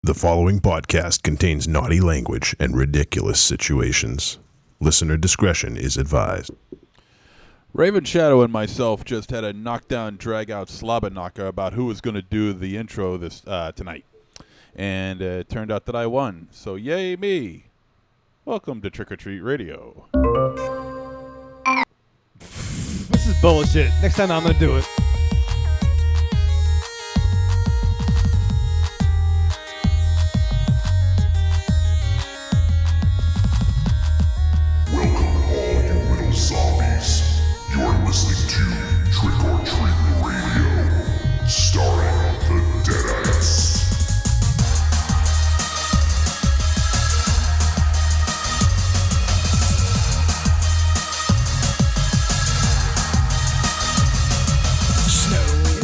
The following podcast contains naughty language and ridiculous situations. Listener discretion is advised. Raven Shadow and myself just had a knockdown, drag-out slobber knocker about who was going to do the intro this tonight. And it turned out that I won. So yay me. Welcome to Trick or Treat Radio. This is bullshit. Next time I'm going to do it. You're listening to Trick or Treat Radio, starring the Deadites.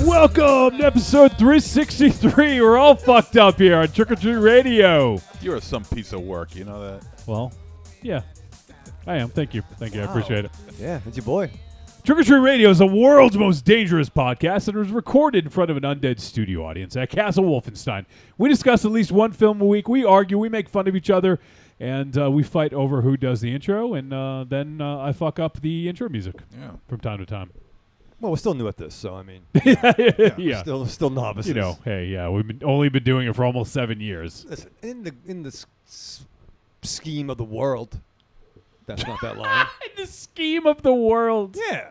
Welcome to episode 363. We're all fucked up here on Trick or Treat Radio. You're some piece of work, you know that? Well, yeah, I am. Thank you. I appreciate it. Yeah, that's your boy. Trick or Treat Radio is the world's most dangerous podcast and was recorded in front of an undead studio audience at Castle Wolfenstein. We discuss at least one film a week. We argue, we make fun of each other, and we fight over who does the intro, and then I fuck up the intro music from time to time. Well, we're still new at this, so I mean, yeah. Still novices. You know, hey, yeah, we've only been doing it for almost 7 years. Listen, in the scheme of the world, that's not that long. In the scheme of the world. Yeah,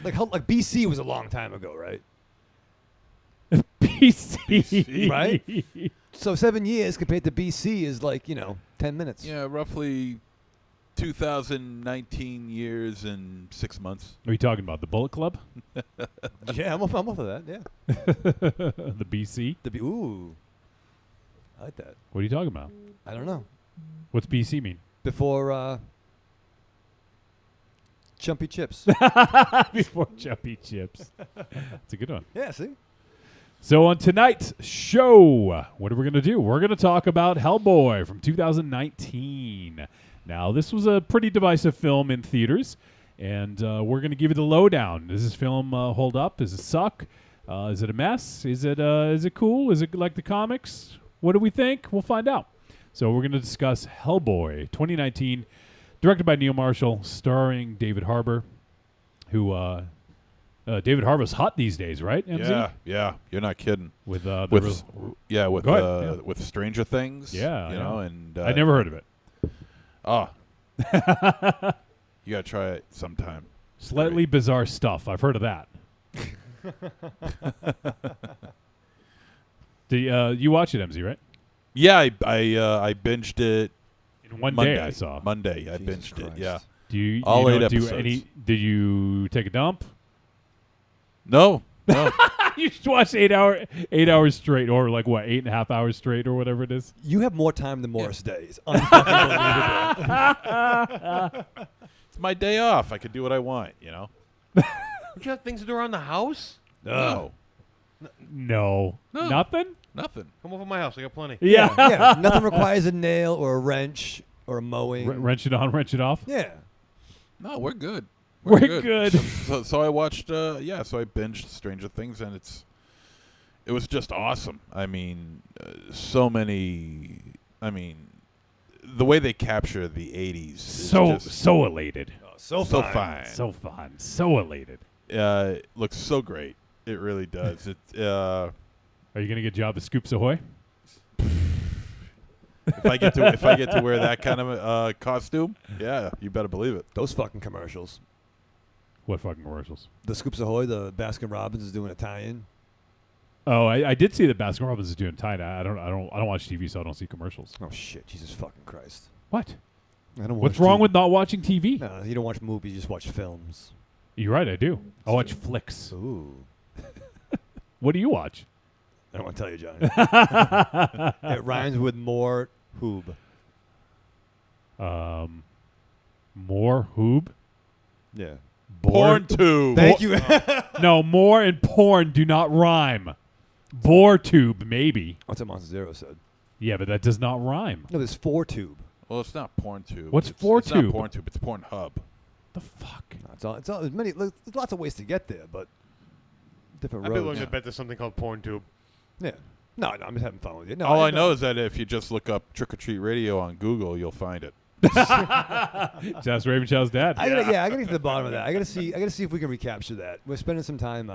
like BC was a long time ago, right? BC, right? So 7 years compared to BC is like 10 minutes. Yeah, roughly 2019 years and 6 months. Are you talking about the Bullet Club? Yeah, I'm off of that. Yeah, the BC. Ooh, I like that. What are you talking about? I don't know. What's BC mean? Before Chumpy Chips. Before Chumpy Chips. That's a good one. Yeah, see? So on tonight's show, what are we going to do? We're going to talk about Hellboy from 2019. Now, this was a pretty divisive film in theaters, and we're going to give you the lowdown. Does this film hold up? Does it suck? Is it a mess? Is it cool? Is it like the comics? What do we think? We'll find out. So we're going to discuss Hellboy 2019, directed by Neil Marshall, starring David Harbour, who David Harbour's hot these days, right? MZ? Yeah, you're not kidding. With Stranger Things. Yeah, you know, and I never heard of it. Oh, you gotta try it sometime. Slightly bizarre stuff. I've heard of that. You watch it, MZ, right? Yeah, I binged it in one Monday. day. I saw Monday. I Jesus binged Christ. it. Yeah. Do you? All you 8 don't do episodes. Did you take a dump? No. You just watched 8 hours straight, or like what, 8.5 hours straight, or whatever it is. You have more time than Morris days. It's my day off. I can do what I want. You know. Don't you have things to do around the house? No. No. No. Nothing. Come over to my house. I got plenty. Yeah. Yeah, nothing requires a nail or a wrench or a mowing. Wrench it on, wrench it off. Yeah. No, we're good. We're good. So I watched. So I binged Stranger Things, and it was just awesome. I mean, so many. I mean, the way they capture the '80s. So elated. So fine. So fun. So elated. It looks so great. It really does. Are you gonna get a job at Scoops Ahoy? If I get to wear that kind of costume, yeah, you better believe it. Those fucking commercials. What fucking commercials? The Scoops Ahoy, the Baskin Robbins is doing a tie-in. Oh, I did see that Baskin Robbins is doing tie-dye. I don't watch TV, so I don't see commercials. Oh shit, Jesus fucking Christ! What? I don't. What's watch wrong TV. with not watching TV? No, you don't watch movies. You just watch films. You're right, I do. I watch flicks. Ooh. What do you watch? I don't want to tell you, Johnny. It rhymes with more hoob. More hoob? Yeah. Porn tube. Thank you. No, more and porn do not rhyme. Bore tube, maybe. That's what Monster Zero said. Yeah, but that does not rhyme. No, there's 4-tube. Well, it's not porn tube. What's It's 4-tube? not porn tube. It's porn hub. The fuck? No, it's all. There's lots of ways to get there, but different I'd be roads. willing to bet there's something called PornTube. Yeah. No, I'm just having fun with you. No, All I know is that if you just look up Trick or Treat Radio on Google, you'll find it. Just ask Raven Show's dad. I gotta get to the bottom of that. I gotta see if we can recapture that. We're spending some time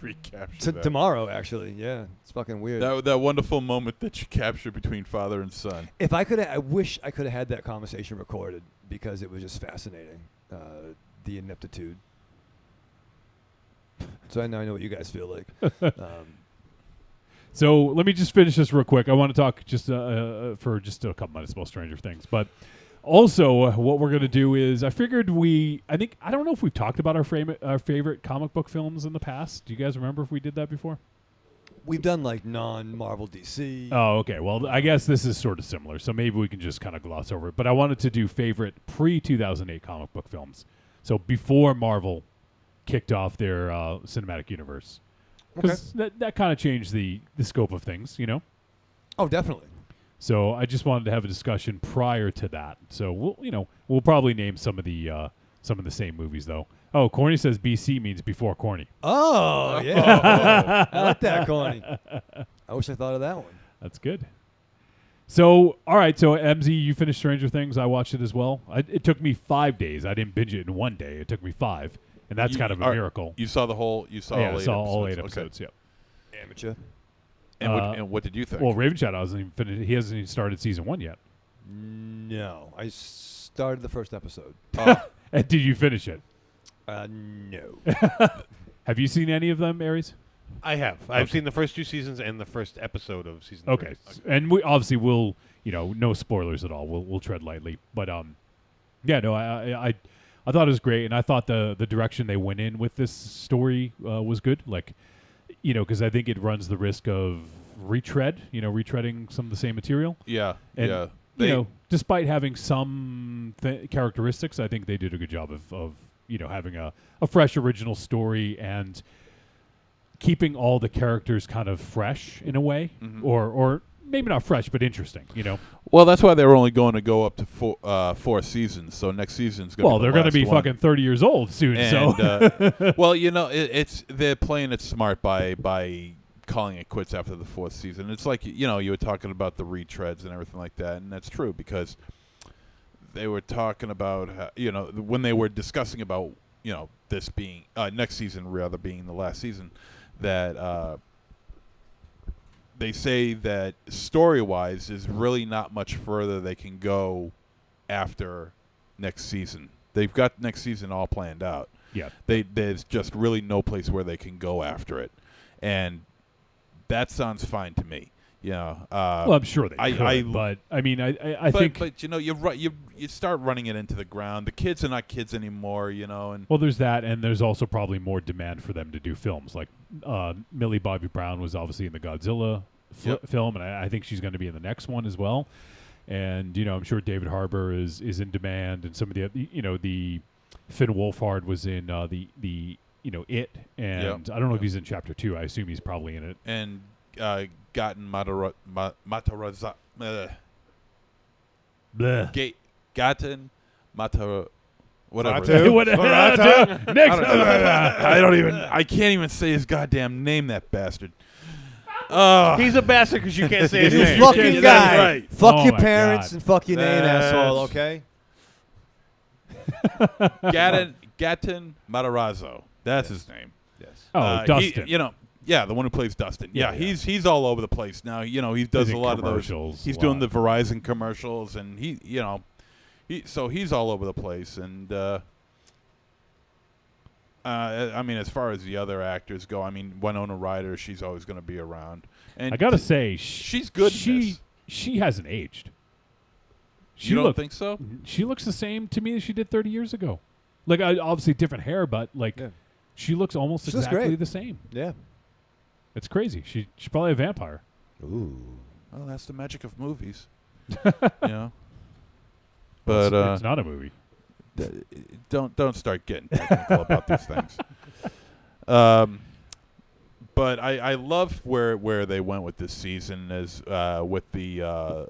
Recapture that. tomorrow. Actually, yeah, it's fucking weird. That wonderful moment that you capture between father and son. If I could, I wish I could have had that conversation recorded because it was just fascinating. The ineptitude. So now I know what you guys feel like. So let me just finish this real quick. I want to talk just for just a couple minutes about Stranger Things, but also what we're going to do is I figured I don't know if we've talked about our favorite comic book films in the past. Do you guys remember if we did that before? We've done like non-Marvel DC. Oh, okay. Well, I guess this is sort of similar, so maybe we can just kind of gloss over it. But I wanted to do favorite pre-2008 comic book films, so before Marvel kicked off their cinematic universe. Because that kind of changed the scope of things, you know? Oh, definitely. So I just wanted to have a discussion prior to that. So we'll probably name some of the same movies though. Oh, Corny says BC means before corny. Oh, yeah. I like that, Corny. I wish I thought of that one. That's good. So, all right. So, MZ, you finished Stranger Things. I watched it as well. It took me 5 days. I didn't binge it in one day. It took me 5. And that's kind of a miracle. You saw the whole. You saw I all saw 8 all 8 episodes. episodes. Yep. Amateur. And what did you think? Well, Raven Shadow hasn't even finished. He hasn't even started season 1 yet. No. I started the first episode. And did you finish it? No. Have you seen any of them, Aries? I have. I've seen the first 2 seasons and the first episode of season 3. Okay. And we obviously will, no spoilers at all. We'll tread lightly. But yeah, no, I thought it was great, and I thought the direction they went in with this story was good. Like, because I think it runs the risk of retreading some of the same material. Yeah. And, yeah. Despite having some characteristics, I think they did a good job of having a fresh original story and keeping all the characters kind of fresh in a way, or maybe not fresh, but interesting, Well, that's why they were only going to go up to 4 seasons. So next season's going to be they're going to be fucking 30 years old soon. And, well, they're playing it smart by calling it quits after the 4th season. It's like, you were talking about the retreads and everything like that, and that's true because they were talking about, when they were discussing about, this being next season rather being the last season, that they say that story-wise is really not much further they can go after next season. They've got next season all planned out. Yeah. There's just really no place where they can go after it, and that sounds fine to me. Well, I'm sure they could, but I mean, I think. But you're right. You start running it into the ground. The kids are not kids anymore, and well, there's that, and there's also probably more demand for them to do films. Like Millie Bobby Brown was obviously in the Godzilla film, and I think she's going to be in the next one as well. And I'm sure David Harbour is in demand, and some of the the Finn Wolfhard was in the It, and I don't know if he's in Chapter 2. I assume he's probably in it. And Gaten Matarazzo. Gaten Matarazzo. Whatever. Next. I can't even say his goddamn name, that bastard. He's a bastard because you can't say his name. You fucking guy. Right. Fuck Oh your my parents God. and fuck your name, asshole, okay? Gaten Matarazzo. That's his name. Yes. Oh, Dustin. The one who plays Dustin. Yeah, he's all over the place now. He does He's a in lot of those. commercials, He's a doing lot. the Verizon commercials, and he's all over the place. And I mean, as far as the other actors go, I mean, Winona Ryder, she's always going to be around. And I gotta say, she's good. in this. She hasn't aged. You don't think so? She looks the same to me as she did 30 years ago. Like, obviously different hair, but she looks almost She looks exactly great. the same. Yeah. It's crazy. She's probably a vampire. Ooh. Well, that's the magic of movies. But But it's not a movie. don't start getting technical about these things. But I love where they went with this season as with the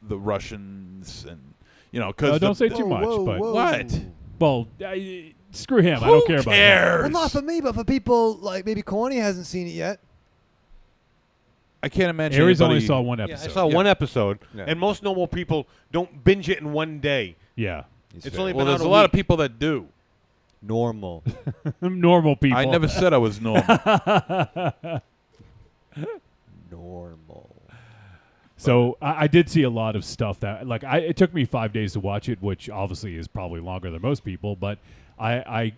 Russians and because Don't say too much. But What? well, screw him. I don't care about him. cares? Well, not for me, but for people like maybe Corny hasn't seen it yet. I can't imagine. Aries only anybody- saw one Yeah, episode. I saw one episode, Yeah. and most normal people don't binge it in one day. Yeah. He's It's fair. only Well, been there's out a lot of week. people that do. normal. Normal people. I never said I was normal. Normal. So I did see a lot of stuff that, like, it took me 5 days to watch it, which obviously is probably longer than most people. But I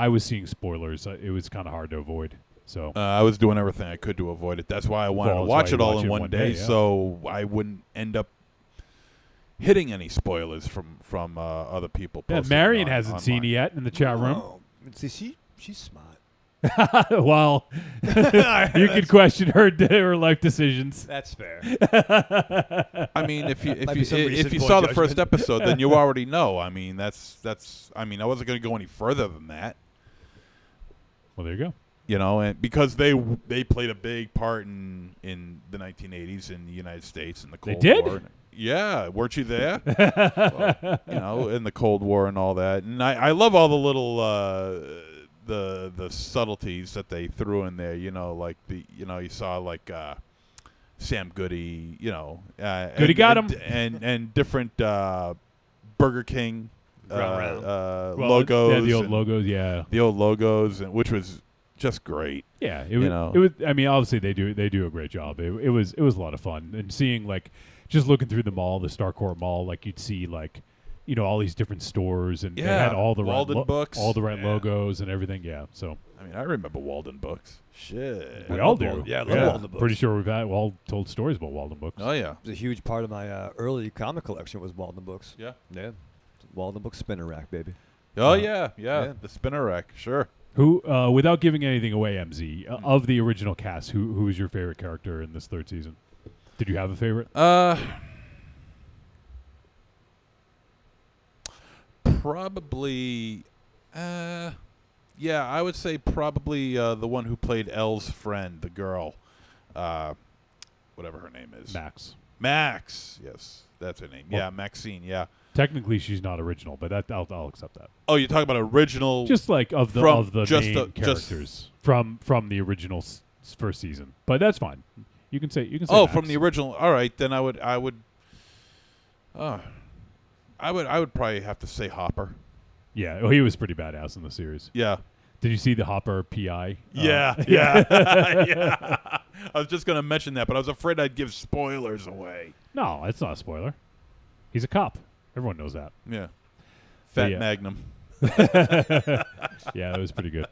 was seeing spoilers. It was kind of hard to avoid. So I was doing everything I could to avoid it. That's why I wanted Well, to that's why watch you it all watch in it one one day, day, yeah. so I wouldn't end up hitting any spoilers from other people. yeah, posting Marion on- hasn't seen it online. yet in the chat room. Oh, see, she's smart. Well, you could question her life decisions. That's fair. I mean, if you Might be some recent if you poor saw the first judgment. episode, then you already know. I mean, that's. I mean, I wasn't going to go any further than that. Well, there you go. You know, and because they played a big part in the 1980s in the United States in the Cold did? War. Yeah, weren't you there? You know, in the Cold War and all that. And I love all the little the subtleties that they threw in there. You know, like you saw like Sam Goody. You know, Goody got him. and different Burger King Round. Well, logos. Yeah, the old and logos. Yeah. the old logos, and which was just great. Yeah, You know. it was. I mean, obviously they do a great job. It was a lot of fun, and seeing, like, just looking through the mall, the Starcourt Mall, like, you'd see, like, all these different stores, and they had Yeah, all the Walden right books. all the right Yeah. logos and everything. Yeah, so I mean, I remember Walden books. Shit. we I all love do. Walden- yeah, I love Walden books. Pretty sure we've all told stories about Walden books. Oh yeah. It was a huge part of my early comic collection was Walden books. Yeah. Yeah. Walden book spinner rack, baby. Oh yeah. yeah. The spinner rack. Sure. Who, without giving anything away, MZ, of the original cast, who was your favorite character in this third season? Did you have a favorite? Probably. Yeah, I would say probably the one who played Elle's friend, the girl, whatever her name is. Max. Max. Yes, that's her name. Well- Yeah, Maxine. Yeah. Technically, she's not original, but I'll accept that. Oh, you're talking about original. Just like of the From just main the- just- characters from the original first season, but that's fine. You can say Oh, Max. from the original. All right, then I would probably have to say Hopper. Yeah, well, he was pretty badass in the series. Yeah. Did you see the Hopper PI? Yeah. Yeah. I was just gonna mention that, but I was afraid I'd give spoilers away. No, it's not a spoiler. He's a cop. Everyone knows that. Yeah. Fat yeah. Magnum. Yeah, that was pretty good.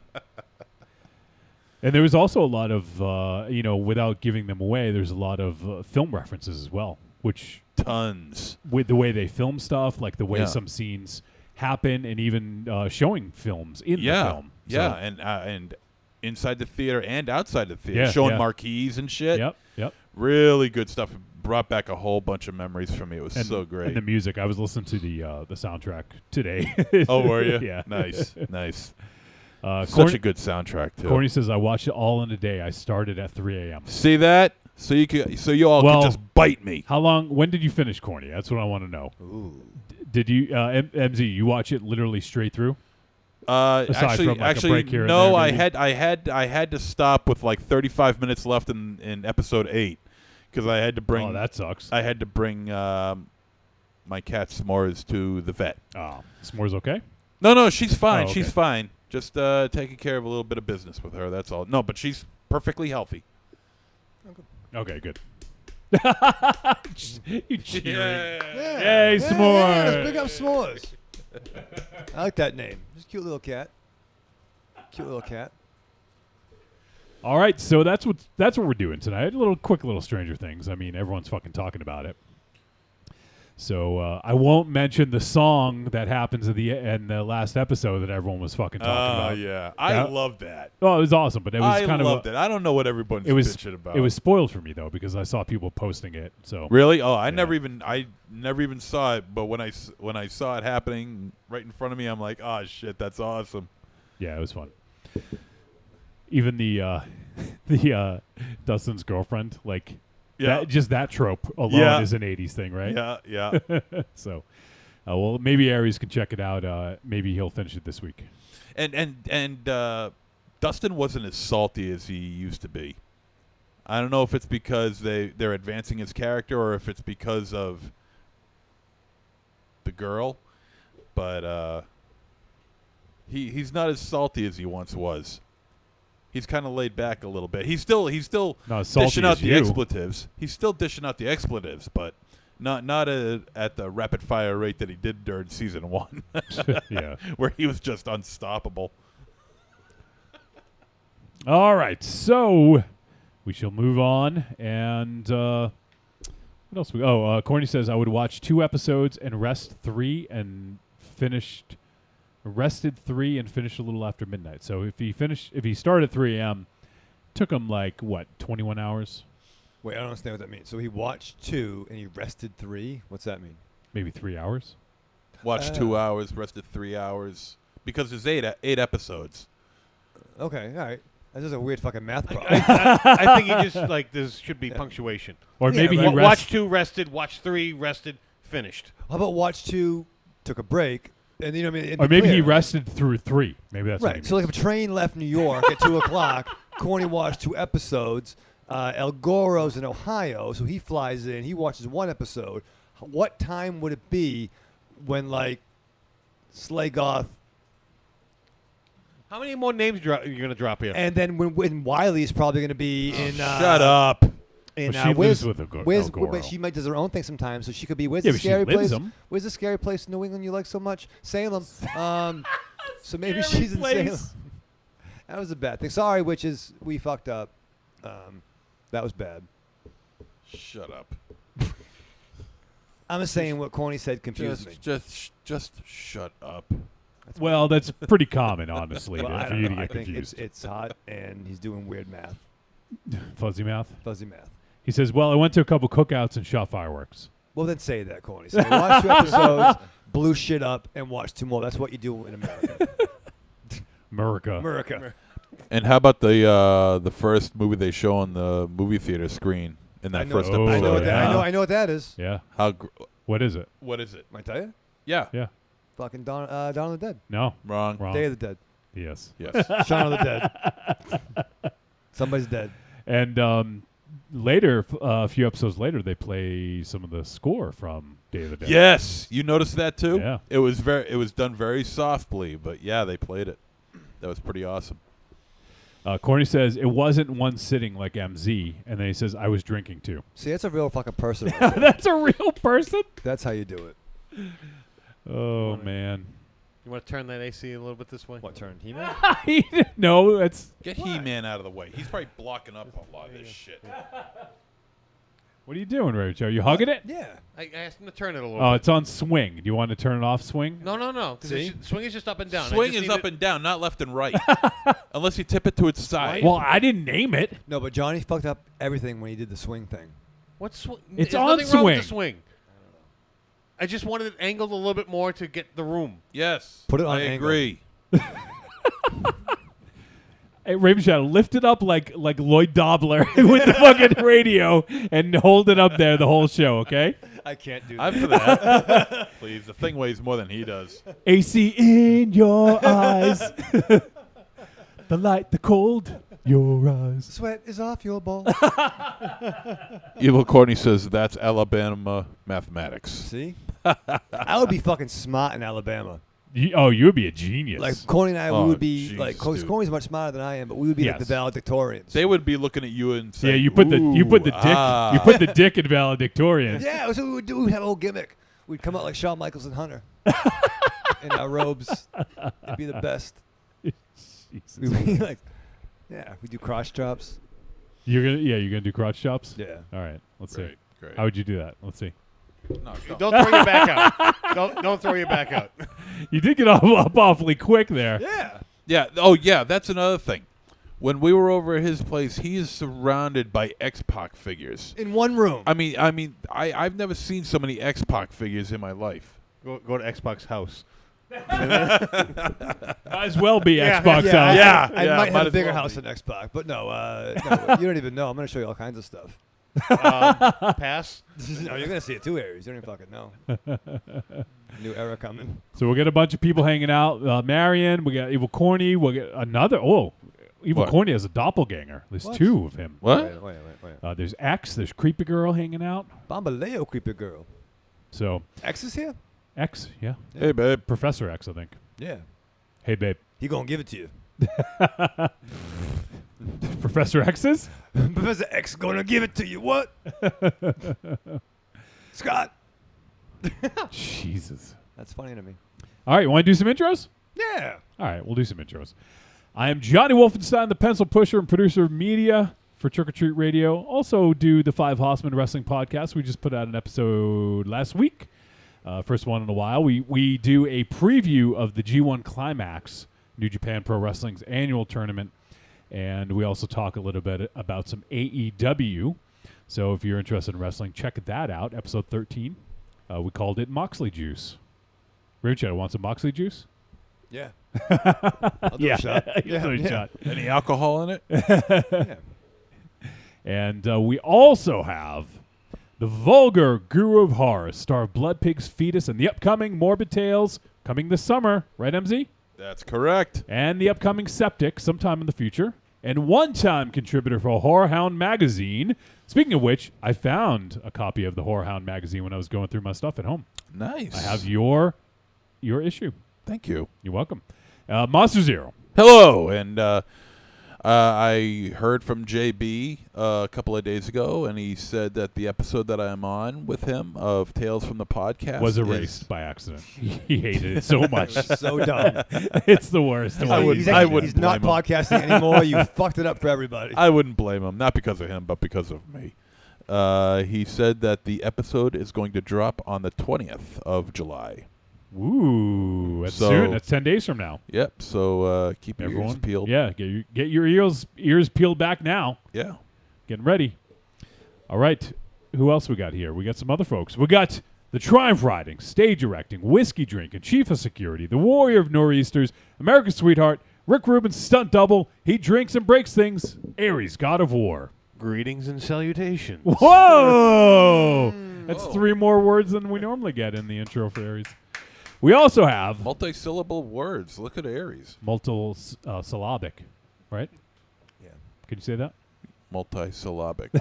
And there was also a lot of, without giving them away, there's a lot of film references as well, which Tons. with the way they film stuff, like the way Yeah. some scenes happen, and even showing films in the Yeah. film. Yeah, So- and inside the theater and outside the theater, Yeah, showing yeah. marquees and shit. Yep. Really good stuff. It brought back a whole bunch of memories for me. It was And, so great. And the music. I was listening to the soundtrack today. Oh, were you? Yeah. Nice. Such Corny, a good soundtrack too. Corny says, I watched it all in a day. I started at 3 a.m. See that? So you all Well- could just bite me. How long? When did you finish Corny? That's what I want to know. Ooh. Did you, MZ? You watch it literally straight through? Actually, from, like, a break here and no. there, I maybe? had to stop with like 35 minutes left in episode 8 because I had to bring. Oh, that sucks. I had to bring my cat S'mores to the vet. Oh, S'mores okay? No, she's fine. Oh, okay. She's fine. Just taking care of a little bit of business with her. That's all. No, but she's perfectly healthy. Okay, good. You cheering. Yeah. Yay, yeah, s'mores. Yeah, let's big up s'mores. I like that name. Just a cute little cat. Cute little cat. All right, so that's what we're doing tonight. Quick little Stranger Things. I mean, everyone's fucking talking about it. So I won't mention the song that happens in the last episode that everyone was fucking talking about. Yeah. I Yeah. love that. Oh, it was awesome, but it was I kind loved of it. I don't know what everyone's it was bitching about. it was spoiled for me though because I saw people posting it. So really. Oh, I Yeah. never even saw it. But when I saw it happening right in front of me, I'm like, oh shit, that's awesome. yeah, it was fun. Even the Dustin's girlfriend, like Yeah. that trope alone Yeah. is an '80s thing, right? Yeah. So, well, maybe Aries can check it out. Maybe he'll finish it this week. And Dustin wasn't as salty as he used to be. I don't know if it's because they're advancing his character or if it's because of the girl, but he's not as salty as he once was. He's kind of laid back a little bit. He's still Not as salty dishing out as the you. expletives. He's still dishing out the expletives, but not at the rapid fire rate that he did during season 1, Yeah. where he was just unstoppable. All right, so we shall move on. And what else? Corny says I would watch 2 episodes and rested 3 and finished a little after midnight. So if he started at 3 a.m., took him 21 hours, Wait, I don't understand what that means. So he watched 2 and he rested 3. What's that mean? maybe 3 hours. Watched 2 hours, rested 3 hours, because there's 8 episodes. Okay, all right. That's just a weird fucking math problem. I think he just there should be punctuation. Or Yeah, maybe he right. Watch 2, rested. Watch 3, rested, finished. How about watch 2, took a break, and you know what I mean? Or maybe he clear. rested through 3. Maybe that's what he Right. So like means. if a train left New York at 2 o'clock, Corny watched 2 episodes. El Goro's in Ohio, so he flies in. He watches 1 episode. What time would it be when Slagoth, How many more names are you going to drop here? and then when Wiley's probably going to be in? Shut up. In Well, she lives with El Wiz, Goro. but she might does her own thing sometimes, so she could be. Where's Yeah, the but she scary lives place? them. Where's the scary place in New England you like so much? Salem. So maybe she's in Salem. That was a bad thing. Sorry, witches. We fucked up. That was bad. Shut up. I'm just saying what Corny said confused me. Just shut up. Well, that's pretty common, honestly, Well, I for don't you know. to I get think confused. it's hot, and he's doing weird math, Fuzzy mouth. fuzzy math. He says, well, I went to a couple cookouts and shot fireworks. Well, then say that, Corny. So watch 2 episodes, blew shit up, and watch 2 more. That's what you do in America. America. And how about the first movie they show on the movie theater screen in that I know, first Oh, episode? I know what that. yeah. I know what that is. Yeah. What What is it? is it? Might I tell you? Yeah. Yeah. Fucking Dawn of the Dead. No. Wrong. Wrong. Day of the Dead. Yes. Yes. Shaun of the Dead. Somebody's dead. And later, a few episodes later, they play some of the score from Day of the Dead. Yes. You noticed that too? Yeah. It was done very softly, but yeah, they played it. That was pretty awesome. Corny says it wasn't one sitting like MZ, and then he says I was drinking too. See, that's a real fucking person. Right there. That's a real person. That's how you do it. Oh man. You want to turn that AC a little bit this way? What turn? He-Man? No, that's. Get He-Man out of the way. He's probably blocking up a lot of this shit. What are you doing, Rich? Are you hugging it? Yeah. I asked him to turn it a little Oh, bit. it's on swing. Do you want to turn it off swing? No. 'Cause See? swing is just up and down. Swing is up and down, not left and right. Unless you tip it to its side. Well, I didn't name it. No, but Johnny fucked up everything when he did the swing thing. What's swing? It's There's on nothing wrong with the swing. swing. I just wanted it angled a little bit more to get the room. Yes. Put it on I angle. agree. Hey, Raven Shadow, lift it up like Lloyd Dobler with the fucking radio and hold it up there the whole show, okay? I can't do I'm for that. Please. The thing weighs more than he does. AC in your eyes. The light, the cold, your eyes. Sweat is off your ball. Evil Courtney says that's Alabama mathematics. See? I would be fucking smart in Alabama. You would be a genius. Like, Corny and I, Oh, we would be, Jesus, like, because dude. Corny's much smarter than I am, but we would be like Yes. the valedictorians. They would be looking at you and yeah, saying, you put the dick ah. you put the dick in valedictorian. Yeah, that's what we would do. We'd have a whole gimmick. We'd come out like Shawn Michaels and Hunter in our robes. It'd be the best. Jesus. We'd be like, yeah, we do cross drops. You're gonna do crotch chops? Yeah. All right, let's Great, see. great. How would you do that? Let's see. No, Don't throw your back out. Don't throw your back out. You did get up awfully quick there. Yeah. Yeah. Oh, yeah. That's another thing. When we were over at his place, he is surrounded by X-Pac figures. In one room. I've never seen so many X-Pac figures in my life. Go to Xbox house. Might as well be Yeah. Xbox yeah, House. Yeah. I yeah, might might have a as bigger well house be. than Xbox, but no, you don't even know. I'm going to show you all kinds of stuff. Pass. No, you're going to see it 2 areas. You don't even fucking know. New era coming. So we'll get a bunch of people hanging out. Marion, we got Evil Corny. We'll get another. Oh, Evil What? Corny has a doppelganger. There's What? 2 of him. What? Wait. There's X. There's Creepy Girl hanging out. Bambaleo, creepy girl. So X is here? X, yeah. Hey, babe. Professor X, I think. Yeah. Hey, babe. He gonna give it to you. Professor X's? Professor X gonna give it to you. What? Scott. Jesus. That's funny to me. All right, you want to do some intros? Yeah. All right, we'll do some intros. I am Johnny Wolfenstein, the pencil pusher and producer of media for Trick or Treat Radio. Also do the Five Horsemen Wrestling Podcast. We just put out an episode last week. First one in a while. We do a preview of the G1 Climax, New Japan Pro Wrestling's annual tournament. And we also talk a little bit about some AEW. So if you're interested in wrestling, check that out. Episode 13. We called it Moxley Juice. Richard, want some Moxley Juice? Yeah. I'll do a shot. Yeah, do a shot. Any alcohol in it? Yeah. And we also have the vulgar guru of horror, star of Blood Pig's Fetus and the upcoming Morbid Tales coming this summer. Right, MZ? That's correct. And the upcoming Septic sometime in the future. And one-time contributor for Horror Hound magazine. Speaking of which, I found a copy of the Horror Hound magazine when I was going through my stuff at home. Nice. I have your issue. Thank you. You're welcome. Monster Zero. Hello, and I heard from JB a couple of days ago, and he said that the episode that I'm on with him of Tales from the Podcast Was erased by accident. He hated it so much. So dumb. It's the worst. I would- He's, I actually- wouldn't he's not blame him. podcasting anymore. You fucked it up for everybody. I wouldn't blame him, not because of him, but because of me. He said that the episode is going to drop on the 20th of July. Ooh, that's So- soon. That's 10 days from now. Yep, so keep your ears Everyone, peeled. yeah, get your ears peeled back now. Yeah. Getting ready. All right, who else we got here? We got some other folks. We got the Triumph Riding, Stage Erecting, Whiskey Drinking, Chief of Security, the Warrior of Nor'easters, America's Sweetheart, Rick Rubin's Stunt Double, he drinks and breaks things, Ares, God of War. Greetings and salutations. Whoa! That's 3 more words than we normally get in the intro for Ares. We also have Multi-syllable words. Look at Aries. multiple syllabic, right? Yeah. Can you say that? Multi-syllabic.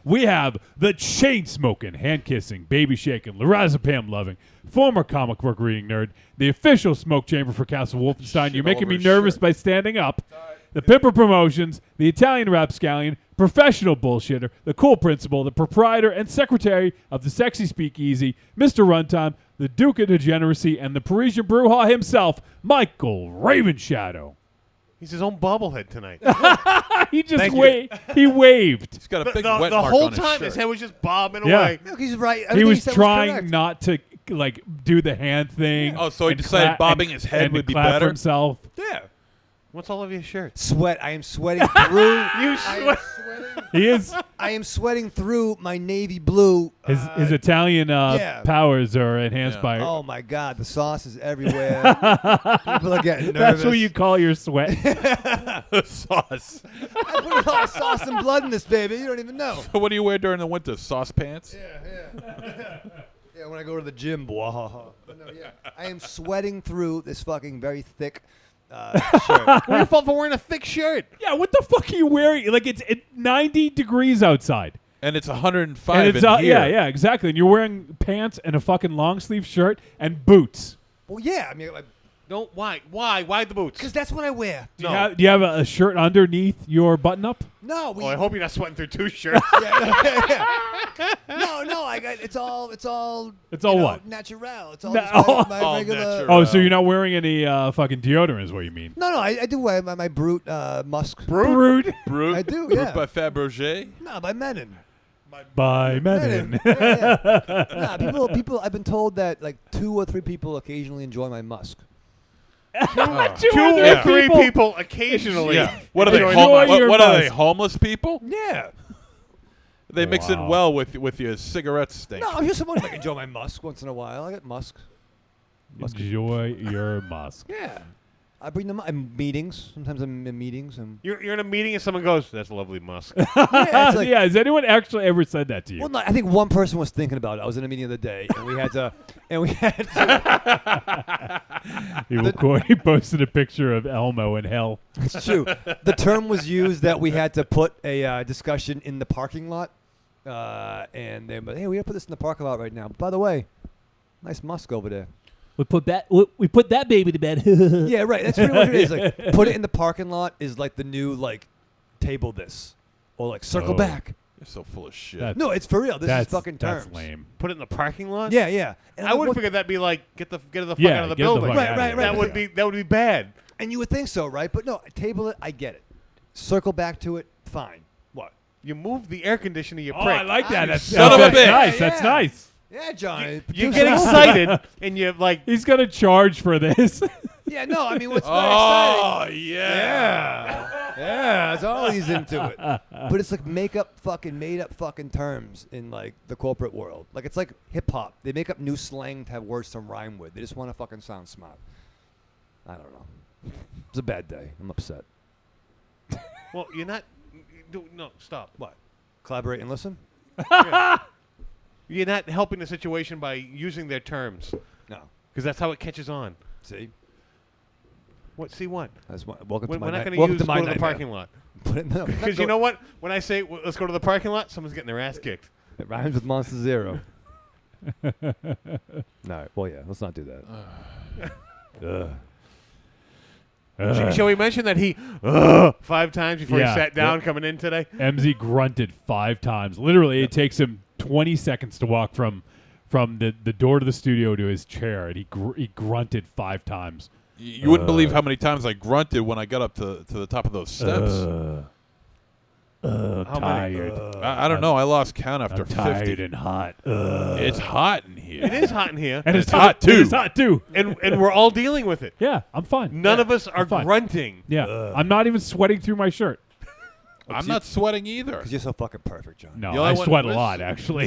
We have the chain-smoking, hand-kissing, baby-shaking, lorazepam-loving, former comic book reading nerd, the official smoke chamber for Castle Wolfenstein. You're making me nervous by standing up. The Pipper Promotions, the Italian rapscallion, professional bullshitter, the cool principal, the proprietor and secretary of the Sexy Speakeasy, Mr. Runtime, the Duke of Degeneracy, and the Parisian Brewhaw himself, Michael Ravenshadow. He's his own bobblehead tonight. He just Thank you. he waved. He's got a the big the, wet the mark whole on his time shirt. his head was just bobbing Yeah. away. Look, he's right. He Everything was said trying correct. not to like do the hand thing. Oh, so he and decided clap- bobbing and- his head and would be clap for better? himself. Yeah. What's all over your shirt? Sweat. I am sweating through. You sweat. He is I am sweating through my navy blue. his Italian yeah. powers are enhanced Yeah. by. Oh my God, the sauce is everywhere. People are getting nervous. That's what you call your sweat. Sauce. I put a lot of sauce and blood in this baby. You don't even know. What do you wear during the winter? Sauce pants? Yeah, when I go to the gym, no, yeah. I am sweating through this fucking very thick shirt. What your fault for wearing a thick shirt? Yeah, what the fuck are you wearing? Like it's 90 degrees outside. And it's 105 And it's in here. yeah, exactly. And you're wearing pants and a fucking long sleeve shirt and boots. Well, yeah, I mean, Don't. Why? Why the boots? because that's what I wear. Do you have a shirt underneath your button up? No, we. Oh, I hope you're not sweating through 2 shirts. yeah. No, I got it's all. It's all you know, what? Natural. It's all No. just my All regular. natural. Oh, so you're not wearing any fucking deodorant is what you mean? No, I do wear my Brute Musk. Brute Brute? I do, Brute yeah. by Fabergé? No, by Menon. by Menon. Yeah. Nah, people. I've been told that like 2 or 3 people occasionally enjoy my Musk. Two Two other or 3 people occasionally. Yeah. What are they? Enjoy your What are they? musk. Homeless people? Yeah. They mix in Wow. well with your cigarette stink. No, I'm just someone who can enjoy my Musk once in a while. I got Musk. Enjoy your musk. Yeah. I bring them in meetings. Sometimes I'm in meetings. And You're in a meeting and someone goes, "That's a lovely musk." yeah, it's like, yeah, has anyone actually ever said that to you? well, no, I think one person was thinking about it. I was in a meeting the other day, and we had to, He posted a picture of Elmo in hell. It's true. The term was used that we had to put a discussion in the parking lot, and they were, hey, we gotta put this in the parking lot right now. By the way, nice musk over there. We put that baby to bed. Yeah, right. That's pretty much what it is. Like, put it in the parking lot is like the new like table this or like circle Oh. back. You're so full of shit. That's- No, it's for real. This is fucking terms. That's lame. Put it in the parking lot. Yeah, yeah. And I I'm would like, figure that'd be like get the fuck Yeah, out of the get the building. fuck out of here. That would be bad. and you would think so, right? But no, table it. I get it. Circle back to it. Fine. What? You move the air conditioner, you Oh, prick. I like that. That's son of a that's bitch. nice. Yeah, That's yeah. nice. Yeah, Johnny. You get excited and you like. He's gonna charge for this. Yeah, no. I mean, what's very Oh exciting? yeah. Yeah, it's all he's into it. But it's like made up fucking terms in like the corporate world. Like it's like hip hop. They make up new slang to have words to rhyme with. They just want to fucking sound smart. I don't know. It's a bad day. I'm upset. Well, you're not. No, stop. What? Collaborate and listen? You're not helping the situation by using their terms No. because that's how it catches on. See? What? See what? Welcome to my We're not night- going welcome to use my go to the nightmare. parking lot Put it, no, because you know what? When I say let's go to the parking lot, someone's getting their ass kicked. it rhymes with Monster Zero. No, well, yeah, let's not do that. Shall we mention that he 5 times before Yeah. he sat down coming in today? MZ grunted 5 times. Literally, it takes him 20 seconds to walk from the door to the studio to his chair, and he grunted 5 times. You wouldn't believe how many times I grunted when I got up to the top of those steps. How many? Tired. I don't know. I lost count after I'm tired 50. and hot. It's hot in here. It is hot in here, And it's hot, too. It's hot too. and we're all dealing with it. Yeah, I'm fine. None of us are fine. grunting. Yeah, I'm not even sweating through my shirt. I'm not sweating either. Because you're so fucking perfect, John. No, The only I one sweat a who is- lot actually.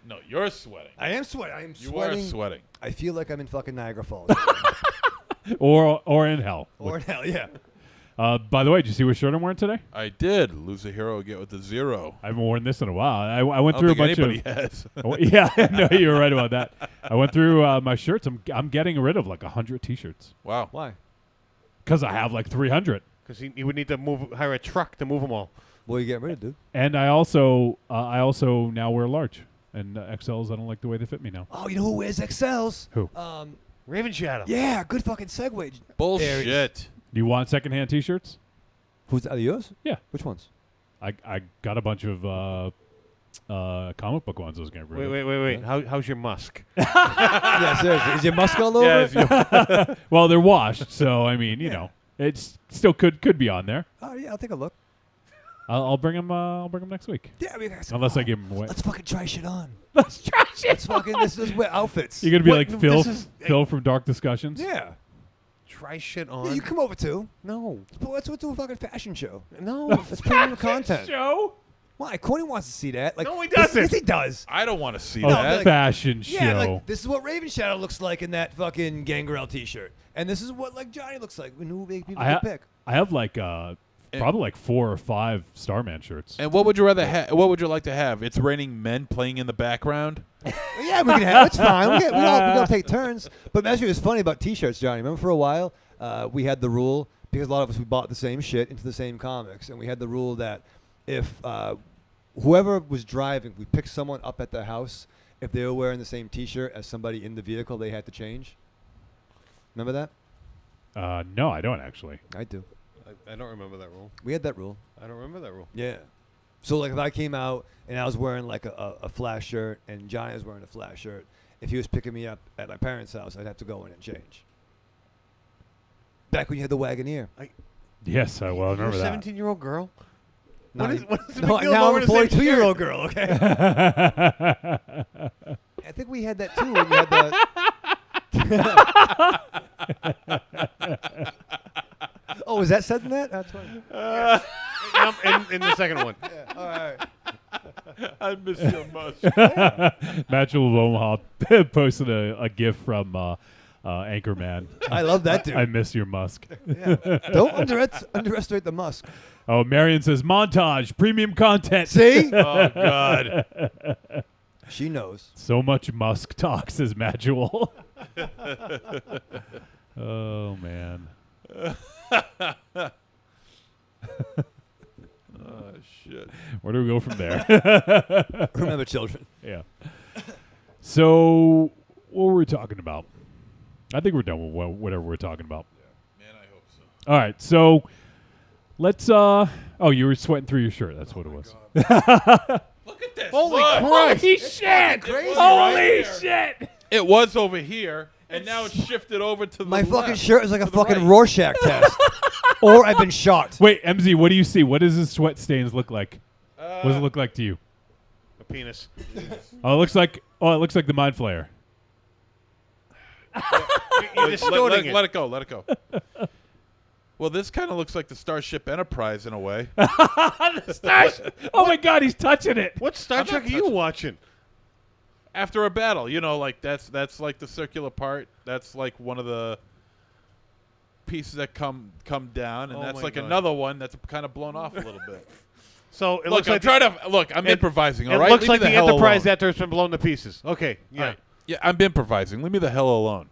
No, you're sweating. I am sweating. I am You sweating. are sweating. I feel like I'm in fucking Niagara Falls. or in hell. or in hell, yeah. By the way, did you see what shirt I'm wearing today? I did lose a hero, get with the 0. I haven't worn this in a while. I went I through don't a think bunch anybody of. has. Oh, yeah, no, you're right about that. I went through my shirts. I'm getting rid of like 100 T-shirts Wow. Why? because I have like 300. Because he would need to hire a truck to move them all. What are you getting rid of, dude? And I also now wear large and XLs. I don't like the way they fit me now. Oh, you know who wears XLs? Who? Raven Shadow. Yeah, good fucking segue. Bullshit. Do you want secondhand T-shirts? Who's are they yours? Yeah. Which ones? I got a bunch of comic book ones I was going to bring. Wait. How's your musk? Yeah, seriously. Is your musk all over? Yeah, it? Well, they're washed, so I mean, you know, it's still could be on there. Oh yeah, I'll take a look. I'll bring them. I'll bring them next week, Yeah, we got unless I give them away. Let's fucking try shit on. Let's try shit. Let's fucking this is wear outfits. You're gonna be What? like Phil, This is- Phil from Dark Discussions. Yeah. Try shit Yeah, on. you come over too. No. Let's do a fucking fashion show. No. Let's put on the content. Show. Why? Corny wants to see that. Like, No, he yes, doesn't. Yes, he does. I don't want to see A that. like- fashion show. Yeah, like this is what Raven Shadow looks like in that fucking Gangrel T-shirt, and this is what like Johnny looks like when who people can pick. I have like probably like 4 or 5 Starman shirts. And what would you rather have? What would you like to have? It's raining men playing in the background. Yeah, we can have. It's fine. We all take turns. But actually, it was funny about T-shirts, Johnny. Remember for a while, we had the rule because a lot of us we bought the same shit into the same comics, and we had the rule that if whoever was driving, we picked someone up at the house. If they were wearing the same T-shirt as somebody in the vehicle, they had to change. Remember that? No, I don't actually. I do. I don't remember that rule. We had that rule. I don't remember that rule. Yeah. So like if I came out and I was wearing like a Flash shirt and Johnny was wearing a Flash shirt, if he was picking me up at my parents' house, I'd have to go in and change. Back when you had the Wagoneer. Yes, I well remember You're a that. 17-year-old girl? No, What is the no, big deal now about I'm a wearing the same 42-year-old girl, okay? I think we had that too when you had the... Oh, was that said in that? That's funny. in the second one. Yeah, all right. I miss your musk. Matchel of Omaha posted a GIF from Anchorman. I love that dude. I miss your Musk. Yeah. Don't underestimate the Musk. Oh, Marion says montage, premium content. See? Oh God. She knows. So much Musk talk, says Madual. Oh, man. Oh shit. Where do we go from there? Remember children. Yeah. So, what were we talking about? I think we're done with whatever we're talking about. Man, I hope so. All right, so let's. Oh, you were sweating through your shirt. That's what it was. Look at this. Holy Look. Christ! Holy shit! crazy, Holy right? shit! It was over here, and now it's shifted over to the My fucking left. shirt is like a To the fucking right. Rorschach test. Or I've been shot. Wait, MZ, what do you see? What does his sweat stains look like? What does it look like to you? A penis. Oh, it looks like the Mind Flayer. You're distorting it. Let it go. Let it go. Well, this kind of looks like the Starship Enterprise in a way. Oh my God, he's touching it. What Star I'm Trek not are you touching- watching? After a battle, like that's like the circular part. That's like one of the pieces that come down, and Oh that's my like God. another one that's kind of blown off a little bit. So it Look, looks I'm like trying to look. I'm it- improvising. it All right, looks Leave like me the hell Enterprise alone. after it's been blown to pieces. Okay, yeah. All right. Yeah, I'm improvising. Leave me the hell alone.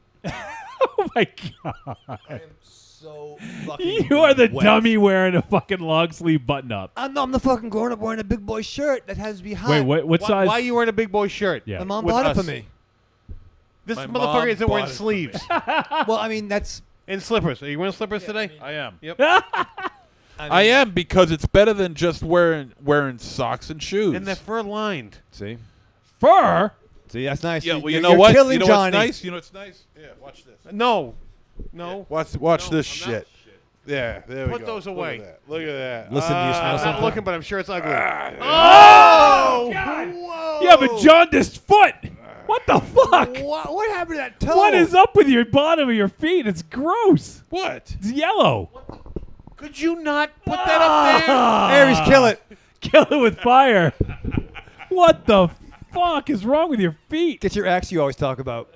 Oh my God. I am so fucking You are the wet. dummy wearing a fucking long sleeve button up. I'm the fucking grown up wearing a big boy shirt that has to be hot. Wait, what Why, size? why are you wearing a big boy shirt? Yeah. My mom With bought it us. for me. This My motherfucker mom isn't wearing bought it for sleeves Well, I mean that's. and slippers. Are you wearing slippers today? I am. Yep. I am because it's better than just wearing socks and shoes. And they're fur lined. See, Fur? that's nice. yeah, well, You're- you know you're what? Killing You know Johnny. what's nice? You know what's nice? Yeah, watch this. No. Watch No, this I'm not. shit. Yeah, there we go. Put those away. Look at that. Listen, do you smell I'm not something? looking, but I'm sure it's ugly. Oh! Yeah, but jaundiced foot. What the fuck? What happened to that toe? What is up with your bottom of your feet? It's gross. What? It's yellow. Could you not put that up there? Aries, kill it. Kill it with fire. What the fuck is wrong with your feet? Get your axe you always talk about,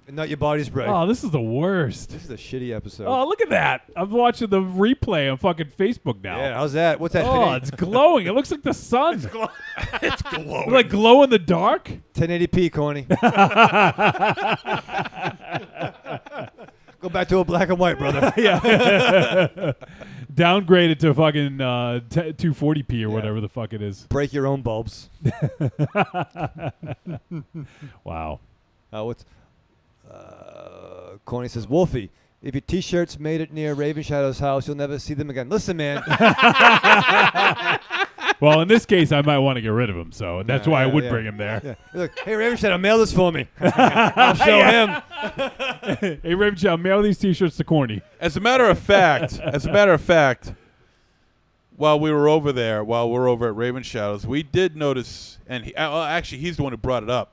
and not your body spray. Oh, this is the worst. This is a shitty episode. Oh, look at that. I'm watching the replay on fucking Facebook now. yeah, how's that? What's that? Oh, it's glowing. It looks like the sun. It's glowing. Like glow in the dark. 1080p, corny. Go back to a black and white, brother. Yeah. Downgraded to fucking 240p or whatever the fuck it is. Break your own bulbs. Wow. Corny says, Wolfie, if your T-shirts made it near Raven Shadow's house, you'll never see them again. Listen, man. Well, in this case, I might want to get rid of him, so that's why I would yeah. bring him there. Yeah. Look, hey, Raven Shadow, mail this for me. I'll show him. Hey, Raven Shadow, mail these T-shirts to Corny. As a matter of fact, while we're over at Raven Shadows, we did notice, and actually he's the one who brought it up,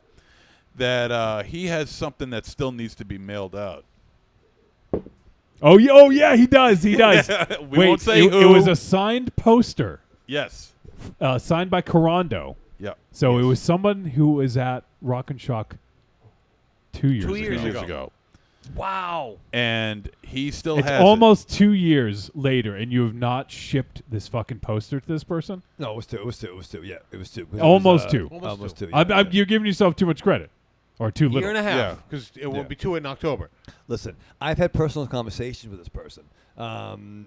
that he has something that still needs to be mailed out. Oh yeah, he does. He does. We Wait, won't say it who. was a signed poster, Yes. signed by Corando. Yeah. So it was someone who was at Rock and Shock 2 years ago. 2 years Years ago. ago. Wow. And he still It's has almost 2 years later, and you have not shipped this fucking poster to this person? No, it was two. Yeah, it was two. It was, Almost two. Almost two. You're giving yourself too much credit. Or too little. Year and a Yeah. half. Because it will be 2 in October. Listen, I've had personal conversations with this person,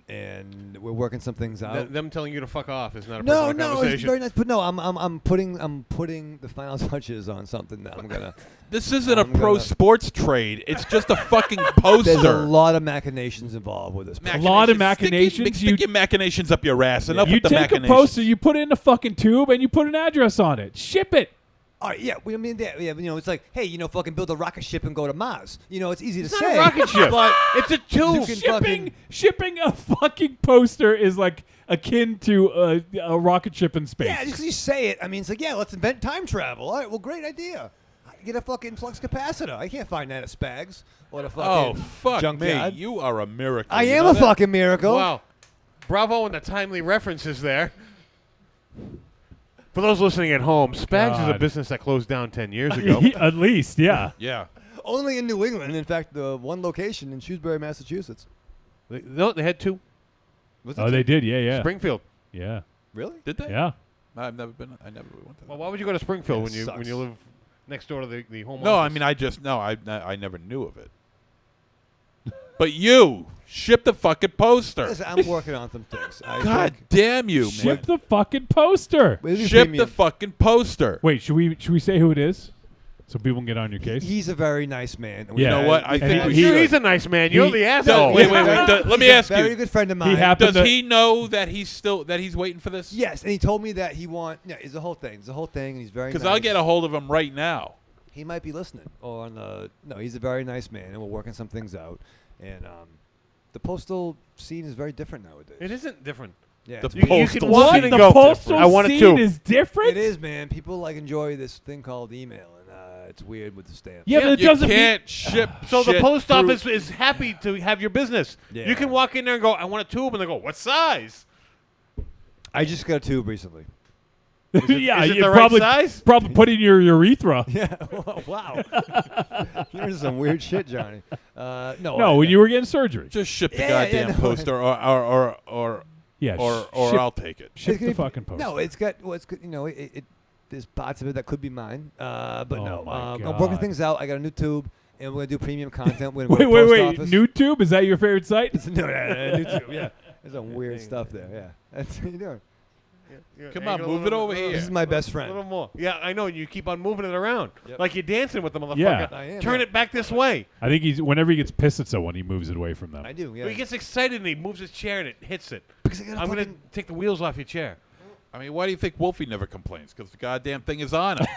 and we're working some things out. Them telling you to fuck off is not a No, personal no, it's conversation. very nice. But no, I'm putting the final touches on something that I'm gonna. This isn't I'm a pro gonna- sports trade. It's just a fucking poster. There's a lot of machinations involved with this. A lot of machinations. Stick your machinations up your ass. Enough You with the take a machinations. poster, you put it in a fucking tube, and you put an address on it. Ship it. All right, yeah, I mean, yeah, it's like, hey, fucking build a rocket ship and go to Mars. It's easy to It's say. not a rocket ship. but It's a you tube. can Shipping a fucking poster is like akin to a rocket ship in space. yeah, just 'cause you say it, I mean, it's like, yeah, let's invent time travel. All right, well, great idea. Get a fucking flux capacitor. I can't find that at Spags or the Oh, fucking fuck me. junkyard. You are a miracle. I You am know a that? fucking miracle. Wow. Bravo on the timely references there. For those listening at home, Spags is a God. business that closed down 10 years ago. At least, yeah. Yeah. Only in New England. In fact, the one location in Shrewsbury, Massachusetts. No, they had 2. Was Oh, they did. Yeah. Springfield. Yeah. Really? Did they? Yeah. I've never been. I never went to. Well, why would you go to Springfield Yeah, it when sucks. you live next door to the home No, I office? mean I never knew of it. But you ship the fucking poster. Listen, I'm working on some things. God damn you, man! Ship the fucking poster. Ship the fucking poster. Wait, should we say who it is, so people can get on your case? He's a very nice man. and Yeah. You know what? I And think I'm we sure should. he's a nice man. You're the asshole. wait. Let me He's ask a very you. good friend of mine. He happened Does to. he know that he's waiting for this? Yes, and he told me that he it's the whole thing. It's the whole thing, and he's very Because nice. I'll get a hold of him right now. He might be listening. Or on the no, he's a very nice man, and we're working some things out. And the postal scene is very different nowadays. It isn't different. Yeah, The it's You weird. can postal walk scene. in and the go, postal I want it scene too. is different. It is, man. People like enjoy this thing called email, and it's weird with the stamp. Yeah, but it You doesn't can't ship. So the shit post through- office is happy to have your business. Yeah. You can walk in there and go, I want a tube, and they go, what size? I just got a tube recently. yeah, is it you the right probably size? probably put in your urethra. Yeah. Wow. You're some weird shit, Johnny. No, when you were getting surgery. Just ship the Yeah, goddamn no. poster, or Yeah, or I'll take it. ship It's the gonna be- fucking poster. No, it's got. Well, it's good. You know, there's parts of it that could be mine. But Oh no, my I'm working God. things out. I got a new tube, and we're gonna do premium content. We're gonna wait, go wait, to wait. post office. NewTube, is that your favorite site? No, new tube. Yeah, there's some weird stuff there. Yeah, that's what you're doing. Come on, move it over here. This is my best A friend. little more. Yeah, I know. You keep on moving it around. Yep. Like you're dancing with the motherfucker. Yeah. I am, Turn yeah. it back this way. I think whenever he gets pissed at someone, he moves it away from them. I do. Yeah. But he gets excited and he moves his chair and it hits it. because I got I'm going to take the wheels off your chair. I mean, why do you think Wolfie never complains? Because the goddamn thing is on him.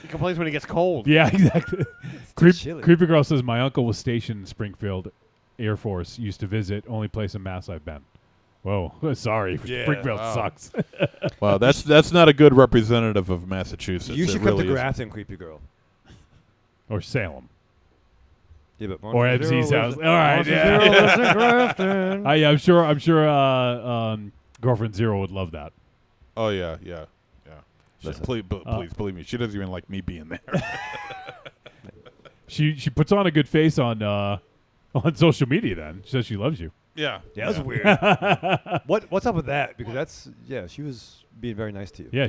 He complains when he gets cold. Yeah, exactly. chilly. Creepy Girl says, my uncle was stationed in Springfield Air Force, used to visit, only place in Mass I've been. Whoa, sorry. Yeah. Springfield Wow. sucks. Wow, that's not a good representative of Massachusetts. You It should come really to isn't. Grafton, creepy girl. Or Salem. Yeah, but Or MC's house. All right, yeah. I'm sure Girlfriend Zero would love that. Oh yeah. Listen. Please believe me, she doesn't even like me being there. She puts on a good face on social media then. She says she loves you. yeah. Yeah, that's weird. What's up with that? Because she was being very nice to you. Yeah,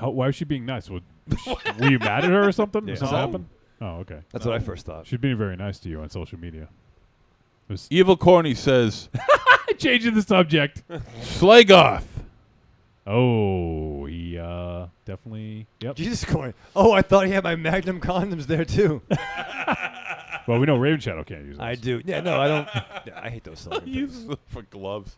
why was she being nice? Were you mad at her or something? Yeah. Something No. happened? Oh, okay. That's what I first thought. She's being very nice to you on social media. It was Evil Corny says, changing the subject. Slagoth. Oh, he definitely. Yep. Jesus Christ. Oh, I thought he had my Magnum condoms there too. Well, we know Raven Shadow can't use those. I do. Yeah, no, I don't. Yeah, I hate those silicone things. Use them for gloves.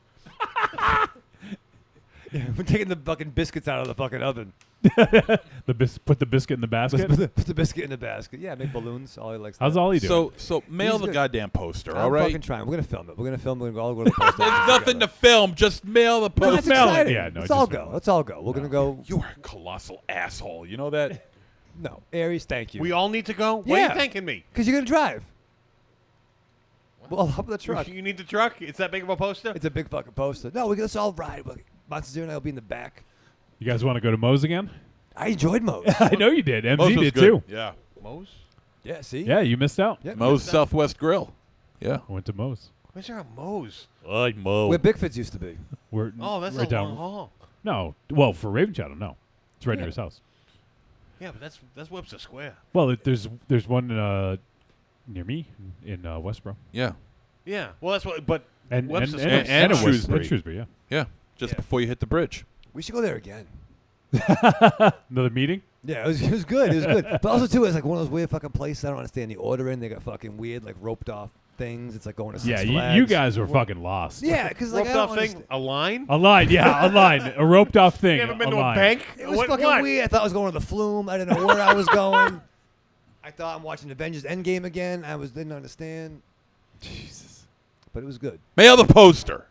Yeah, we're taking the fucking biscuits out of the fucking oven. Put the biscuit in the basket. Put the biscuit in the basket. Yeah, make balloons. All he likes. How's that. Ollie doing? So mail He's the good. goddamn poster, I'm all right? fucking trying. We're gonna film it. We're gonna all go to the post There's office nothing to together. film. Just mail the No, poster. it's mail it. exciting. Yeah, no, let's just all mail go. it. Let's all go. We're gonna go. You are a colossal asshole. You know that? No, Aries, thank you. We all need to go? Why are Yeah. you thanking me? Because you're gonna drive. Well, I'll hop in the truck. You need the truck? It's that big of a poster? It's a big fucking poster. No, let's all ride. Monster and I will be in the back. You guys want to go to Moe's again? I enjoyed Moe's. I know you did. MZ Moe's was did good. too. Yeah. Moe's? Yeah, see? Yeah, you missed out. Yep. Moe's Southwest Grill. Yeah. I went to Moe's. Where's there a Moe's? I Moe. Where Bigfoots used to be. We're Oh, that's right a down. long haul. No, well, for Raven Shadow, no. It's right Yeah. near his house. Yeah, but that's Webster Square. Well, there's one near me in Westboro. Yeah. Yeah. Well, that's what. But And Webster and, Square. and, and and in Shrewsbury. and Shrewsbury, yeah. Yeah. Just Yeah. before you hit the bridge. We should go there again. Another meeting? Yeah, it was good. It was good. But also, too, it's like one of those weird fucking places I don't understand the ordering. They got fucking weird, like, roped off things. It's like going to Six Yeah, Flags. you guys were fucking lost. Yeah, because, like, I roped don't off thing? understand. A line? A line, yeah, a line. A roped off thing. You haven't been a to line. a bank? It was What- fucking what? weird. I thought I was going to the Flume. I didn't know where I was going. I thought I'm watching Avengers Endgame again. Didn't understand. Jesus. But it was good. Mail the poster.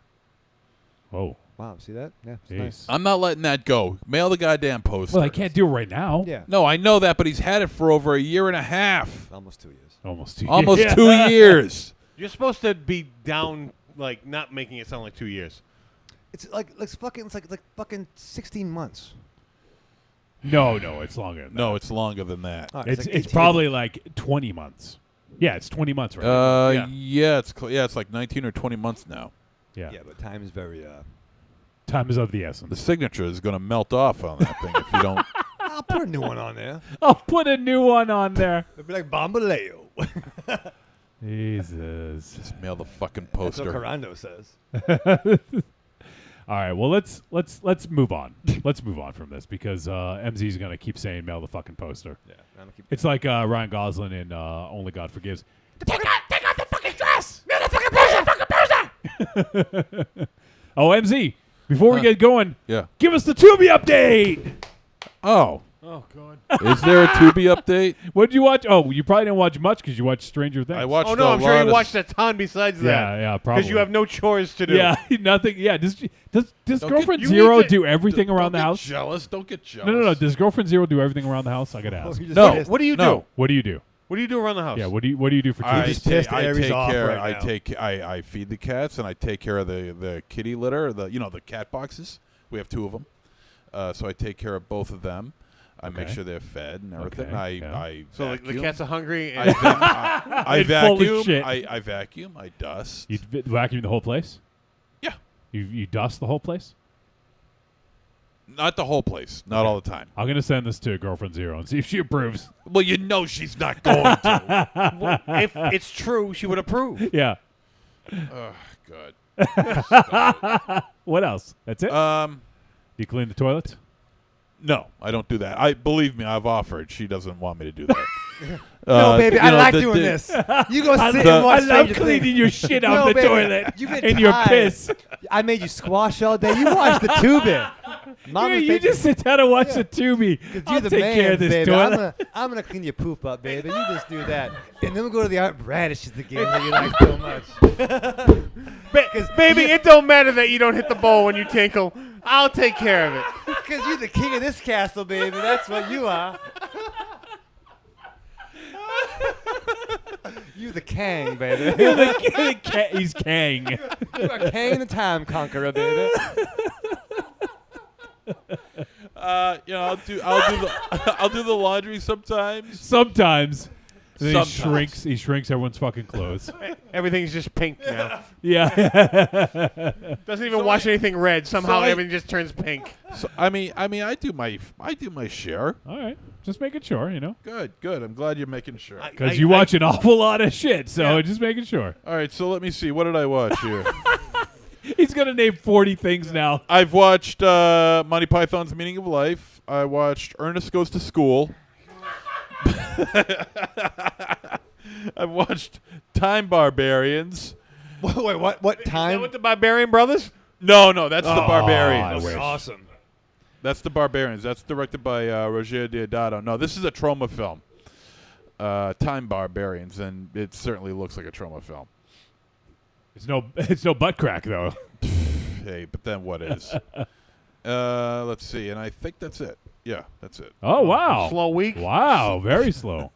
Whoa. Wow, see that? Yeah, it's Jeez. nice. I'm not letting that go. Mail the goddamn poster. Well, I can't do it right now. Yeah, No, I know that, but he's had it for over a year and a half. almost 2 years. Almost 2 Almost years. 2 years. You're supposed to be down, like, not making it sound like 2 years. It's like fucking 16 months. No, it's longer than that. No, it's longer than that. All right, It's like it's 18. probably like 20 months. Yeah, it's 20 months right now. Yeah, it's like 19 or 20 months now. Yeah. Yeah, but time is very. Time is of the The essence. signature is going to melt off on that thing if you don't. I'll put a new one on there. I'll put a new one on there. It'll be like Bambaleo. Jesus. Just mail the fucking That's what poster. Carando says. All right, well let's move on. Let's move on from this because MZ's gonna keep saying mail the fucking poster. Yeah, I don't keep. It's like Ryan Gosling in Only God Forgives. Take out the fucking dress. Mail the fucking poster. Oh, MZ, before we get going, Yeah. give us the Tubi update. Oh. Oh God. Is there a Tubi update? What did you watch? Oh, you probably didn't watch much because you watched Stranger Things. I watched Oh no, a I'm sure lot you of watched a ton besides that. Yeah, probably. Because you have no chores to do. Yeah, nothing. Yeah, does Don't Girlfriend you Zero need to- do everything around the Don't house? get jealous. Don't get jealous. No. Does Girlfriend Zero do everything around the house? I gotta ask. You just No. pissed- What do you No. do? What do you do? What do you do around the house? Yeah, what do you do for I Tubi? just pissed I Aries take off care. right now. I feed the cats and I take care of the kitty litter. The cat boxes. We have 2 of them. So I take care of both of them. I make Okay. sure they're fed and everything. Okay, yeah. I So like, the vacuum. cats are hungry. I, And I And full of vacuum. shit. I vacuum. I dust. You vacuum the whole place? Yeah. You dust the whole place? Not the whole place. Not all the time. I'm gonna send this to Girlfriend Zero and see if she approves. Well, she's not going to. if it's true, she would approve. Yeah. Ugh, good. What else? That's it? You clean the toilets? No, I don't do that. Believe me, I've offered. She doesn't want me to do that. No, baby, I like doing the- this. You go sit the- and watch I love Stranger cleaning Things. your shit No, off the baby, toilet you've been and your tired. piss. I made you squash all day. You watch the Tubi. Mama, You just sit down and watch the Tubi. You're I'll the take man, care of this baby. toilet. I'm gonna clean your poop up, baby. You just do that, and then we'll go to the art radishes again that you like so much. Baby, it don't matter that you don't hit the bowl when you tinkle. I'll take care of it. Because you're the king of this castle, baby. That's what you are. You the Kang, baby. He's Kang. You are Kang the Time Conqueror, baby. I'll do the laundry sometimes. Sometimes. Then Sometimes. he shrinks everyone's fucking clothes. Everything's just pink now. Yeah. Doesn't even wash anything red. Somehow I- everything just turns pink. So, I mean, I do my share. All right. Just making sure, Good. I'm glad you're making sure. Because you watch an awful lot of shit, so just making sure. All right, so let me see. What did I watch here? He's going to name 40 things now. I've watched Monty Python's Meaning of Life. I watched Ernest Goes to School. I've watched Time Barbarians. Wait, what? What Is that time? with the Barbarian Brothers? No, that's the I Barbarians. wish. Awesome. That's the Barbarians. That's directed by Roger Deodato. No, this is a trauma film. Time Barbarians, and it certainly looks like a trauma film. It's no butt crack though. Hey, but then what is? Let's see, and I think that's it. Yeah, that's it. Oh wow. Slow week. Wow, very slow.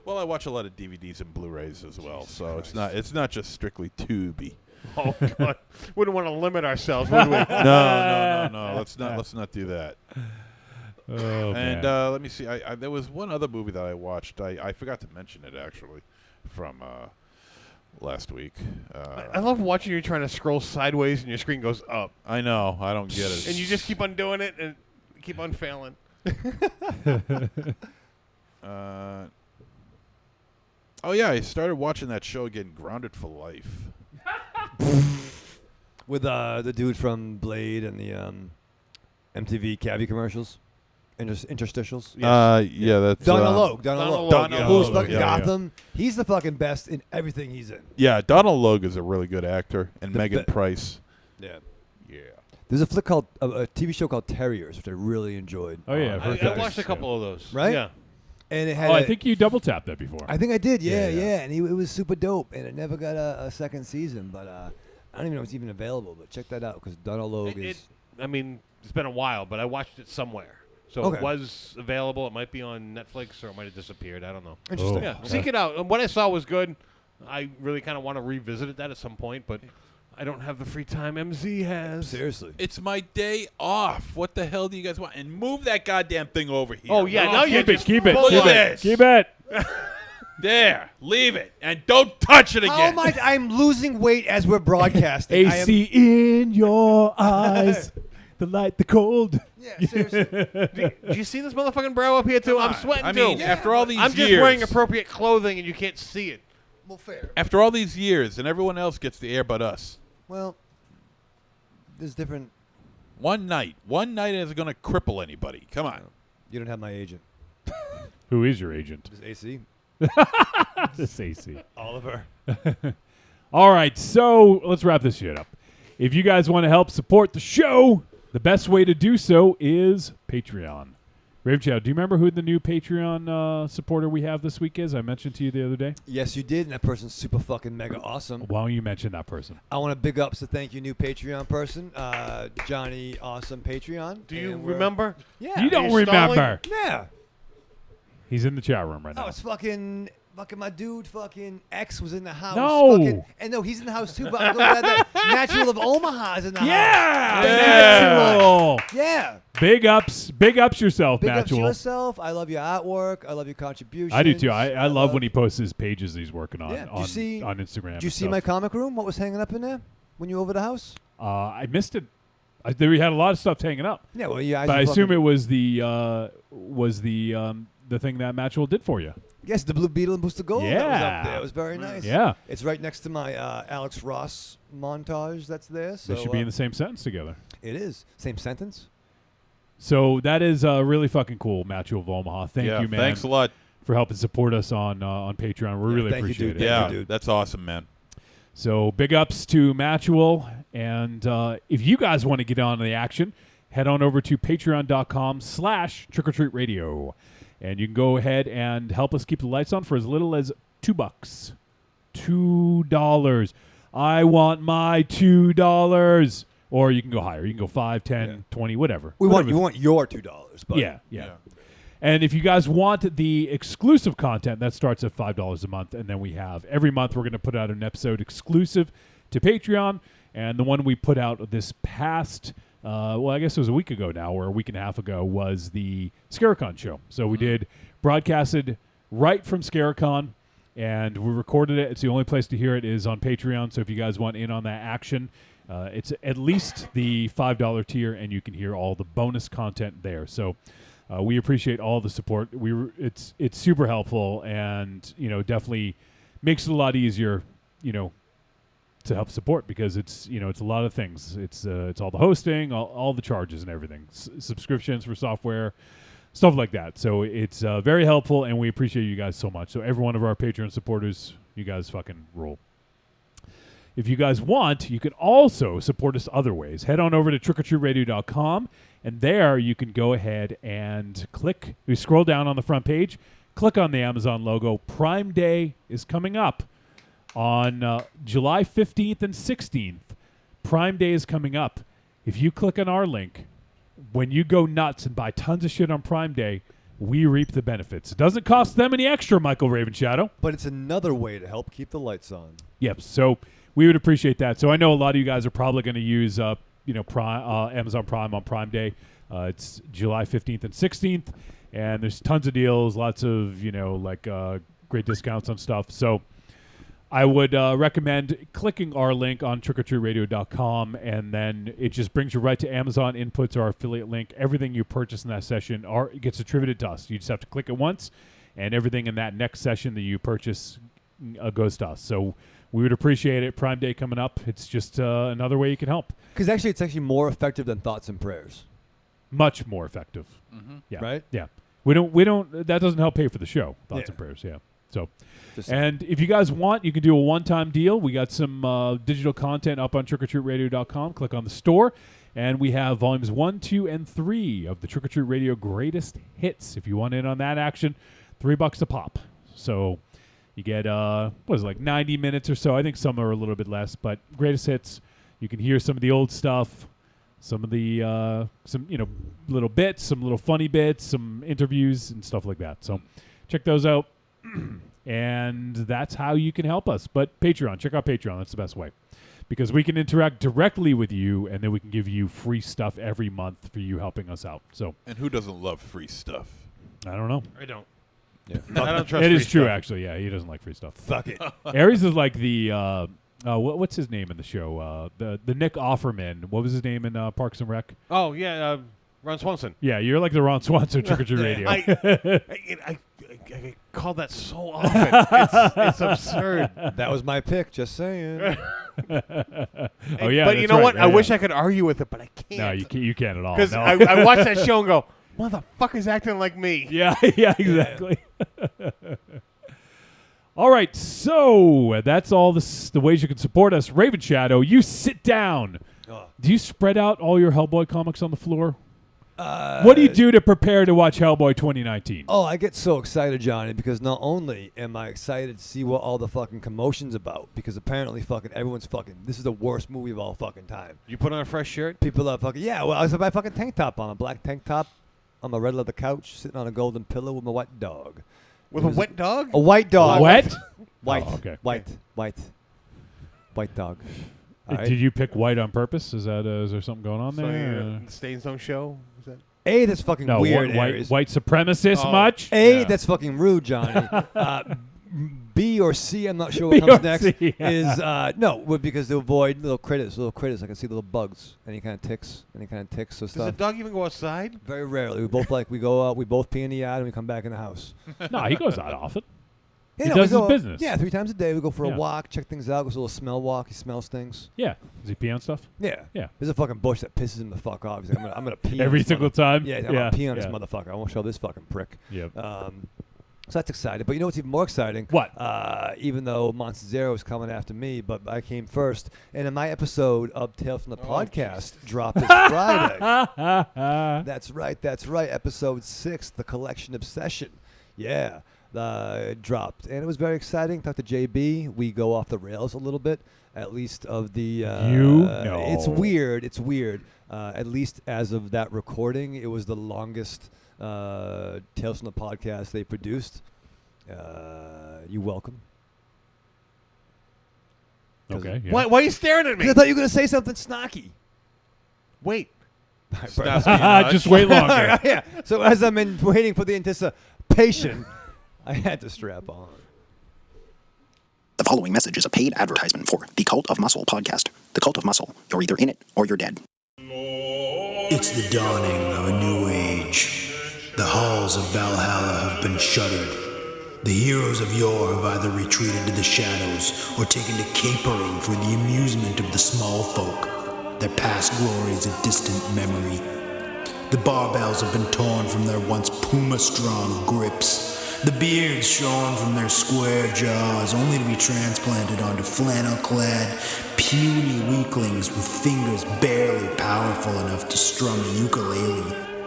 Well, I watch a lot of DVDs and Blu-rays as well, so it's not just strictly Tubi. Oh God. Wouldn't want to limit ourselves, would we? No. Let's not do that. Oh And man. let me see. I there was one other movie that I watched. I forgot to mention it actually, from last week. I love watching you trying to scroll sideways and your screen goes up. I know. I don't get it. And you just keep on doing it and keep on failing. Oh yeah, I started watching that show again, Grounded for Life. With the dude from Blade and the MTV cabbie commercials, interstitials. Yeah, that's Donald Logue. Donald Donald Logue, Logue. yeah. Who's Logue, fucking yeah, Gotham. He's the fucking best in everything he's in. Yeah, Donald Logue is a really good actor, and The Megan be- Price. Yeah. Yeah. There's a flick called a TV show called Terriers, which I really enjoyed. Oh yeah, I've heard I that. watched a couple of those. Right? Yeah. And it had. Oh, I think you double tapped that before. I think I did. Yeah, Yeah, yeah. yeah. And it was super dope, and it never got a second season. But I don't even know if it's even available. But check that out because Donald Logue is. I mean, it's been a while, but I watched it somewhere. So Okay. it was available. It might be on Netflix or it might have disappeared. I don't know. Interesting. Oh. Yeah, seek it out. And what I saw was good. I really kind of want to revisit that at some point, but I don't have the free time MZ has. Seriously. It's my day off. What the hell do you guys want? And move that goddamn thing over here. Oh, yeah. Now Keep it. Keep it. Look Keep at it. this. Keep it. There. Leave it. And don't touch it How again. am I'm losing weight as we're broadcasting. AC in your eyes. The light, the cold. Yeah, seriously. Do you see this motherfucking brow up here, too? I'm sweating, I too. mean, after all these I'm years. just wearing appropriate clothing, and you can't see it. Well, fair. After all these years, and everyone else gets the air but us. Well, there's different. One night isn't going to cripple anybody. Come on. You don't have my agent. Who is your agent? Just AC. This AC. Oliver. All right, so let's wrap this shit up. If you guys want to help support the show, the best way to do so is Patreon. Raven Chow, do you remember who the new Patreon supporter we have this week is? I mentioned to you the other day. Yes, you did, and that person's super fucking mega awesome. Why don't you mention that person? I want to big ups to thank you, new Patreon person, Johnny Awesome Patreon. Do you And we're- remember? Yeah. You don't you stalling? remember. Yeah. He's in the chat room right Oh, now. it's fucking my dude. Fucking X was in the house. No. And no, he's in the house too. But I'm glad that Natural of Omaha is in the house. Yeah! Yeah. Natural. Yeah. Big ups yourself, Big ups to Natural. yourself. I love your artwork. I love your contributions. I do too. I love when he posts his pages he's working on Yeah. Did you on, see- on Instagram. Did you see my comic room? What was hanging up in there when you were over the house? I missed it. We had a lot of stuff hanging up, Yeah. Well, yeah. but I assume it was the thing that Natural did for you. Yes, the Blue Beetle and Booster Gold. That was Yeah. up there. It was very nice. Yeah, It's right next to my Alex Ross montage that's there. So they should be in the same sentence together. It is. Same sentence. So that is really fucking cool, Natural of Omaha. Thank you, man. Thanks a lot. for helping support us on Patreon. We really thank you, appreciate dude. it. Thank Yeah, you, dude. that's awesome, man. So big ups to Matchual. And if you guys want to get on the action, head on over to patreon.com/trickortreatradio. And you can go ahead and help us keep the lights on for as little as $2. $2. I want my $2. Or you can go higher. You can go 5, 10, 20, whatever. We Whatever. want your $2. But Yeah. And if you guys want the exclusive content, that starts at $5 a month. And then we have every month we're going to put out an episode exclusive to Patreon. And the one we put out this past, I guess it was a week ago now, or a week and a half ago, was the Scarecon show. So we did broadcasted right from Scarecon, and we recorded it. It's the only place to hear it is on Patreon. So if you guys want in on that action, it's at least the $5 tier, and you can hear all the bonus content there. So we appreciate all the support. It's super helpful, and definitely makes it a lot easier, to help support, because it's it's a lot of things. It's all the hosting, all the charges and everything, subscriptions for software, stuff like that. So it's very helpful, and we appreciate you guys so much. So every one of our Patreon supporters, you guys fucking rule. If you guys want, you can also support us other ways. Head on over to trickortreatradio.com, and there you can go ahead and click. You scroll down on the front page, click on the Amazon logo. Prime Day is coming up on July 15th and 16th. Prime Day is coming up. If you click on our link, when you go nuts and buy tons of shit on Prime Day, we reap the benefits. It doesn't cost them any extra, Michael Ravenshadow. But it's another way to help keep the lights on. Yep. So we would appreciate that. So I know a lot of you guys are probably going to use Amazon Prime on Prime Day. It's July 15th and 16th, and there's tons of deals, lots of great discounts on stuff. So I would recommend clicking our link on trickortreatradio.com, and then it just brings you right to Amazon Inputs, our affiliate link. Everything you purchase in that session gets attributed to us. You just have to click it once, and everything in that next session that you purchase goes to us. So we would appreciate it. Prime Day coming up. It's just another way you can help. Because actually, it's actually more effective than thoughts and prayers. Much more effective. Mm-hmm. Yeah. Right? Yeah. We don't. That doesn't help pay for the show. Thoughts Yeah. and prayers. Yeah. So. Just And if you guys want, you can do a one-time deal. We got some digital content up on trickortreatradio.com. Click on the store, and we have volumes 1, 2, and 3 of the Trick or Treat Radio Greatest Hits. If you want in on that action, $3 a pop. So you get 90 minutes or so. I think some are a little bit less, but Greatest Hits. You can hear some of the old stuff, some of the little bits, some little funny bits, some interviews and stuff like that. So check those out. And that's how you can help us. But Patreon, check out Patreon. That's the best way. because we can interact directly with you, and then we can give you free stuff every month for you helping us out. So And who doesn't love free stuff? I don't know. I don't. Yeah. I don't trust It free is true, stuff. actually. Yeah, he doesn't like free stuff. Fuck it. Aries is like the what's his name in the show? The Nick Offerman. What was his name in Parks and Rec? Oh, yeah, Ron Swanson. Yeah, you're like the Ron Swanson Trick or Treat Radio. I get called that so often. It's absurd. That was my pick. Just saying. Oh yeah, But you that's know right. what? Yeah, I yeah. wish I could argue with it, but I can't. No, you can't at all. Because No. I watch that show and go, motherfucker's acting like me. Yeah, yeah, exactly. All right, so that's all the ways you can support us. Raven Shadow, you sit down. Oh. Do you spread out all your Hellboy comics on the floor? What do you do to prepare to watch Hellboy 2019? Oh, I get so excited, Johnny, because not only am I excited to see what all the fucking commotion's about, because apparently fucking everyone's fucking, this is the worst movie of all fucking time. You put on a fresh shirt? People are fucking, yeah, well, I was my fucking tank top on, a black tank top, on my red leather couch, sitting on a golden pillow with my white dog. With a wet dog? A white dog. Wet? White. Oh, okay. White dog. All right. Did you pick white on purpose? Is there something going on So there? the Stains don't show? Is that? A, that's fucking No, weird, white Aries. supremacist Oh. much? A, Yeah. that's fucking rude, Johnny. B or C, I'm not sure B what comes or next. C, yeah. Is because to avoid little critters. I can see little bugs, any kind of ticks or Does the stuff. dog even go outside? Very rarely. We go out, we both pee in the yard, and we come back in the house. No, he goes out often. Yeah, He no, does we his go- business. Yeah, 3 times a day. We go for Yeah. a walk, check things out. Goes a little smell walk. He smells things. Yeah. Does he pee on stuff? Yeah. Yeah. There's a fucking bush that pisses him the fuck off. He's like, I'm gonna pee on Every this single time? Yeah, I'm Yeah, gonna pee on yeah. this motherfucker. I won't show this fucking prick. Yep. So that's exciting. But you know what's even more exciting? What? Even though Monster Zero is coming after me, but I came first. And in my episode of Tales from the Podcast dropped this Friday. That's right. Episode 6, The Collection Obsession. Yeah. It dropped. And it was very exciting. Talked to JB. We go off the rails a little bit, at least of the... No. It's weird. At least as of that recording, it was the longest Tales from the Podcast they produced. You welcome. Okay. Yeah. Why are you staring at me? 'Cause I thought you were going to say something snarky. Wait. Just wait longer. Yeah. So as I'm waiting for the anticipation, I had to strap on. The following message is a paid advertisement for the Cult of Muscle podcast. The Cult of Muscle. You're either in it or you're dead. It's the dawning of a new age. The halls of Valhalla have been shuttered. The heroes of yore have either retreated to the shadows or taken to capering for the amusement of the small folk. Their past glories a distant memory. The barbells have been torn from their once puma-strong grips. The beards shorn from their square jaws, only to be transplanted onto flannel-clad, puny weaklings with fingers barely powerful enough to strum a ukulele.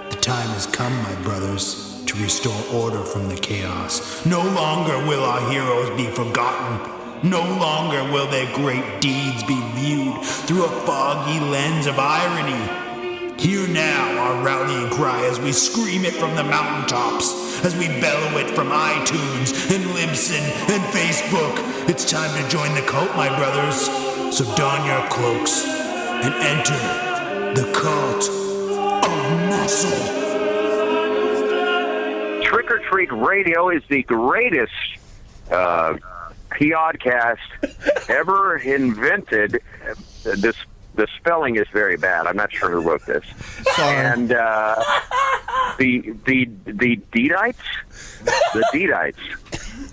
The time has come, my brothers, to restore order from the chaos. No longer will our heroes be forgotten. No longer will their great deeds be viewed through a foggy lens of irony. Hear now our rallying cry as we scream it from the mountaintops, as we bellow it from iTunes and Libsyn and Facebook. It's time to join the cult, my brothers. So don your cloaks and enter the Cult of Muscle. Trick or Treat Radio is the greatest podcast ever invented. The spelling is very bad. I'm not sure who wrote this. And the Deedites,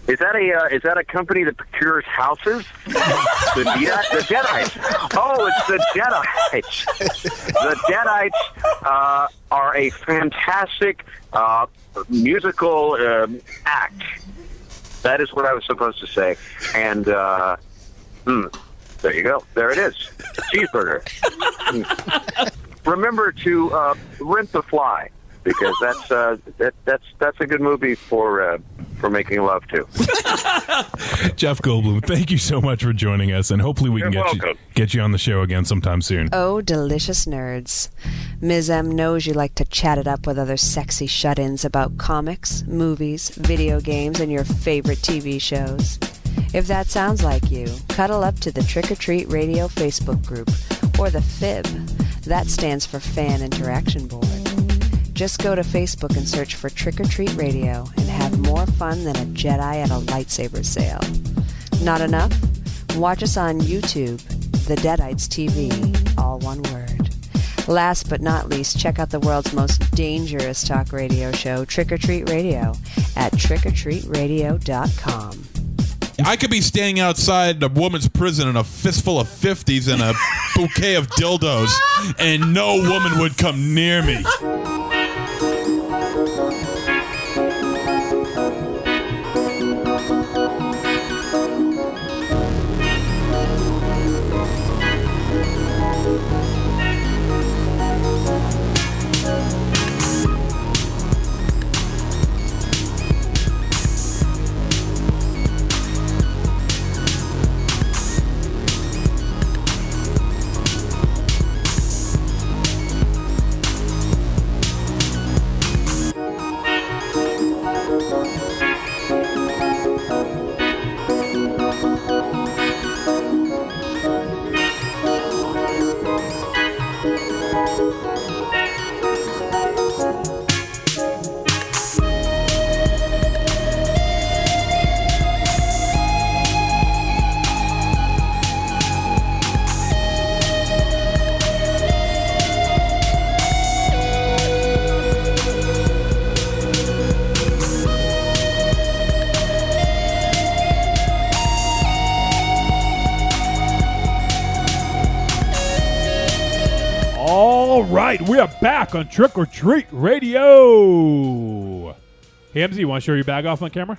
is that a company that procures houses? The Deadites. Oh, it's the Deadites. The Deadites are a fantastic musical act. That is what I was supposed to say. And there you go. There it is. Cheeseburger. Remember to rent The Fly, because that's a good movie for making love to. Jeff Goldblum, thank you so much for joining us, and hopefully we can You're get welcome. you on the show again sometime soon. Oh, delicious nerds. Ms. M knows you like to chat it up with other sexy shut-ins about comics, movies, video games, and your favorite TV shows. If that sounds like you, cuddle up to the Trick or Treat Radio Facebook group, or the FIB. That stands for Fan Interaction Board. Just go to Facebook and search for Trick or Treat Radio and have more fun than a Jedi at a lightsaber sale. Not enough? Watch us on YouTube, The Deadites TV, all one word. Last but not least, check out the world's most dangerous talk radio show, Trick or Treat Radio, at trickortreatradio.com. I could be standing outside a woman's prison in a fistful of 50s and a bouquet of dildos, and no woman would come near me. We are back on Trick or Treat Radio. Hamzy, you want to show your bag off on camera?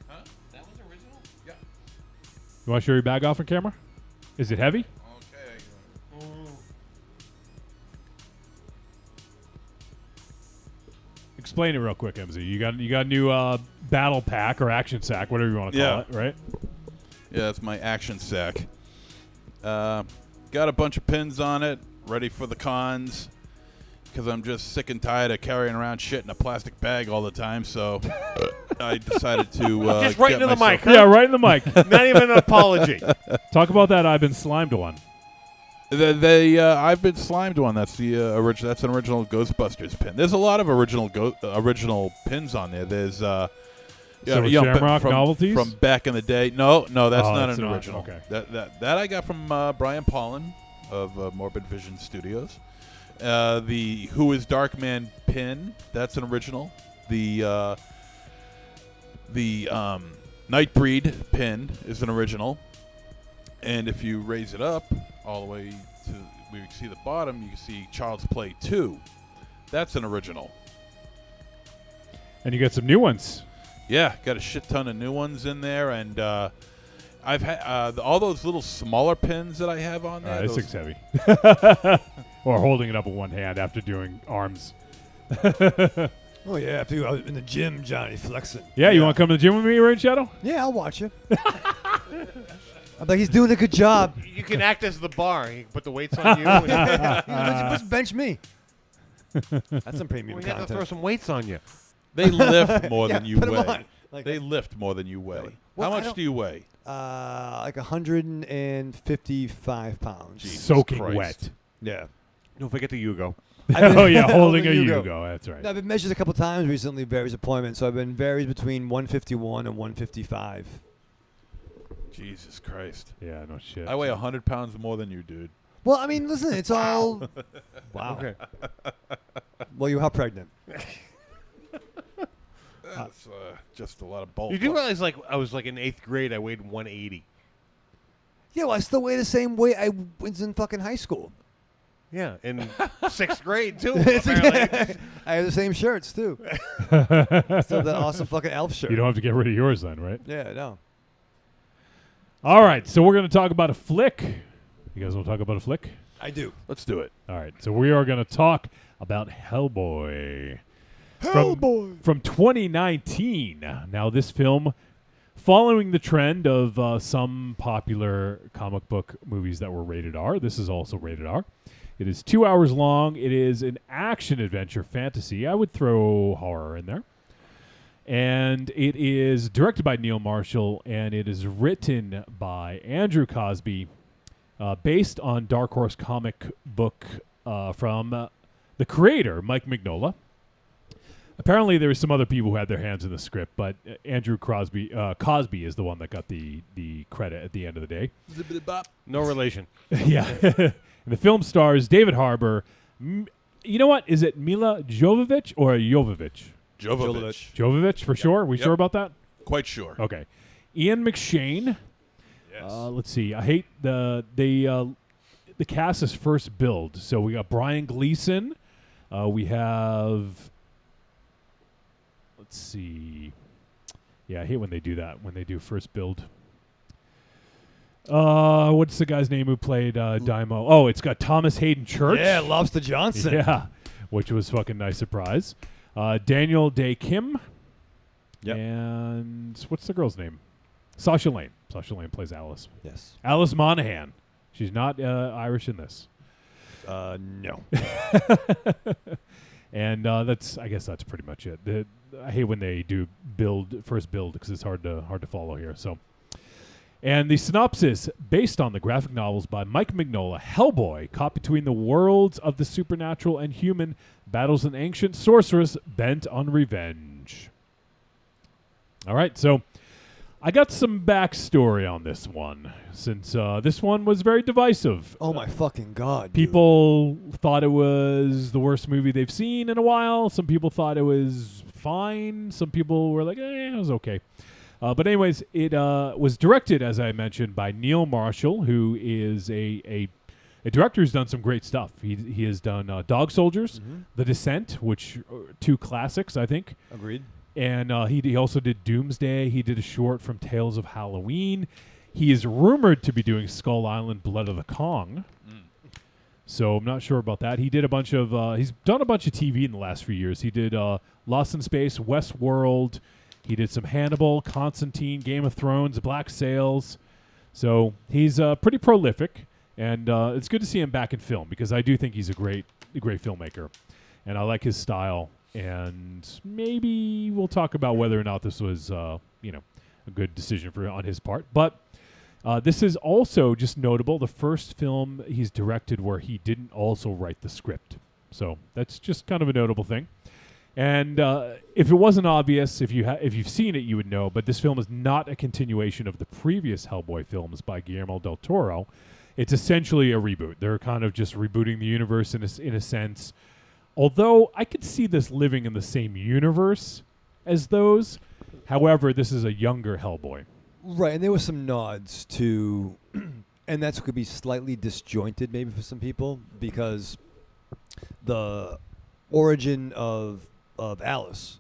Huh? That was original? Yeah. You want to show your bag off on camera? Is it heavy? Okay. Explain it real quick, MZ. You got a new battle pack or action sack, whatever you want to call it, right? Yeah, that's my action sack. Got a bunch of pins on it, ready for the cons, because I'm just sick and tired of carrying around shit in a plastic bag all the time. So I decided to just right into the mic. Huh? Yeah, right in the mic. Not even an apology. Talk about that. I've been slimed one. I've been slimed one. That's the original. That's an original Ghostbusters pin. There's a lot of original pins on there. There's Shamrock novelties from back in the day. No, that's not an not, original. okay. That I got from Brian Pollan of Morbid Vision Studios. The Who is Darkman pin, that's an original. The Nightbreed pin is an original. And if you raise it up all the way to where you can see the bottom, you can see Child's Play 2. That's an original. And you got some new ones. Yeah, got a shit ton of new ones in there, and I've had all those little smaller pins that I have on there. This thing's heavy. Or holding it up with one hand after doing arms. Oh, yeah. After I was in the gym, Johnny, flexing. Yeah, you want to come to the gym with me, Raid Shadow? Yeah, I'll watch you. I'm like, he's doing a good job. You can act as the bar. You can put the weights on you. Just bench me. That's some premium We content. have to throw some weights on you. They lift more than you put 'em weigh. on. Like They lift more than you weigh. Well, How I much don't- do you weigh? Like 155 pounds. Jesus Soaking Christ. wet. Yeah. Don't forget the Yugo. Oh, yeah, holding a Yugo. Yugo. That's right. No, I've been measured a couple times recently, various appointments. So I've been varies between 151 and 155. Jesus Christ. Yeah, no shit. I weigh 100 pounds more than you, dude. Well, I mean, listen, it's all. Wow. Okay. Well, you are pregnant. That's just a lot of bulk. You do realize, like, I was like in 8th grade, I weighed 180. Yeah, well, I still weigh the same weight I was in fucking high school. Yeah, in 6th grade, too. I apparently. have the same shirts, too. Still that awesome fucking elf shirt. You don't have to get rid of yours then, right? Yeah, no. All right, so we're going to talk about a flick. You guys want to talk about a flick? I do. Let's do it. All right, so we are going to talk about Hellboy. Hellboy! From 2019. Now, this film, following the trend of some popular comic book movies that were rated R, this is also rated R. It is 2 hours long. It is an action-adventure fantasy. I would throw horror in there. And it is directed by Neil Marshall, and it is written by Andrew Cosby, based on Dark Horse comic book from the creator, Mike Mignola. Apparently, there were some other people who had their hands in the script, but Andrew Cosby is the one that got the credit at the end of the day. No relation. Yeah. And the film stars David Harbour. You know what? Is it Mila Jovovich or Jovovich? Jovovich. Jovovich, for sure? We sure about that? Quite sure. Okay. Ian McShane. Yes. Let's see. I hate the cast is first build. So we got Brian Gleason. We have... Let's see. Yeah, I hate when they do that, when they do first build. What's the guy's name who played Daimo? Oh, it's got Thomas Hayden Church. Yeah, Lobster Johnson. Yeah, which was fucking nice surprise. Daniel Day Kim. Yep. And what's the girl's name? Sasha Lane. Sasha Lane plays Alice. Yes. Alice Monaghan. She's not Irish in this. No. And I guess that's pretty much it. I hate when they do first build because it's hard to follow here. So, and the synopsis, based on the graphic novels by Mike Mignola, Hellboy, caught between the worlds of the supernatural and human, battles an ancient sorceress bent on revenge. All right, so I got some backstory on this one, since this one was very divisive. Oh my fucking God. People thought it was the worst movie they've seen in a while. Some people thought it was fine. Some people were like, it was okay. But anyways, it was directed, as I mentioned, by Neil Marshall, who is a director who's done some great stuff. He has done Dog Soldiers, The Descent, which are two classics, I think. Agreed. And he also did Doomsday. He did a short from Tales of Halloween. He is rumored to be doing Skull Island, Blood of the Kong. So I'm not sure about that. He did a bunch of he's done a bunch of TV in the last few years. He did Lost in Space, Westworld. He did some Hannibal, Constantine, Game of Thrones, Black Sails. So he's pretty prolific, and it's good to see him back in film because I do think he's a great filmmaker, and I like his style. And maybe we'll talk about whether or not this was, a good decision on his part. But this is also just notable, the first film he's directed where he didn't also write the script. So that's just kind of a notable thing. And if it wasn't obvious, if you've seen it, you would know. But this film is not a continuation of the previous Hellboy films by Guillermo del Toro. It's essentially a reboot. They're kind of just rebooting the universe in a sense. Although I could see this living in the same universe as those. However, this is a younger Hellboy. Right, and there were some nods to, and that could be slightly disjointed maybe for some people, because the origin of Alice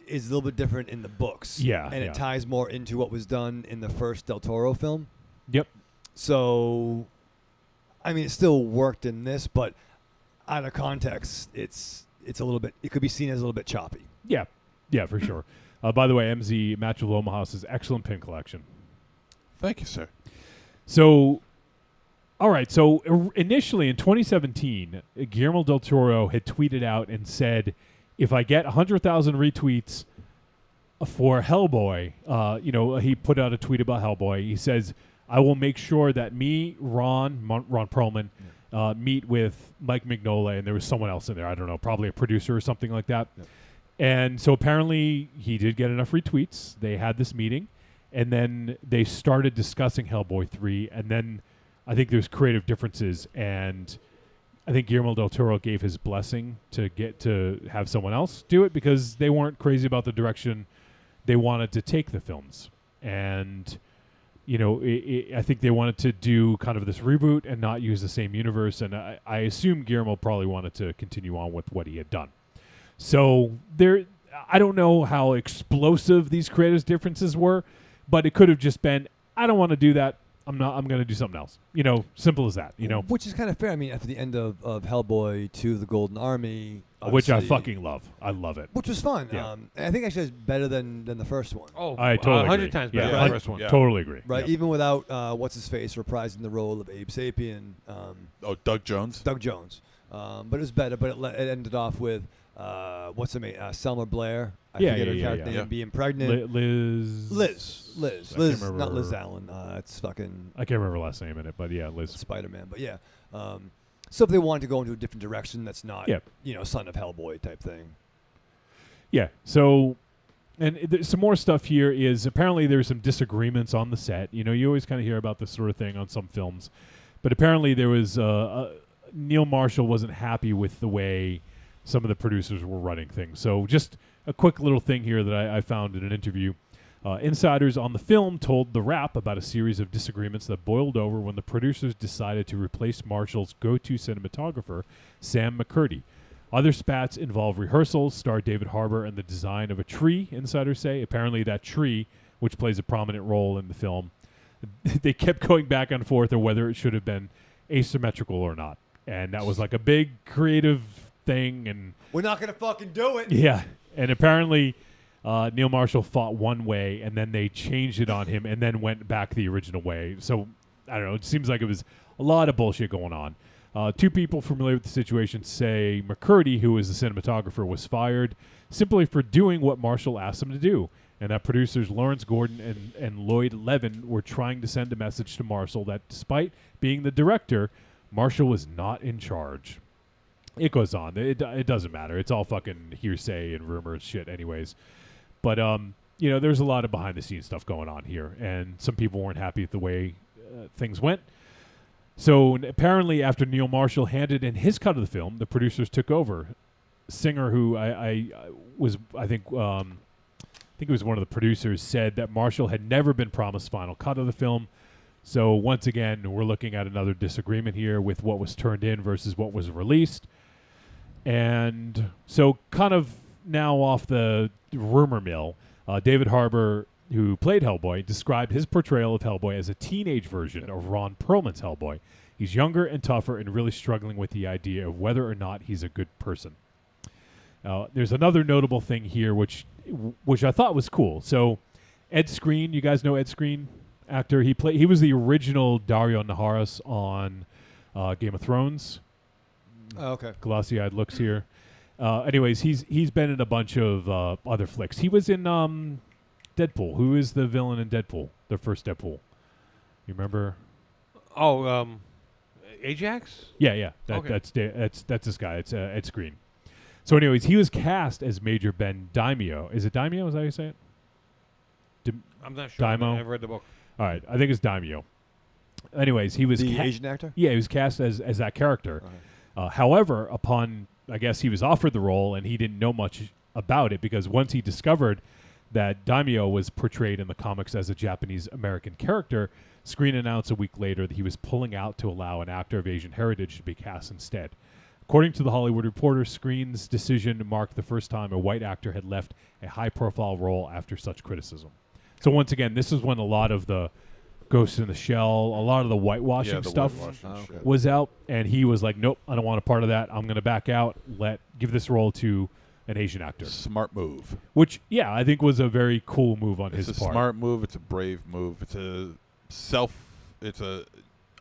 is a little bit different in the books. Yeah. And it ties more into what was done in the first Del Toro film. Yep. So, I mean, it still worked in this, but out of context, it's a little bit. It could be seen as a little bit choppy. Yeah, for sure. By the way, MZ Match of Omaha's excellent pin collection. Thank you, sir. So, all right. So initially in 2017, Guillermo del Toro had tweeted out and said, "If I get 100,000 retweets for Hellboy, he put out a tweet about Hellboy. He says, I will make sure that me, Ron Perlman." Meet with Mike Mignola, and there was someone else in there. I don't know, probably a producer or something like that. Yep. And so apparently he did get enough retweets. They had this meeting, and then they started discussing Hellboy 3, and then I think there's creative differences, and I think Guillermo del Toro gave his blessing to have someone else do it because they weren't crazy about the direction they wanted to take the films. And I think they wanted to do kind of this reboot and not use the same universe. And I assume Guillermo probably wanted to continue on with what he had done. So I don't know how explosive these creative differences were, but it could have just been, I don't want to do that. I'm going to do something else. Simple as that, Which is kind of fair. I mean, after the end of Hellboy 2, The Golden Army. Which I fucking love. I love it. Which was fun. Yeah. And I think actually it's better than the first one. Oh, I totally 100 agree. times better Yeah, than the first one. Yeah. Totally agree. Right, Yep. even without what's-his-face reprising the role of Abe Sapien. Doug Jones. Doug Jones. But it was better, but it ended off with what's her name? Selma Blair. I Yeah, forget her yeah, character yeah. name. Being pregnant. Liz. I can't remember Not Liz Allen. It's fucking I can't remember her last name in it, but yeah, Liz. Spider-Man. But yeah. So if they wanted to go into a different direction, that's not, Yeah. son of Hellboy type thing. Yeah. So, and some more stuff here is apparently there's some disagreements on the set. You always kind of hear about this sort of thing on some films, but apparently there was Neil Marshall wasn't happy with the way some of the producers were running things. So just a quick little thing here that I found in an interview. Insiders on the film told The Wrap about a series of disagreements that boiled over when the producers decided to replace Marshall's go-to cinematographer, Sam McCurdy. Other spats involve rehearsals, star David Harbour, and the design of a tree, insiders say. Apparently that tree, which plays a prominent role in the film, they kept going back and forth on whether it should have been asymmetrical or not. And that was like a big creative thing. And we're not going to fucking do it. Yeah. And apparently Neil Marshall fought one way, and then they changed it on him and then went back the original way. So, I don't know. It seems like it was a lot of bullshit going on. Two people familiar with the situation say McCurdy, who is the cinematographer, was fired simply for doing what Marshall asked him to do, and that producers Lawrence Gordon and Lloyd Levin were trying to send a message to Marshall that despite being the director, Marshall was not in charge. It goes on. It doesn't matter. It's all fucking hearsay and rumors shit anyways. But, there's a lot of behind-the-scenes stuff going on here, and some people weren't happy with the way things went. So apparently after Neil Marshall handed in his cut of the film, the producers took over. Singer, who I think it was one of the producers, said that Marshall had never been promised final cut of the film. So once again, we're looking at another disagreement here with what was turned in versus what was released. And so kind of now off the rumor mill, David Harbour, who played Hellboy, described his portrayal of Hellboy as a teenage version of Ron Perlman's Hellboy. He's younger and tougher and really struggling with the idea of whether or not he's a good person. There's another notable thing here, which I thought was cool. So Ed Skrein, you guys know Ed Skrein, actor. He was the original Dario Naharis on Game of Thrones. Oh, okay. Glossy-eyed looks here. Anyways, he's been in a bunch of other flicks. He was in Deadpool. Who is the villain in Deadpool? The first Deadpool. You remember? Oh, Ajax? Yeah. That's this guy. It's Ed Skrein. So, anyways, he was cast as Major Ben Daimio. Is it Daimio? Is that how you say it? I'm not sure. Daimyo? I've read the book. All right, I think it's Daimyo. Anyways, he was the Asian actor. Yeah, he was cast as that character. However, I guess he was offered the role and he didn't know much about it because once he discovered that Daimyo was portrayed in the comics as a Japanese-American character, Skrein announced a week later that he was pulling out to allow an actor of Asian heritage to be cast instead. According to The Hollywood Reporter, Skrein's decision marked the first time a white actor had left a high-profile role after such criticism. So once again, this is when a lot of the Ghost in the Shell, a lot of the whitewashing stuff was out, and he was like, nope, I don't want a part of that. I'm going to back out, give this role to an Asian actor. Smart move. Which, yeah, I think was a very cool move on his part. It's a smart move. It's a brave move. It's a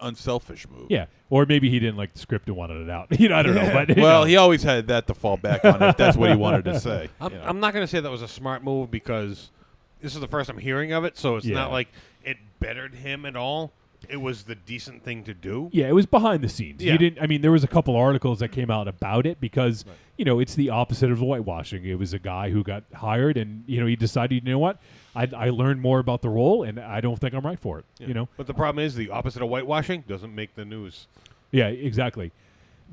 unselfish move. Yeah, or maybe he didn't like the script and wanted it out. I don't know. But well, he always had that to fall back on if that's what he wanted to say. I'm not going to say that was a smart move because this is the first I'm hearing of it, so it's not like it bettered him at all. It was the decent thing to do. Yeah, it was behind the scenes. Yeah. There was a couple articles that came out about it because, it's the opposite of the whitewashing. It was a guy who got hired and, he decided, you know what, I learned more about the role and I don't think I'm right for it, But the problem is the opposite of whitewashing doesn't make the news. Yeah, exactly.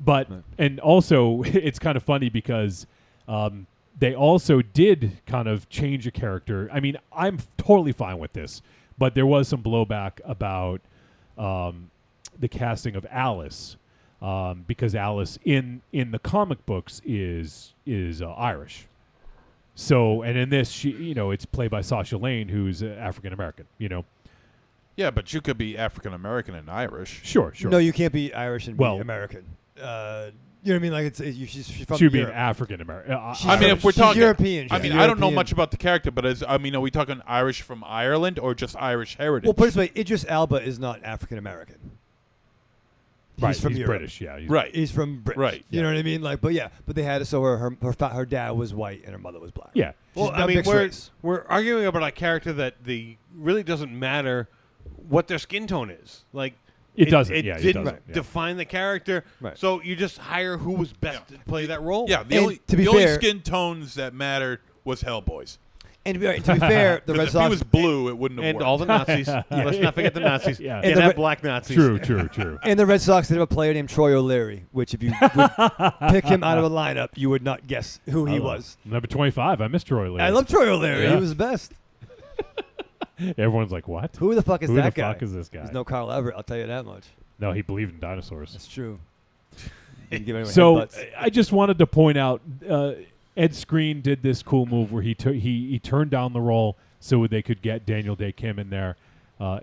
But, and also, it's kind of funny because they also did kind of change a character. I mean, I'm totally fine with this, but there was some blowback about the casting of Alice because Alice in the comic books is Irish. So, and in this, she, it's played by Sasha Lane, who's African American. Yeah, but you could be African American and Irish. Sure. No, you can't be Irish and be American. You know what I mean? Like she's from She'd be Europe. an African American. If we're talking European. I don't know much about the character, but are we talking Irish from Ireland or just Irish heritage? Well, put it this way, Idris Elba is not African American. Right, He's from Europe. British. Yeah, Right. He's from Britain. Right. You know what I mean? Like, but they had it so her dad was white and her mother was black. Yeah. She's Well, not I mean, mixed race. we're arguing about a character that really doesn't matter what their skin tone is. Like It doesn't. It Yeah, it didn't doesn't. Yeah. define the character. Right. So you just hire who was best to play that role. Yeah, the And only to be the only fair- skin tones that mattered was Hellboy's. And to be fair, the 'Cause Red if Sox he was blue, it wouldn't have And worked. all the Nazis. Let's not forget the Nazis. Yeah. And And the have Re- black Nazis. True. and the Red Sox did have a player named Troy O'Leary, which if you would pick him out of a lineup, you would not guess who he was. Number 25. I miss Troy Lee. I love Troy O'Leary. Yeah. He was the best. Everyone's like, what? Who the fuck is Who that the guy? fuck is this guy? There's no Carl Everett. I'll tell you that much. No, he believed in dinosaurs. That's true. Didn't give anyone So headbutts. I just wanted to point out, Ed Skrein did this cool move where he turned down the role so they could get Daniel Day Kim in there.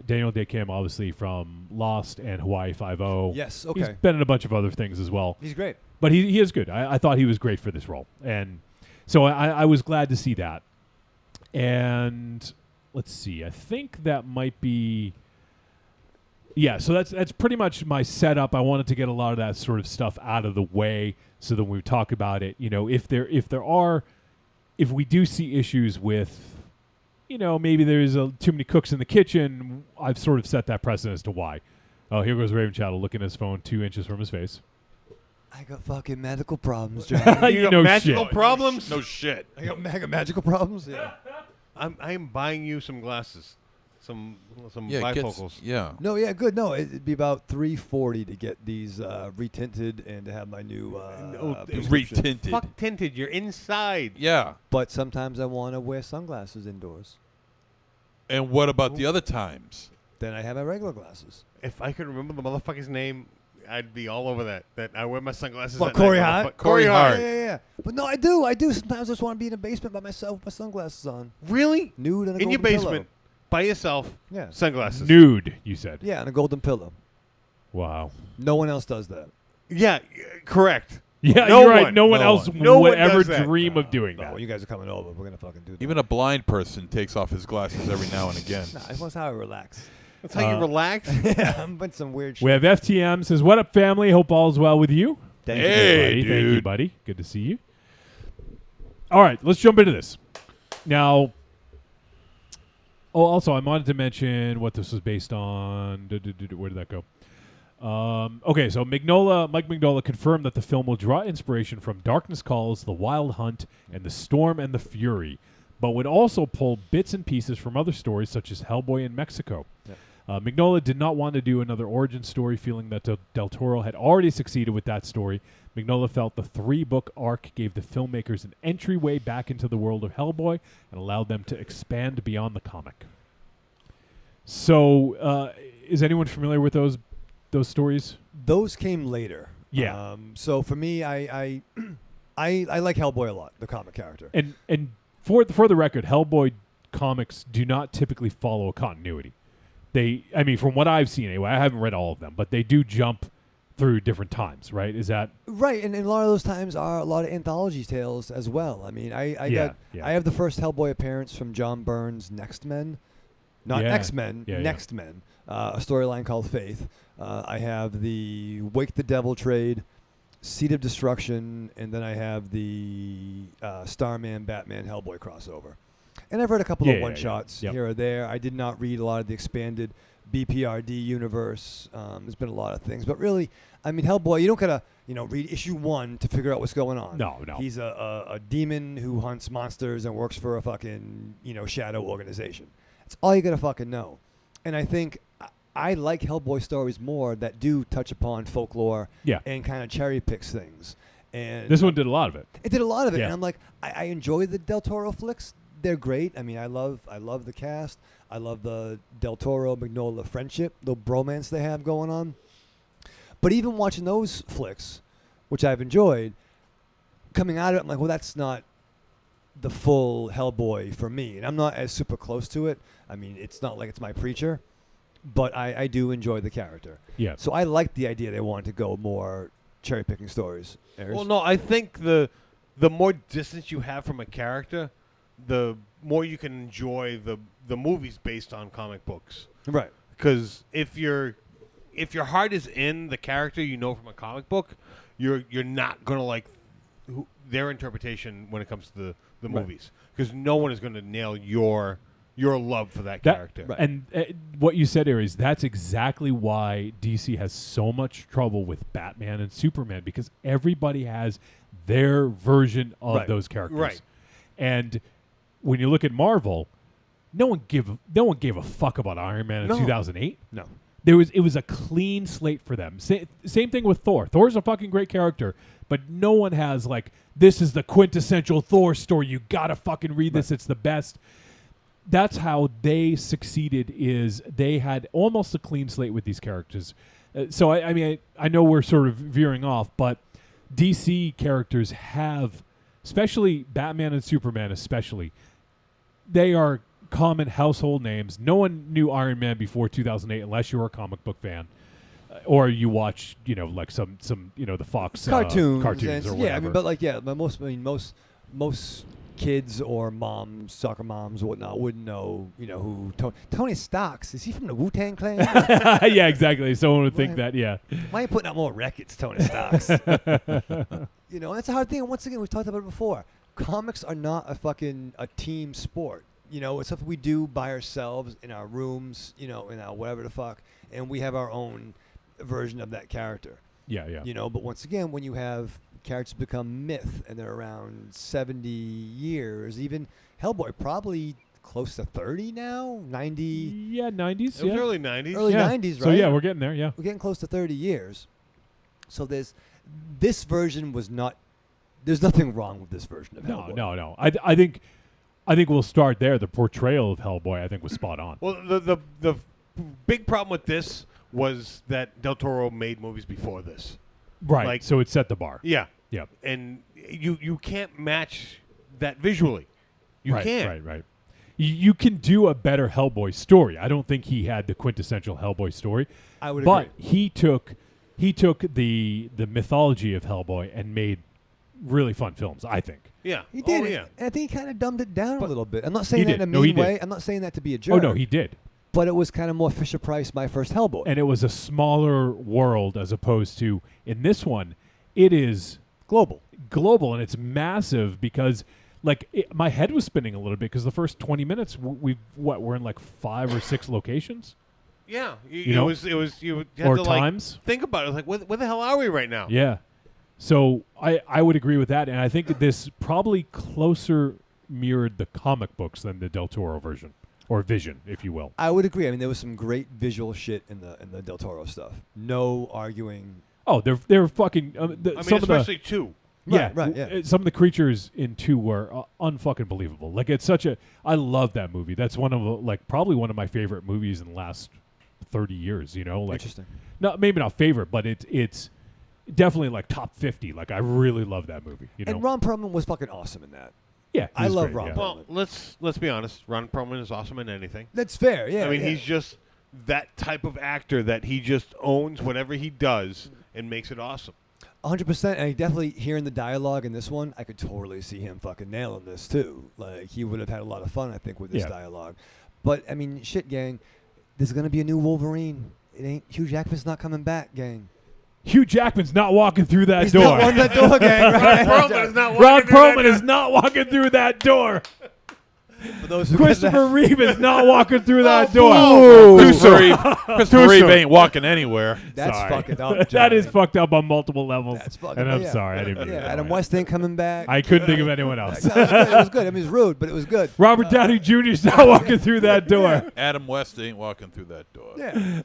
Daniel Day Kim, obviously from Lost and Hawaii Five-0. Yes, He's okay. been in a bunch of other things as well. He's great. But he is good. I thought he was great for this role. And so I was glad to see that. And let's see. I think that might be... Yeah, so that's pretty much my setup. I wanted to get a lot of that sort of stuff out of the way so that when we talk about it, if we do see issues with, maybe there's too many cooks in the kitchen, I've sort of set that precedent as to why. Oh, here goes Raven Chattel looking at his phone 2 inches from his face. I got fucking medical problems, John. You know magical shit. problems? No shit. I got magical problems? Yeah. I am buying you some glasses. Some Yeah, bifocals. yeah. No, yeah, good. No, it'd be about $340 to get these retinted and to have my new prescription. Retinted. Fuck tinted. You're inside. Yeah. But sometimes I want to wear sunglasses indoors. And what about the other times? Then I have my regular glasses. If I could remember the motherfucker's name, I'd be all over that. That I wear my sunglasses. What, at Corey night, Hart? motherfucker. Corey Hart. Yeah. But no, I do. Sometimes I just want to be in a basement by myself with my sunglasses on. Really? Nude and a In your golden basement, pillow. by yourself. Yeah. Sunglasses. Nude, you said. Yeah, and a golden pillow. Wow. No one else does that. Yeah, correct. Yeah, No you're right. one. No one No else one. No would one ever does that. dream of doing No, that. when you guys are coming over, we're going to fucking do that. Even a blind person takes off his glasses every now and again. Nah, that's how I relax. That's how you relax. Yeah, I'm putting some weird shit. We have FTM says, "What up, family? Hope all's well with you." Thank Hey, Hey, buddy. Thank you, dude. buddy. Good to see you. All right, let's jump into this. Now, also, I wanted to mention what this was based on. Where did that go? Okay, so Mike Mignola confirmed that the film will draw inspiration from Darkness Calls, The Wild Hunt, and The Storm and the Fury, but would also pull bits and pieces from other stories such as Hellboy in Mexico. Mignola did not want to do another origin story, feeling that Del Toro had already succeeded with that story. Mignola felt the 3-book arc gave the filmmakers an entryway back into the world of Hellboy and allowed them to expand beyond the comic. So, is anyone familiar with those stories? Those came later. Yeah. So for me, I like Hellboy a lot, the comic character. And for the record, Hellboy comics do not typically follow a continuity. From what I've seen anyway, I haven't read all of them, but they do jump through different times, right? Is that Right, and a lot of those times are a lot of anthology tales as well. I mean, I have the first Hellboy appearance from John Byrne's Next Men, not Yeah. X-Men, Yeah, Next Men, a storyline called Faith. I have the Wake the Devil trade, Seed of Destruction, and then I have the Starman, Batman, Hellboy crossover. And I've read a couple of one-shots Yep. here or there. I did not read a lot of the expanded BPRD universe. There's been a lot of things. But really, I mean, Hellboy, you don't got to, read issue 1 to figure out what's going on. No. He's a demon who hunts monsters and works for a fucking, shadow organization. That's all you got to fucking know. And I think I like Hellboy stories more that do touch upon folklore and kind of cherry picks things. And this one did a lot of it. It did a lot of it. Yeah. And I'm like, I enjoy the Del Toro flicks. They're great. I mean, I love the cast. I love the Del Toro Mignola friendship, the bromance they have going on. But even watching those flicks, which I've enjoyed, coming out of it, I'm like, well, that's not the full Hellboy for me. And I'm not as super close to it. I mean, it's not like it's my preacher, but I do enjoy the character. Yeah. So I like the idea they wanted to go more cherry-picking stories. Ayers? Well, no, I think the more distance you have from a character, the more you can enjoy the movies based on comic books. Right. Because if you're, if your heart is in the character you know from a comic book, you're not gonna like their interpretation when it comes to the movies, because no one is gonna nail your love for that character. Right. And what you said, Aries, that's exactly why DC has so much trouble with Batman and Superman, because everybody has their version of those characters. Right. And when you look at Marvel, no one gave a fuck about Iron Man in 2008. No. It was a clean slate for them. Same thing with Thor. Thor's a fucking great character, but no one has like, this is the quintessential Thor story. You gotta fucking read this. It's the best. That's how they succeeded, is they had almost a clean slate with these characters. So, I mean, I know we're sort of veering off, but DC characters have, especially Batman and Superman especially, they are common household names. No one knew Iron Man before 2008 unless you were a comic book fan. Or you watch, like some the Fox cartoons or and, whatever. Yeah, I mean, but most kids or moms, soccer moms or whatnot, wouldn't know, who Tony Starks is. He from the Wu-Tang Clan? Yeah, exactly. Someone would think that. Yeah. Why are you putting out more records, Tony Starks? That's a hard thing. And once again, we've talked about it before. Comics are not a team sport. It's something we do by ourselves in our rooms, in our whatever the fuck, and we have our own version of that character. Yeah. But once again, when you have characters become myth and they're around 70 years, even Hellboy probably close to 30 now, 90. Yeah, 90s. It was early 90s. Early 90s, right? So yeah, we're getting there. Yeah, we're getting close to 30 years. So this version was not. There's nothing wrong with this version of Hellboy. No. I think we'll start there. The portrayal of Hellboy, I think, was spot on. Well, the big problem with this was that Del Toro made movies before this. Right. So it set the bar. Yeah. Yep. And you can't match that visually. You can't. Right. You can do a better Hellboy story. I don't think he had the quintessential Hellboy story. I would agree. But he took the mythology of Hellboy and made really fun films, I think. Yeah. He did. Oh, yeah. And I think he kind of dumbed it down a little bit. I'm not saying that in a mean way. I'm not saying that to be a jerk. Oh, no, he did. But it was kind of more Fisher-Price, my first Hellboy. And it was a smaller world as opposed to, in this one, it is global, and it's massive because, my head was spinning a little bit because the first 20 minutes, we're in like 5 or 6 locations. Yeah, you had or to times. Think about it. Like, where the hell are we right now? Yeah. So I would agree with that, and I think that this probably closer mirrored the comic books than the Del Toro version. Or vision, if you will. I would agree. I mean, there was some great visual shit in the Del Toro stuff. No arguing. Oh, they're fucking. Especially 2. Yeah, right. Yeah. Some of the creatures in 2 were unfucking believable. Like, it's such a. I love that movie. That's probably one of my favorite movies in the last 30 years. Interesting. Maybe not favorite, but it's definitely like top 50. Like, I really love that movie. And Ron Perlman was fucking awesome in that. Yeah, I love Ron Perlman. Well, let's be honest. Ron Perlman is awesome in anything. That's fair. Yeah. I mean, he's just that type of actor that he just owns whatever he does and makes it awesome. 100%. And definitely hearing the dialogue in this one, I could totally see him fucking nailing this too. Like, he would have had a lot of fun, I think, with this dialogue. But I mean, shit, gang. There's gonna be a new Wolverine. It ain't Hugh Jackman's not coming back, gang. Hugh Jackman's not walking through that door. He's not walking that door, gang. Right? Ron Perlman is not walking through that door. For those who Christopher Reeve is not walking through that door. Christopher Reeve ain't walking anywhere. That's sorry. fucking up, That is fucked up on multiple levels. That's fucking and I'm up. sorry. I didn't mean it. Adam West ain't coming back. I couldn't think of anyone else. No, it was good. I mean, it was rude, but it was good. Robert Downey Jr. is not walking through that door. Adam West ain't walking through that door. Yeah.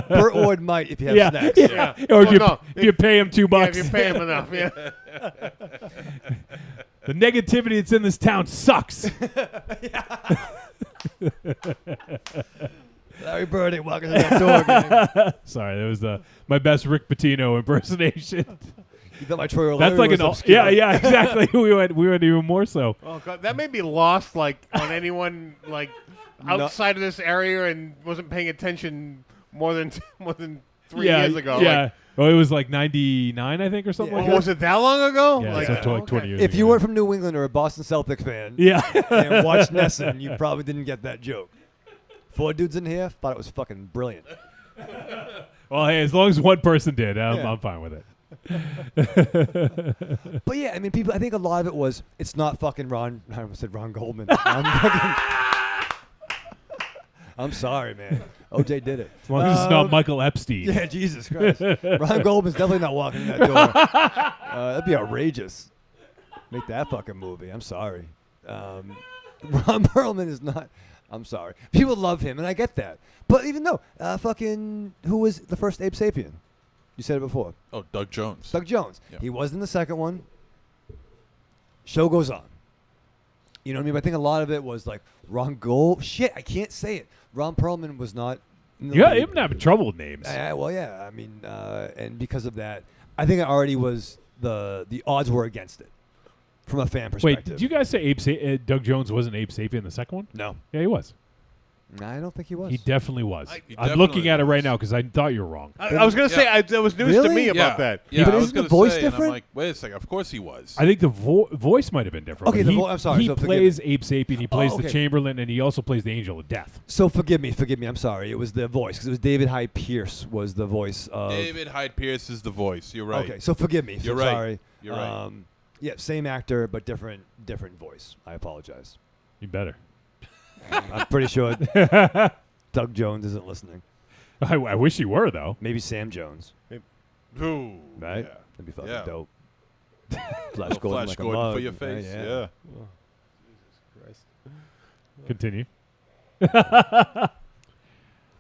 Burt Ward might if you have snacks. Yeah. Or if you pay him $2. Yeah, if you pay him enough, yeah. The negativity that's in this town sucks. Larry Bird ain't walking through that door, gang. Sorry, that was my best Rick Pitino impersonation. You thought my Troy O'Leary That's like was an obscure. yeah, exactly. we went even more so. Oh God, that made me lost on anyone outside of this area and wasn't paying attention more than 3 years ago. Yeah. Well, it was like 99, I think, or something like that. Was it that long ago? Yeah, so 20 years ago. If you weren't from New England or a Boston Celtics fan and watched Nesson, you probably didn't get that joke. 4 dudes in here thought it was fucking brilliant. Well, hey, as long as one person did, Yeah. I'm fine with it. But yeah, I mean, people. I think a lot of it was it's not fucking Ron. I almost said Ron Goldman. I'm sorry, man. OJ did it. As long as it's not Michael Epstein. Yeah, Jesus Christ. Ron Goldman's definitely not walking in that door. That'd be outrageous. Make that fucking movie. I'm sorry. Ron Perlman is not. I'm sorry. People love him, and I get that. But even though, fucking, who was the first Abe Sapien? You said it before. Oh, Doug Jones. Doug Jones. Yeah. He was in the second one. Show goes on. You know what I mean? But I think a lot of it was like Ron Gold. Shit, I can't say it. Ron Perlman was not. In the Yeah, lead. you've been having trouble with names. Well, yeah. I mean, and because of that, I think it already was the odds were against it from a fan Wait, perspective. did you guys say Doug Jones wasn't Abe Sapien in the second one? No, Yeah, he was. I don't think he was. He definitely was. He I'm looking definitely at it right was. now because I thought you were wrong. I was going to say, that was news to Really? me about Yeah. that. Yeah, but I was isn't the gonna voice say, and different? I'm like, wait a second. Of course he was. I think the voice might have been different. Okay, but I'm sorry, He so forgive plays me. Abe Sapien. He plays okay. the Chamberlain, and he also plays the Angel of Death. So forgive me. I'm sorry. It was the voice because it was David Hyde Pierce was the voice of. David Hyde Pierce is the voice. You're right. Okay, so forgive me. You're so right. Sorry. You're right. Yeah, same actor but different voice. I apologize. You better. I'm pretty sure Doug Jones isn't listening. I wish he were though. Maybe Sam Jones. Ooh, Right? Yeah. That'd be fucking Yeah. dope. Flash Little Gordon, Flash like a Gordon mug, for your right? face. Yeah. Yeah. Continue.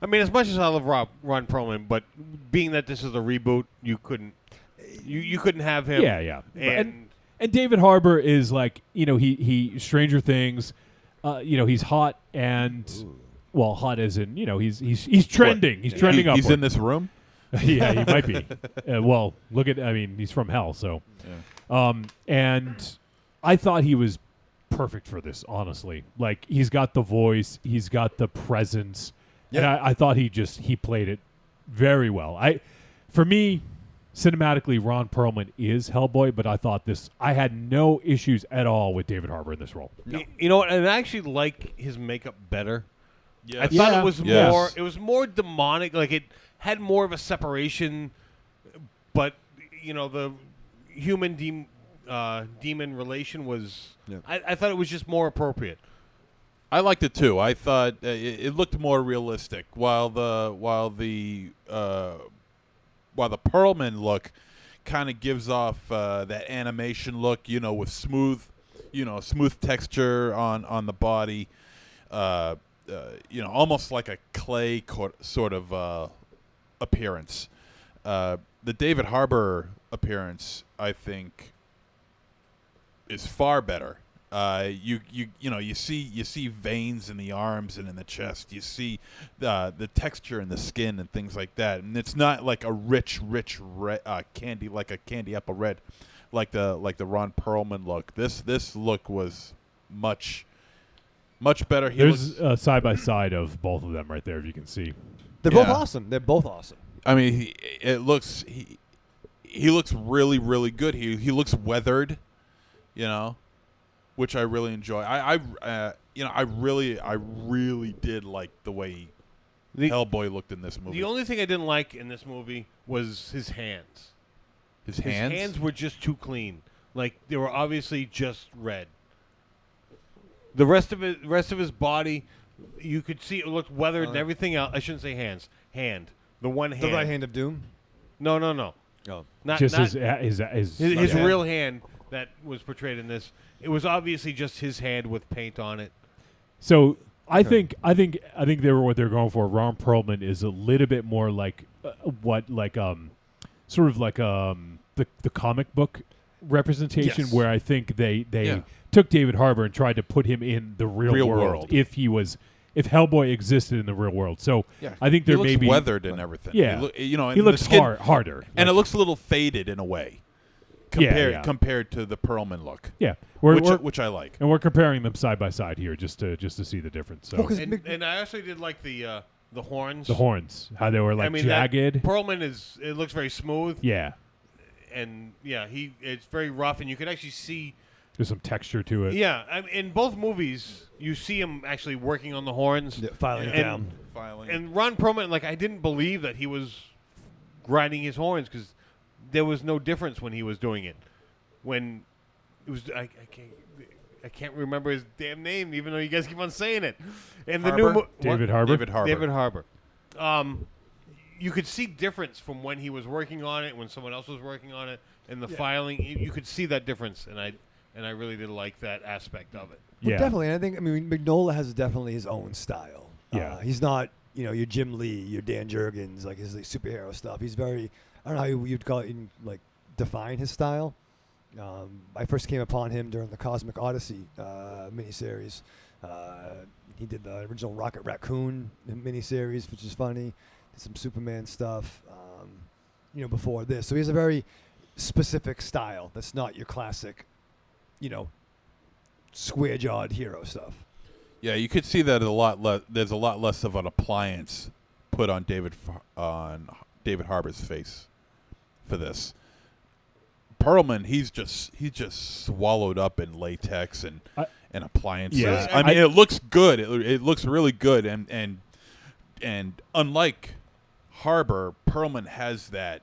I mean, as much as I love Ron Perlman, but being that this is a reboot, you couldn't have him. Yeah. And And David Harbour is like, he Stranger Things, he's hot and hot as in, he's trending. He's trending upward. He's in this room. Yeah, he might be. He's from hell, so. Yeah. And I thought he was perfect for this, honestly. Like, he's got the voice, he's got the presence, and I thought he played it very well. For me, cinematically, Ron Perlman is Hellboy, but I thought I had no issues at all with David Harbour in this role. No. You know what? And I actually like his makeup better. Yes. I thought it was Yes. more. It was more demonic. Like it had more of a separation, but the human demon relation was. Yeah. I thought it was just more appropriate. I liked it too. I thought it looked more realistic, while the Perlman look kind of gives off that animation look, with smooth texture on the body, almost like a clay sort of appearance. The David Harbour appearance, I think, is far better. You see veins in the arms and in the chest. You see the texture in the skin and things like that. And it's not like a rich red, candy, like a candy apple red, like the Ron Perlman look. This look was much better. There's a side by side of both of them right there, if you can see. They're both awesome. They're both awesome. I mean, he looks really, really good. He looks weathered, which I really enjoy. I really did like the way Hellboy looked in this movie. The only thing I didn't like in this movie was his hands. His hands? His hands were just too clean. Like they were obviously just red. The rest of his body, you could see it looked weathered and everything else. I shouldn't say hands. Hand. The one hand. The right hand of doom. No. Oh, Not his real hand that was portrayed in this. It was obviously just his hand with paint on it. So I think what they're going for. Ron Perlman is a little bit more like sort of like the comic book representation, Yes. where I think they took David Harbour and tried to put him in the real world. If Hellboy existed in the real world. So I think there he may looks be weathered and everything. Yeah, he looks harder, and it looks a little faded in a way. Compared to the Perlman look. Yeah, which I like. And we're comparing them side by side here just to see the difference. So And I actually did like the horns. The horns, how they were like jagged. Perlman it looks very smooth. Yeah. And it's very rough, and you can actually see there's some texture to it. Yeah, in both movies, you see him actually working on the horns, filing it down. And Ron Perlman, I didn't believe that he was grinding his horns because there was no difference when he was doing it. When it was, I can't remember his damn name, even though you guys keep on saying it. And the new David Harbour. David Harbour. You could see difference from when he was working on it, when someone else was working on it, and the filing. You could see that difference, and I really did like that aspect of it. Well, definitely. I think Mignola has definitely his own style. Yeah, he's not your Jim Lee, your Dan Jurgens, like his superhero stuff. He's very, I don't know how you'd call it, like define his style. I first came upon him during the Cosmic Odyssey miniseries. He did the original Rocket Raccoon miniseries, which is funny. Did some Superman stuff, before this. So he has a very specific style that's not your classic, square-jawed hero stuff. Yeah, you could see that a lot. There's a lot less of an appliance put on David Harbour's face for this. Perlman, he's just swallowed up in latex and appliances. Yeah, I mean, it looks good. It looks really good, and unlike Harbour, Perlman has that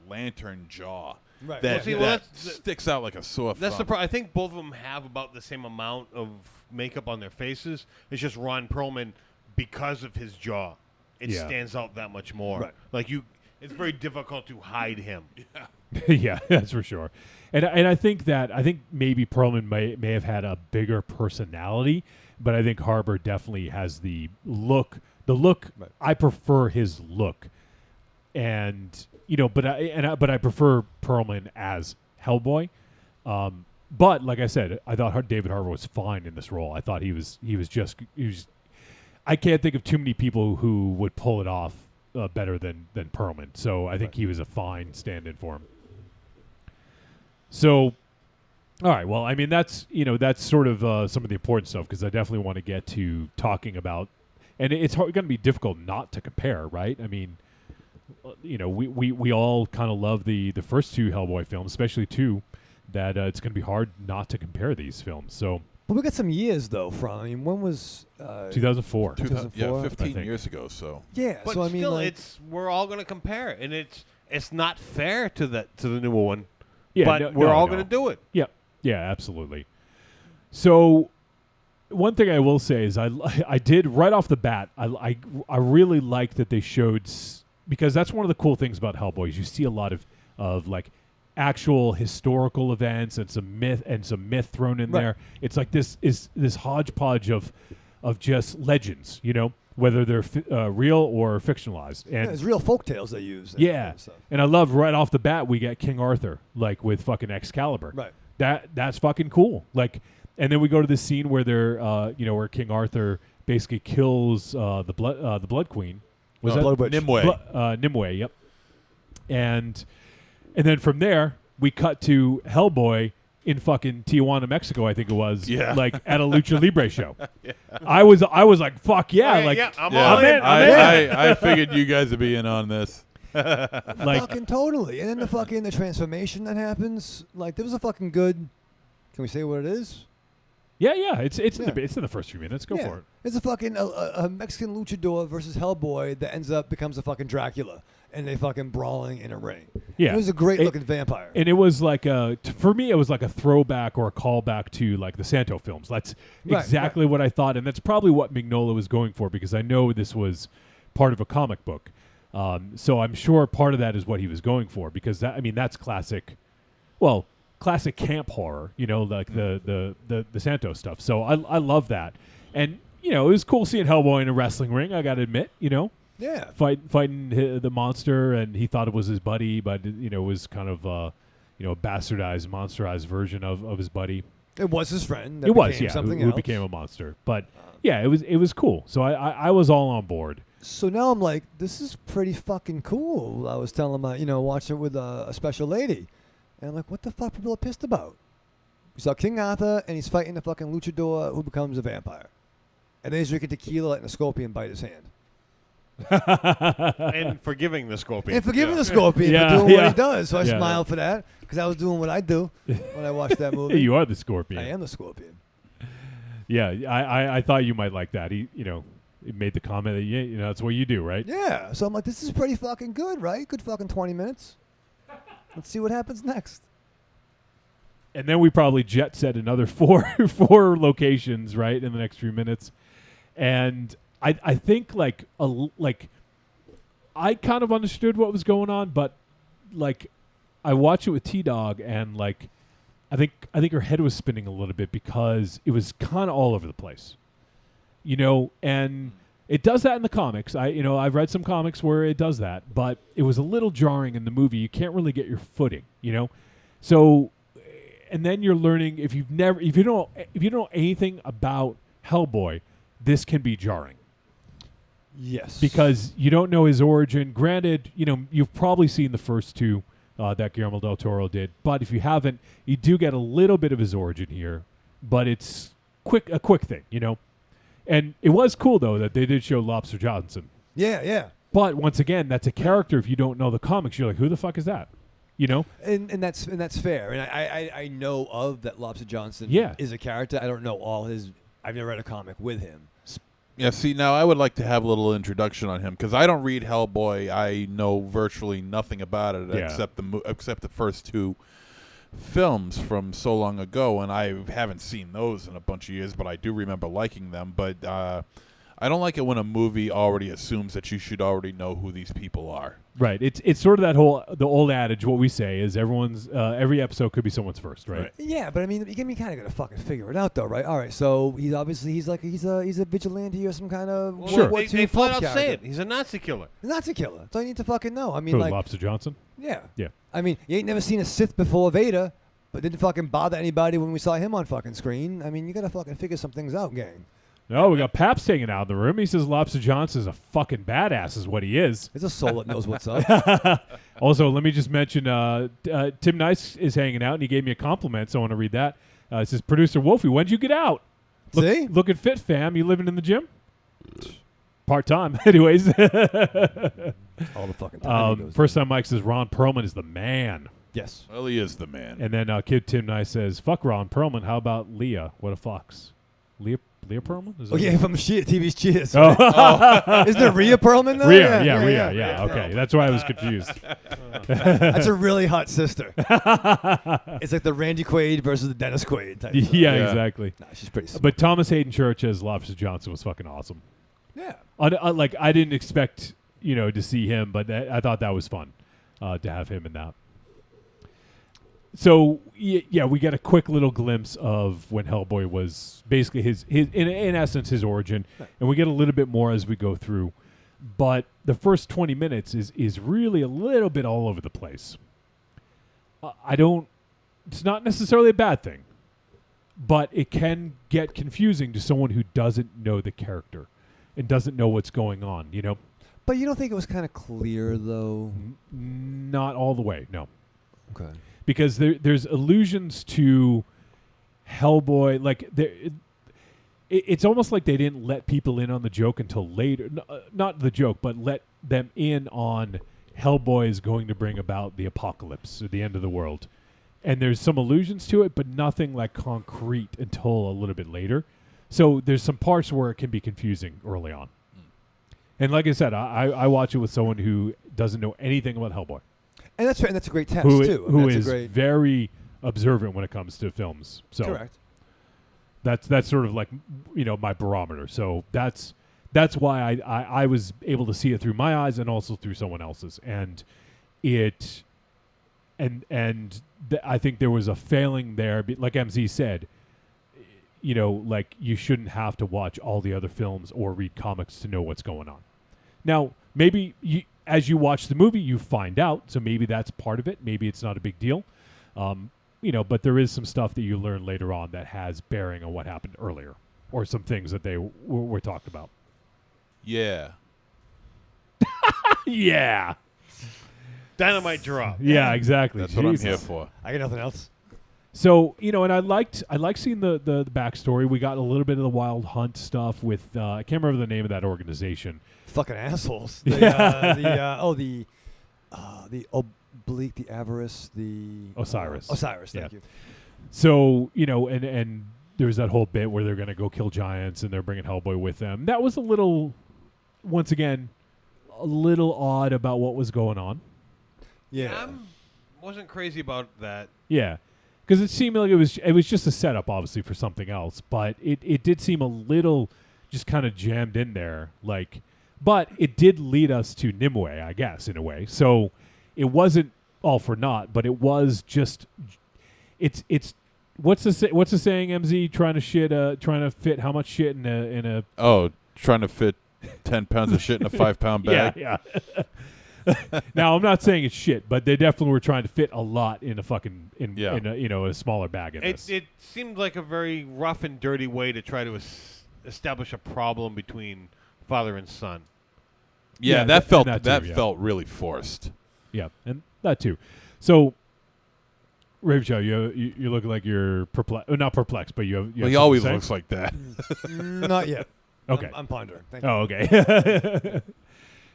lantern jaw Right. that sticks out like a sore thumb. That's the problem. I think both of them have about the same amount of makeup on their faces. It's just Ron Perlman, because of his jaw, it stands out that much more. Right. Like it's very difficult to hide him. Yeah, that's for sure. And I think maybe Perlman may have had a bigger personality, but I think Harbour definitely has the look. Right. I prefer his look, and but I prefer Perlman as Hellboy. But like I said, I thought David Harbour was fine in this role. I thought he was. I can't think of too many people who would pull it off better than Perlman. So I think he was a fine stand-in for him. So, all right. Well, I mean, that's sort of some of the important stuff, because I definitely want to get to talking about, and it's going to be difficult not to compare, right? I mean, we all kind of love the first two Hellboy films, especially two, that it's going to be hard not to compare these films. So, but we got some years though from. I mean, when was 2004? 2004, 15 years ago. So yeah, but so I mean, still, we're all going to compare, and it's not fair to the newer one. Yeah, but we're all going to do it. Yeah, yeah, absolutely. So, one thing I will say is I did right off the bat. I really like that they showed, because that's one of the cool things about Hellboy is you see a lot of like actual historical events and some myth thrown in there. It's like this hodgepodge of just legends, whether they're real or fictionalized. And it's real folktales they use. And I love right off the bat we get King Arthur, like with fucking Excalibur. Right. That's fucking cool. Like, and then we go to this scene where they're where King Arthur basically kills the Blood Queen. Was that Blood Witch? Nimue? Nimue. Yep. And then from there we cut to Hellboy in fucking Tijuana, Mexico, I think it was. Yeah. Like at a Lucha Libre show. Yeah. I was like, fuck yeah. I'm in. I figured you guys would be in on this. Like, fucking totally. And then the transformation that happens, like there was a fucking good. Can we say what it is? Yeah. It's in the first few minutes. Go for it. It's a fucking a Mexican luchador versus Hellboy that becomes a fucking Dracula, and they fucking brawling in a ring. Yeah, it was a great looking vampire. And it was like for me, it was like a throwback or a callback to like the Santo films. That's exactly what I thought, and that's probably what Mignola was going for, because I know this was part of a comic book. So I'm sure part of that is what he was going for, because that's classic. Well, classic camp horror, like the Santo stuff. So I love that, and it was cool seeing Hellboy in a wrestling ring. I got to admit, Yeah. fighting the monster, and he thought it was his buddy, but it was kind of a bastardized, monsterized version of his buddy. It was his friend. It was, something who else. became a monster. But yeah, it was cool. So I was all on board. So now I'm like, this is pretty fucking cool. I was telling my, watching it with a special lady, and I'm like, what the fuck people are pissed about? We saw King Arthur, and he's fighting the fucking luchador who becomes a vampire, and then he's drinking tequila, letting a scorpion bite his hand. And forgiving the scorpion. And forgiving the scorpion for doing what he does. So I smiled for that, because I was doing what I do when I watched that movie. You are the scorpion. I am the scorpion. Yeah, I thought you might like that. he made the comment that that's what you do, right? Yeah. So I'm like, this is pretty fucking good, right? Good fucking 20 minutes. Let's see what happens next. And then we probably jet set another four locations, right, in the next few minutes. And I think like I kind of understood what was going on, but like I watched it with T-Dog, and like I think her head was spinning a little bit because it was kind of all over the place, and it does that in the comics. I've read some comics where it does that, but it was a little jarring in the movie. You can't really get your footing, So, and then you're learning if you don't know anything about Hellboy, this can be jarring. Yes. Because you don't know his origin. Granted, you've probably seen the first two that Guillermo del Toro did, but if you haven't, you do get a little bit of his origin here, but it's a quick thing, And it was cool though that they did show Lobster Johnson. Yeah. But once again, that's a character. If you don't know the comics, you're like, who the fuck is that? And that's fair. And I know of that Lobster Johnson is a character. I don't know all his. I've never read a comic with him. Yeah, see, now I would like to have a little introduction on him because I don't read Hellboy. I know virtually nothing about it except the first two films from so long ago, and I haven't seen those in a bunch of years, but I do remember liking them. But I don't like it when a movie already assumes that you should already know who these people are. Right. It's sort of the old adage. What we say is every episode could be someone's first, right? Yeah, but I mean, you kind of got to fucking figure it out, though, right? All right, so he's a vigilante or some kind of World War II they flat out say it. He's a Nazi killer. A Nazi killer. That's all you need to fucking know. I mean, Who, like Lobster Johnson. Yeah. Yeah. I mean, you ain't never seen a Sith before Vader, but didn't fucking bother anybody when we saw him on fucking screen. I mean, you got to fucking figure some things out, gang. No, we got Paps hanging out in the room. He says Lobster Johnson is a fucking badass is what he is. He's a soul that knows what's up. Also, let me just mention Tim Nice is hanging out, and he gave me a compliment, so I want to read that. It says, Producer Wolfie, when'd you get out? See? Looking fit, fam. You living in the gym? Part-time. Anyways. All the fucking time. First time Mike says Ron Perlman is the man. Yes. Well, he is the man. And then Kid Tim Nice says, fuck Ron Perlman. How about Leah? What a fox. Leah Perlman? From TV's Cheers. Right? Oh. Isn't it Rhea Perlman, though? Rhea. Yeah, okay. That's why I was confused. That's a really hot sister. It's like the Randy Quaid versus the Dennis Quaid type. Yeah, exactly. Nah, she's pretty smart. But Thomas Hayden Church as Lobster Johnson was fucking awesome. Yeah. I didn't expect, to see him, but I thought that was fun to have him in that. So, yeah, we get a quick little glimpse of when Hellboy was basically his in essence, his origin. Right. And we get a little bit more as we go through. But the first 20 minutes is really a little bit all over the place. It's not necessarily a bad thing, but it can get confusing to someone who doesn't know the character and doesn't know what's going on, But you don't think it was kind of clear, though? Not all the way, no. Okay. Because there's allusions to Hellboy, like it's almost like they didn't let people in on the joke until later. Not the joke, but let them in on Hellboy is going to bring about the apocalypse or the end of the world. And there's some allusions to it, but nothing like concrete until a little bit later. So there's some parts where it can be confusing early on. And like I said, I watch it with someone who doesn't know anything about Hellboy. And that's right, and that's a great test, too. Who is very observant when it comes to films. So correct. That's sort of like, my barometer. So that's why I was able to see it through my eyes and also through someone else's. And I think there was a failing there. Like MZ said, like you shouldn't have to watch all the other films or read comics to know what's going on. Now, maybe as you watch the movie, you find out. So maybe that's part of it. Maybe it's not a big deal. But there is some stuff that you learn later on that has bearing on what happened earlier or some things that they were talked about. Yeah. Yeah. Dynamite drop. Yeah, exactly. That's what I'm here for. I got nothing else. So, and I liked seeing the backstory. We got a little bit of the Wild Hunt stuff with I can't remember the name of that organization. Fucking assholes. The oblique, the avarice, the Osiris. Osiris, thank you. So, and there was that whole bit where they're going to go kill giants and they're bringing Hellboy with them. That was a little, once again, a little odd about what was going on. Yeah. Wasn't crazy about that. Yeah, because it seemed like it was just a setup, obviously, for something else. But it did seem a little just kind of jammed in there, like. But it did lead us to Nimue, I guess, in a way. So it wasn't all for naught, but it was just. It's what's the saying, MZ? Trying to fit how much shit in a. Oh, trying to fit 10 pounds of shit in a 5-pound bag. Yeah. Now I'm not saying it's shit, but they definitely were trying to fit a lot in a fucking in a smaller bag. It seemed like a very rough and dirty way to try to establish a problem between father and son. Yeah, that felt really forced. Yeah, and that too. So, Rave Show, you look like you're perplexed. Not perplexed, but you have. Well, he always looks like that. Not yet. Okay. I'm pondering. Thank you. Oh, okay.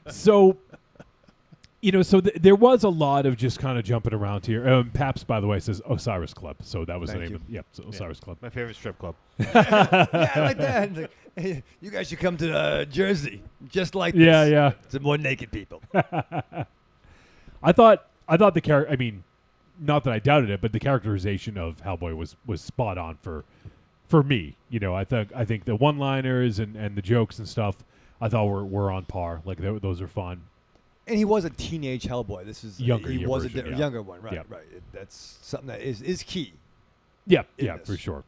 So, so there was a lot of just kind of jumping around here. Paps, by the way, says Osiris Club. So that was Thank the name you. of Osiris Club. My favorite strip club. Yeah, I like that. Like, hey, you guys should come to Jersey, just like this. Yeah. Some more naked people. I thought the character. I mean, not that I doubted it, but the characterization of Hellboy was spot on for me. I think the one-liners and the jokes and stuff I thought were on par. Like those are fun. And he was a teenage Hellboy. This is Younger He was version, a younger one, right? Yeah. Right. That's something that is key. Yeah, this. for sure.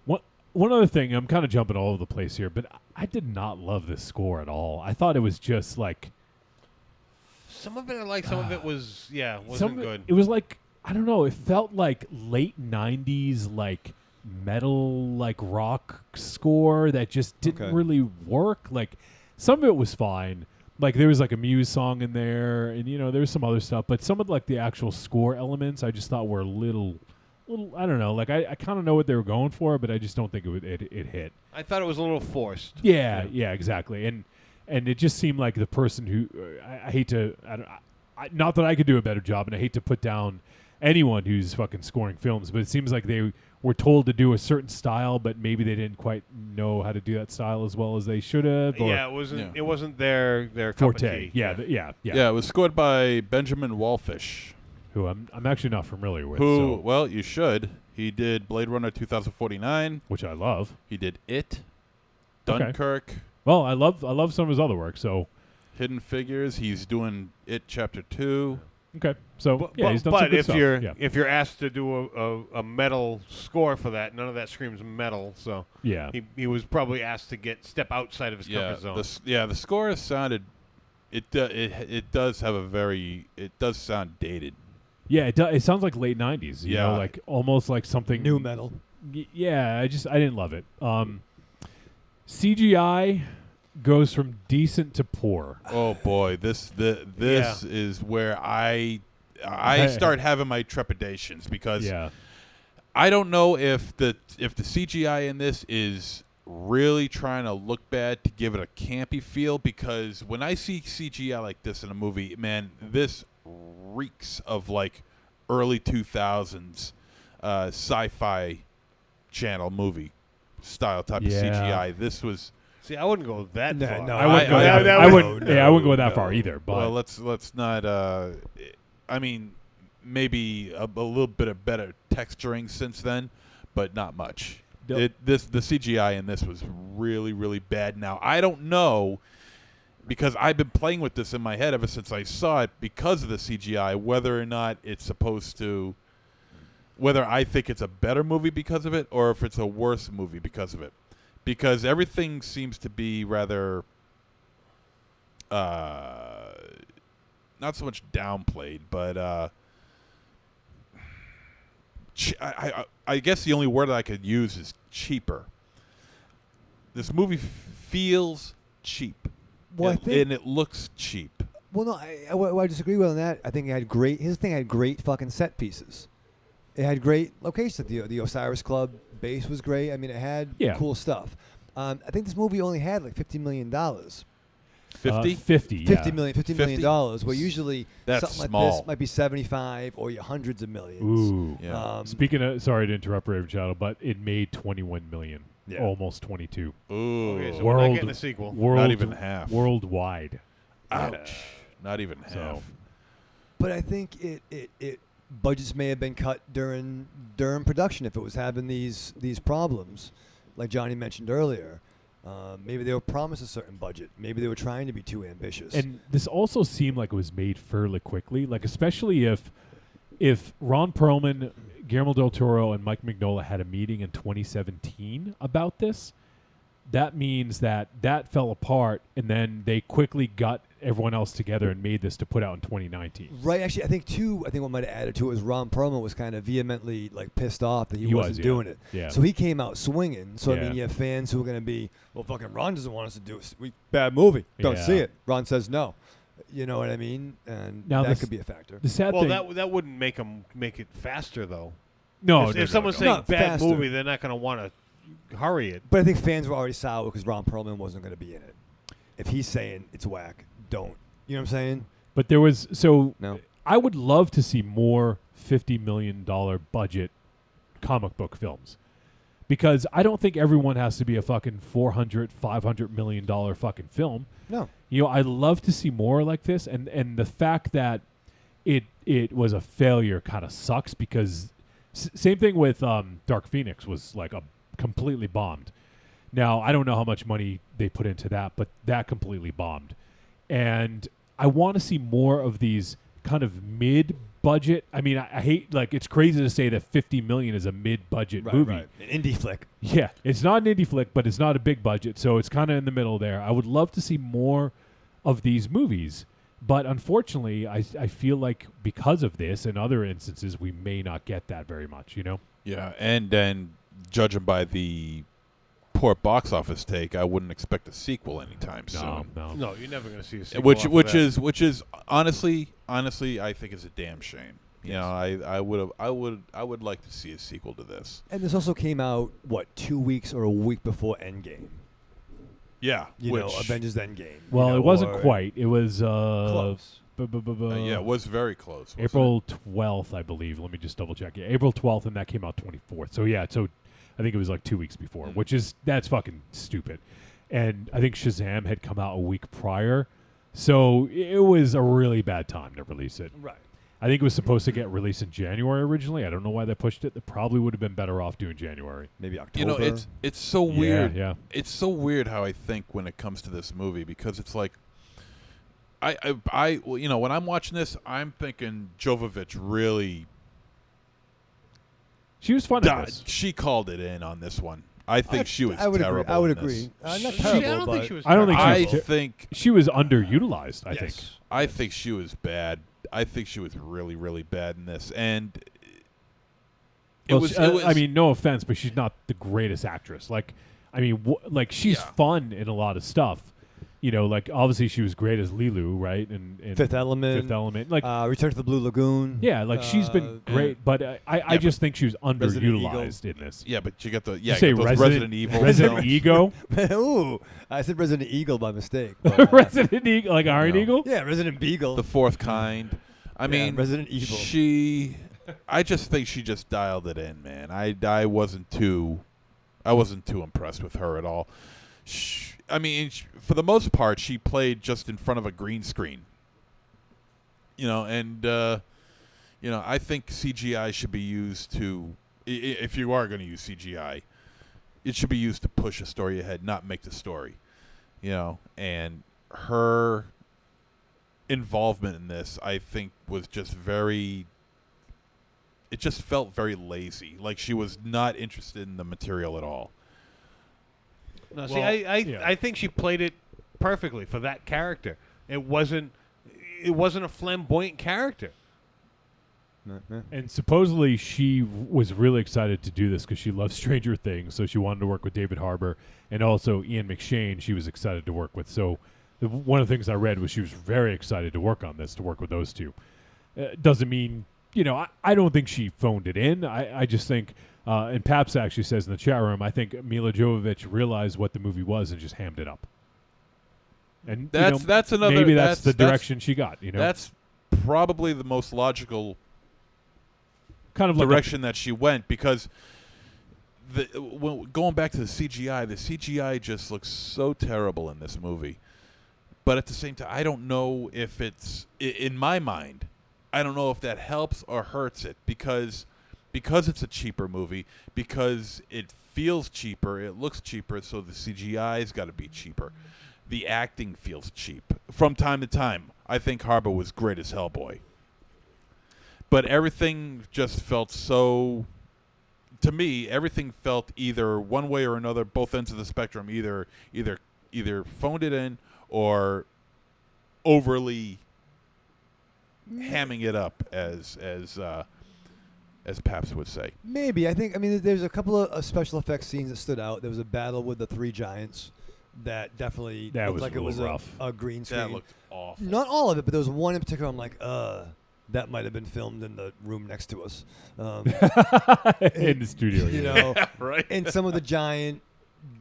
One other thing, I'm kind of jumping all over the place here, but I did not love this score at all. I thought it was just like some of it I liked, some of it wasn't good. It was like, I don't know, it felt like late 90s like metal like rock score that just didn't really work. Like some of it was fine. Like there was like a Muse song in there and there was some other stuff, but some of like the actual score elements I just thought were a little I don't know, like I kind of know what they were going for, but I just don't think it hit. I thought it was a little forced. Yeah, exactly. And it just seemed like the person who I hate to not that I could do a better job, and I hate to put down anyone who's fucking scoring films, but it seems like they were told to do a certain style, but maybe they didn't quite know how to do that style as well as they should have. Yeah, it wasn't their forte. Cup of tea. Yeah. Yeah, it was scored by Benjamin Wallfish, who I'm actually not familiar with. Well, you should. He did Blade Runner 2049, which I love. He did It, Dunkirk. Okay. Well, I love some of his other work. So, Hidden Figures. He's doing It Chapter 2. Okay, so he's done some but good stuff. If you're asked to do a metal score for that, none of that screams metal. So he was probably asked to step outside of his comfort zone. The score sounded. It does sound dated. Yeah, it sounds like late 90s. You know, like almost like something new metal. Yeah, I didn't love it. CGI goes from decent to poor. Oh boy, this is where I start having my trepidations because I don't know if the CGI in this is really trying to look bad to give it a campy feel, because when I see CGI like this in a movie, man, this reeks of like early 2000s sci-fi channel movie style type of CGI. This was. See, I wouldn't go that far. No, I wouldn't go that far either. But well, let's not. I mean, maybe a little bit of better texturing since then, but not much. The CGI in this was really, really bad. Now I don't know, because I've been playing with this in my head ever since I saw it because of the CGI, whether or not it's supposed to. Whether I think it's a better movie because of it, or if it's a worse movie because of it. Because everything seems to be rather not so much downplayed, but I guess the only word I could use is cheaper. This movie feels cheap, and it looks cheap. Well, no, I disagree with on that. I think it had great. His thing had great fucking set pieces. It had great locations. The Osiris Club base was great. I mean, it had cool stuff. I think this movie only had like $50 million. 50? 50, yeah. $50 million dollars, where usually That's something small. like this might be 75 or your hundreds of millions. Ooh. Yeah. Speaking of, sorry to interrupt, Raven Shadow, but it made 21 million, Yeah. almost 22. Ooh. Okay, so we're not getting a sequel. Not even half. Worldwide. Ouch. Not even half. So- But I think it budgets may have been cut during production if it was having these problems, like Johnny mentioned earlier. Maybe they were promised a certain budget. Maybe they were trying to be too ambitious. And this also seemed like it was made fairly quickly, like especially if Ron Perlman, Guillermo del Toro, and Mike Mignola had a meeting in 2017 about this, that means that fell apart, and then they quickly got everyone else together and made this to put out in 2019. Right. Actually, I think what might have added to it was Ron Perlman was kind of vehemently pissed off that he wasn't doing it. Yeah. So he came out swinging. So I Yeah. mean, you have fans who are going to be, well, fucking Ron doesn't want us to do it. Bad movie. Don't Yeah. see it. Ron says no. You know what I mean? And Now that this- could be a factor. The sad Well, thing, that wouldn't make it faster though. no, if no, someone's no, saying Not bad faster. movie, they're not going to want to hurry it. But I think fans were already sour because Ron Perlman wasn't going to be in it. If he's saying it's whack, don't. You know what I'm saying? But there was No. I would love to see more $50 million budget comic book films, because I don't think everyone has to be a fucking $400-500 million fucking film. No. You know, I'd love to see more like this, and the fact that it was a failure kind of sucks, because same thing with Dark Phoenix was like a completely bombed. Now I don't know how much money they put into that, but that completely bombed. And I want to see more of these kind of mid-budget. I mean, I hate, like, it's crazy to say that 50 million is a mid-budget movie. Right. An indie flick. Yeah, it's not an indie flick, but it's not a big budget, so it's kind of in the middle there. I would love to see more of these movies, but unfortunately, I feel like because of this and other instances, we may not get that very much, you know? Yeah, and then judging by the poor box office take, I wouldn't expect a sequel anytime soon. No, you're never going to see a sequel. Which after that. is honestly, I think is a damn shame. You know, I would like to see a sequel to this. And this also came out, 2 weeks or a week before Endgame. Yeah, You know, Avengers Endgame. Well, you know, it wasn't or- quite. It was Close. yeah, it was very close. wasn't April 12th, I believe. Let me just double check. Yeah, April 12th, and that came out 24th. So yeah, I think it was like 2 weeks before, that's fucking stupid. And I think Shazam had come out a week prior, so it was a really bad time to release it. Right. I think it was supposed to get released in January originally. I don't know why they pushed it. They probably would have been better off doing January. Maybe October. You know, it's so weird. Yeah. It's so weird how I think when it comes to this movie, because it's like, I you know, when I'm watching this, I'm thinking Jovovich really. She was fun at this. She called it in on this one. I think she was I would terrible. agree. I would in this. agree. Not I terrible, don't but think she was. I don't think I she was think She was underutilized, I think. I think she was bad. I think she was really, really bad in this, and Well, I mean, no offense, but she's not the greatest actress. Like, I mean, like she's fun in a lot of stuff. You know, like obviously she was great as Lilu, right? And Fifth Element. Like Return to the Blue Lagoon. yeah, like she's been great, but I just think she was underutilized in this. Yeah, but you got the You say got those Resident Evil. Resident Ego, Ooh, I said Resident Eagle by mistake. but, Resident Eagle, like Iron Eagle. yeah, Resident Beagle. The fourth kind. I mean, Resident Evil. I just think she just dialed it in, man. I wasn't too impressed with her at all. I mean, for the most part, she played just in front of a green screen. You know, and you know, I think CGI should be used to, if you are going to use CGI, it should be used to push a story ahead, not make the story. You know, and her involvement in this, I think, was just very. It just felt very lazy, like she was not interested in the material at all. No, see, I think she played it perfectly for that character. It wasn't a flamboyant character. And supposedly she was really excited to do this because she loves Stranger Things, so she wanted to work with David Harbour and also Ian McShane. She was excited to work with. So one of the things I read was she was very excited to work on this, to work with those two. Doesn't mean, you know, I don't think she phoned it in. I just think, and Paps actually says in the chat room, I think Mila Jovovich realized what the movie was and just hammed it up. And that's another. Maybe that's the direction she got. That's probably the most logical kind of direction that she went, because going back to the CGI just looks so terrible in this movie. But at the same time, I don't know if it's, in my mind, I don't know if that helps or hurts it, because it's a cheaper movie, because it feels cheaper, it looks cheaper, so the CGI's got to be cheaper. The acting feels cheap from time to time. I think Harbour was great as Hellboy, but everything just felt so. To me, everything felt either one way or another, both ends of the spectrum, either phoned it in or overly hamming it up, as Paps would say. Maybe. I mean, there's a couple of special effects scenes that stood out. There was a battle with the three giants that definitely looked like it was rough. A green screen. That looked awful. Not all of it, but there was one in particular. I'm like, that might have been filmed in the room next to us. In the studio, you know, right? And some of the giant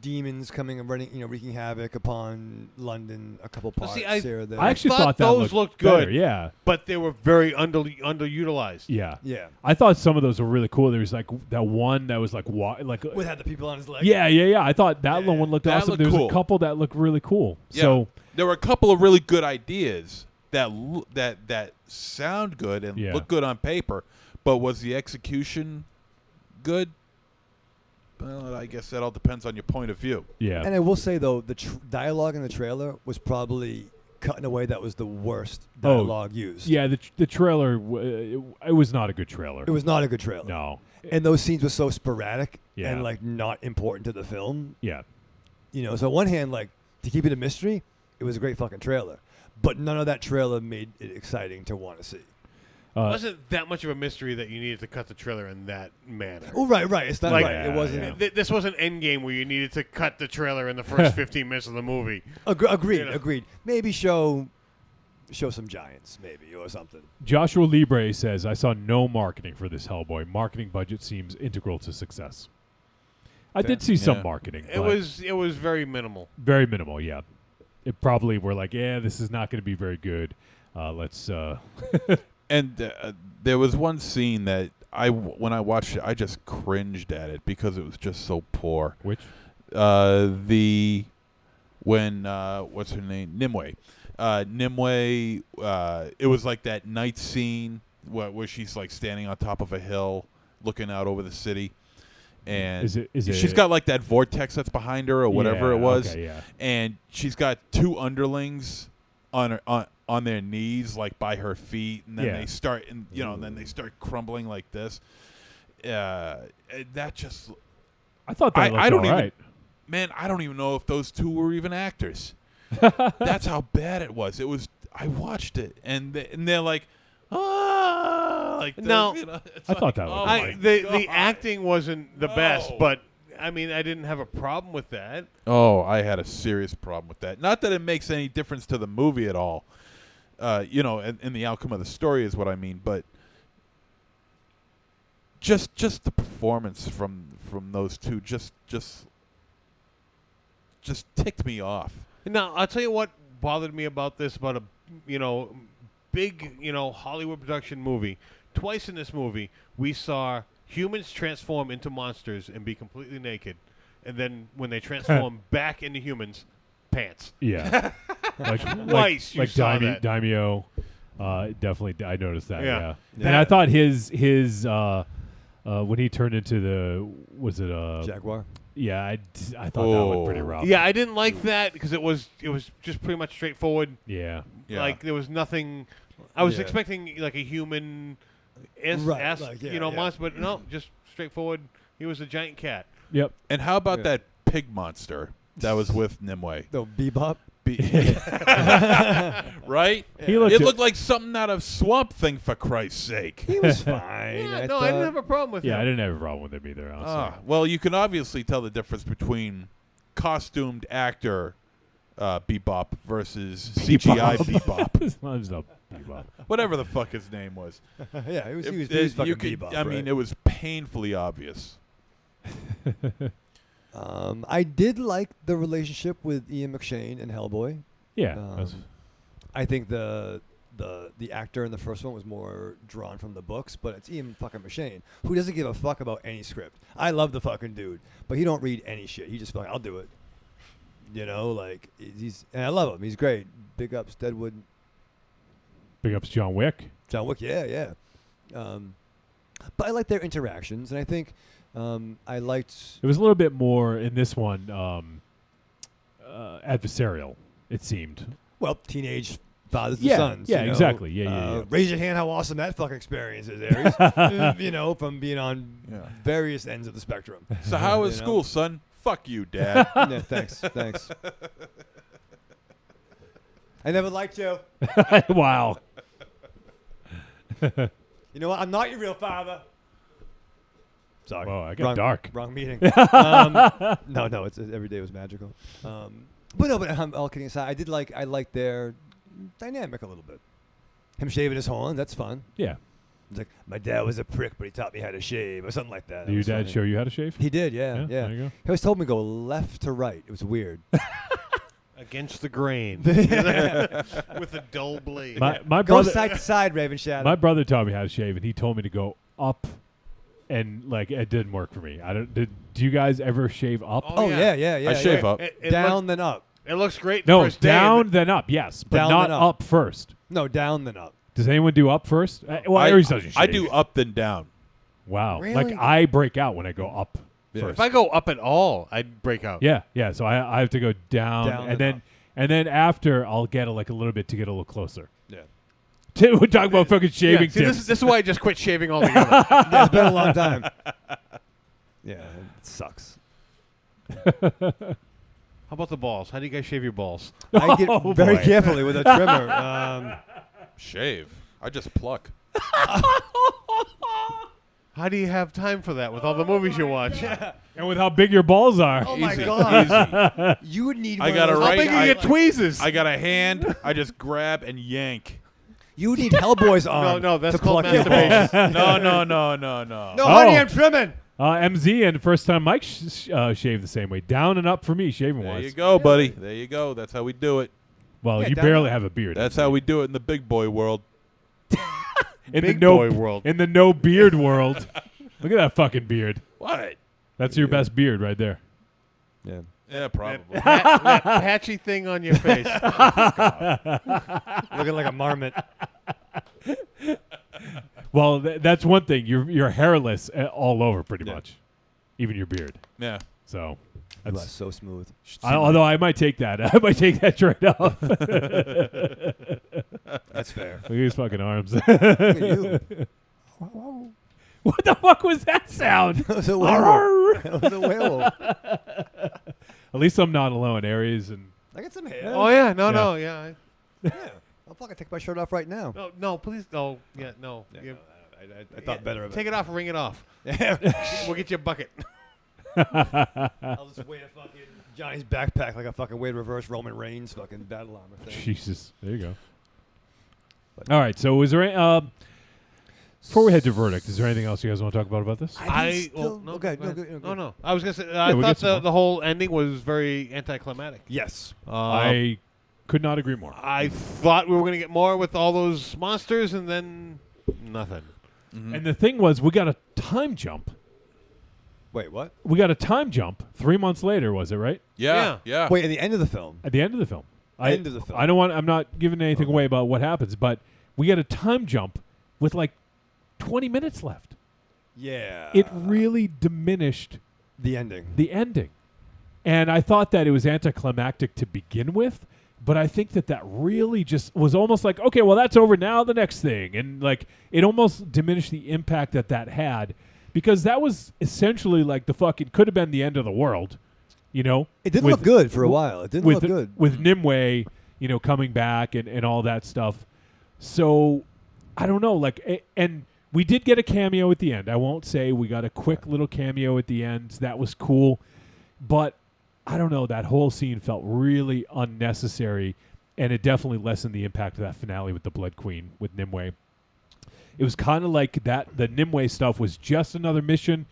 demons coming and running, wreaking havoc upon London. A couple parts here or there. I actually thought those looked good. Better, yeah, but they were very underutilized. Yeah. I thought some of those were really cool. There was like that one that was like with had the people on his leg. Yeah. I thought that one looked awesome. Looked there was cool. a couple that looked really cool. Yeah. So there were a couple of really good ideas that sound good and look good on paper, but was the execution good? Well, I guess that all depends on your point of view. Yeah. And I will say, though, the dialogue in the trailer was probably cut in a way that was the worst dialogue used. Yeah, the trailer, it was not a good trailer. It was not a good trailer. No. And those scenes were so sporadic Yeah. and, like, not important to the film. Yeah. So on one hand, like, to keep it a mystery, it was a great fucking trailer. But none of that trailer made it exciting to want to see. It wasn't that much of a mystery that you needed to cut the trailer in that manner. Oh, right. It's not like, right. It wasn't. This wasn't Endgame where you needed to cut the trailer in the first 15 minutes of the movie. Agreed. Maybe show some giants, maybe, or something. Joshua Libre says, I saw no marketing for this Hellboy. Marketing budget seems integral to success. I did see some marketing. It was very minimal. Very minimal, yeah. It probably were like, this is not going to be very good. Let's... And there was one scene that when I watched it, I just cringed at it because it was just so poor. Which? What's her name? Nimue. Nimue, it was like that night scene where she's like standing on top of a hill looking out over the city. And she's got like that vortex that's behind her or whatever it was. Okay, yeah. And she's got two underlings on their knees, like by her feet, and then they start, then they start crumbling like this. That just, I thought that looked all right. Man, I don't even know if those two were even actors. That's how bad it was. It was. I watched it, and they're like, like this, no. I thought that was the acting wasn't the best, but. I mean, I didn't have a problem with that. Oh, I had a serious problem with that. Not that it makes any difference to the movie at all. In the outcome of the story is what I mean, but just the performance from those two just ticked me off. Now, I'll tell you what bothered me about this, about a big Hollywood production movie. Twice in this movie, we saw humans transform into monsters and be completely naked, and then when they transform back into humans, pants. Yeah, Twice you saw that. Daimyo, definitely, I noticed that. Yeah. And I thought his when he turned into Jaguar? Yeah, I thought that looked pretty rough. Yeah, I didn't like that because it was just pretty much straightforward. Yeah. Like there was nothing. I was expecting like a human. Monster, but no, just straightforward. He was a giant cat. Yep. And how about that pig monster that was with Nimue? The Bebop? Right? Yeah. It looked like something out of Swamp Thing, for Christ's sake. He was fine. I didn't have a problem with him. Yeah, I didn't have a problem with him either, honestly. Well, you can obviously tell the difference between costumed actor Bebop versus CGI Bebop. His name's not Bebop. Whatever the fuck his name was. Yeah, he was fucking Bebop. I mean, it was painfully obvious. I did like the relationship with Ian McShane and Hellboy. Yeah. I think the actor in the first one was more drawn from the books, but it's Ian fucking McShane, who doesn't give a fuck about any script. I love the fucking dude, but he don't read any shit. He just like, I'll do it. You know, like and I love him. He's great. Big ups, Deadwood. Big ups, John Wick. John Wick, yeah. But I like their interactions, and I think I liked. It was a little bit more in this one adversarial. It seemed. Well, teenage fathers Yeah, to sons. yeah, you know? exactly. Yeah. Raise your hand how awesome that fucking experience is, Aries. You know, from being on various ends of the spectrum. So how was school, son? Fuck you, Dad. Yeah, thanks. I never liked you. Wow. You know what? I'm not your real father. Sorry. Whoa, I got dark. Wrong meeting. No, it's every day was magical. But all kidding aside, I liked their dynamic a little bit. Him shaving his horn, that's fun. Yeah. It's like, my dad was a prick, but he taught me how to shave, or something like that. Did your dad show you how to shave? He did, yeah. There you go. He always told me to go left to right. It was weird. Against the grain. With a dull blade. My Go brother, side to side, Raven Shadow. my brother taught me how to shave, and he told me to go up, and like it didn't work for me. Do you guys ever shave up? Oh, yeah. I shave up. Down, then up. It looks great. No, first day, down then up. Yes, but Down, not then up. up first. No, down, then up. Does anyone do up first? Aries doesn't shave. I do up then down. Wow. Really? Like I break out when I go up first. If I go up at all, I'd break out. Yeah. So I have to go down, Down and then then after I'll get a little bit to get a little closer. Yeah. We're talking about fucking shaving See, tips. this is why I just quit shaving altogether. Yeah, it's been a long time. Yeah, it sucks. How about the balls? How do you guys shave your balls? I get Oh, very boy. carefully with a trimmer. Shave. I just pluck. How do you have time for that with all the movies you watch? And with how big your balls are. Oh my Easy. God! You would need. I one got of a those- right- How big are your tweezers? I got a hand. I just grab and yank. You would need Hellboy's arm. no, that's to called pluck your masturbation. balls. No. No, honey, I'm trimming. MZ and first time Mike shaved the same way. Down and up for me, shaving There wise. you go, buddy. There you go. That's how we do it. Well, Yeah, you down barely and have a beard. That's how we do it in the big boy world. in big the no boy world. In the no beard world. Look at that fucking beard. What? That's your best beard right there. Yeah. Yeah, probably. That patchy thing on your face. Looking like a marmot. Well, that's one thing. You're hairless all over pretty much, even your beard. Yeah. So You are that's. so smooth. Although I might take that. I might take that trade off. That's fair. Look at his fucking arms. Look at you. What the fuck was that sound? That was a werewolf. That was a werewolf. At least I'm not alone, Aries, and I got some hair. Oh yeah, no, yeah. Yeah. I'll fucking take my shirt off right now. No, please, no, yeah, no. Yeah, Yeah. I thought better of it. Take it off, ring it off. Yeah. We'll get you a bucket. I'll just wear a fucking Johnny's backpack like a fucking weird reverse Roman Reigns fucking battle armor thing. Jesus, there you go. But- All right, so is there any, before we head to verdict, is there anything else you guys want to talk about this? Okay, No. I was gonna say Yeah, we'll get some more. the whole ending was very anticlimactic. Yes. I could not agree more. I thought we were gonna get more with all those monsters, and then nothing. And the thing was, we got a time jump. Wait, what? We got a time jump 3 months later, was it right? Yeah. Wait, at the end of the film. At the end of the film. End of the film. I don't want. I'm not giving anything away about what happens, but we got a time jump with like 20 minutes left. Yeah. It really diminished the ending. the ending, and I thought that it was anticlimactic to begin with. But I think that really just was almost like, okay, well, that's over now, the next thing. And, like, it almost diminished the impact that had because that was essentially like the fucking could have been the end of the world, you know? It didn't look good for a while. It didn't look good. With Nimue, you know, coming back and all that stuff. So, I don't know. Like, and we did get a cameo at the end. I won't say we got a quick little cameo at the end. That was cool. But I don't know. That whole scene felt really unnecessary, and it definitely lessened the impact of that finale with the Blood Queen with Nimue. It was kind of like that. The Nimue stuff was just another mission,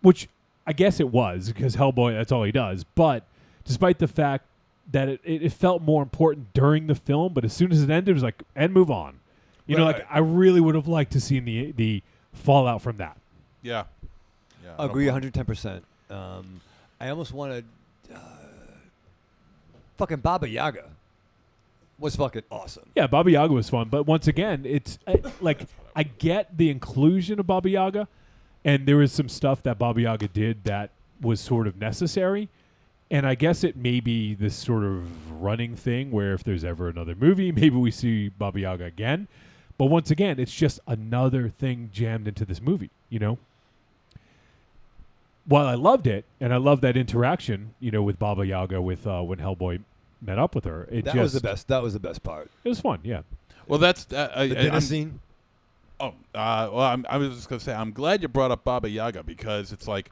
which I guess it was because Hellboy, that's all he does. But despite the fact that it felt more important during the film, but as soon as it ended, it was like, and move on. You know, like I really would have liked to see the fallout from that. Yeah. Agree 110%. I almost wanted fucking Baba Yaga was fucking awesome. Yeah, Baba Yaga was fun, but once again, it's like I get the inclusion of Baba Yaga, and there was some stuff that Baba Yaga did that was sort of necessary, and I guess it may be this sort of running thing where if there's ever another movie, maybe we see Baba Yaga again. But once again, it's just another thing jammed into this movie, you know? While I loved it, and I loved that interaction, you know, with Baba Yaga when Hellboy met up with her. That was the best. That was the best part. It was fun, yeah. Well, that's the dinner scene. Oh, well, I was just gonna say, I'm glad you brought up Baba Yaga because it's like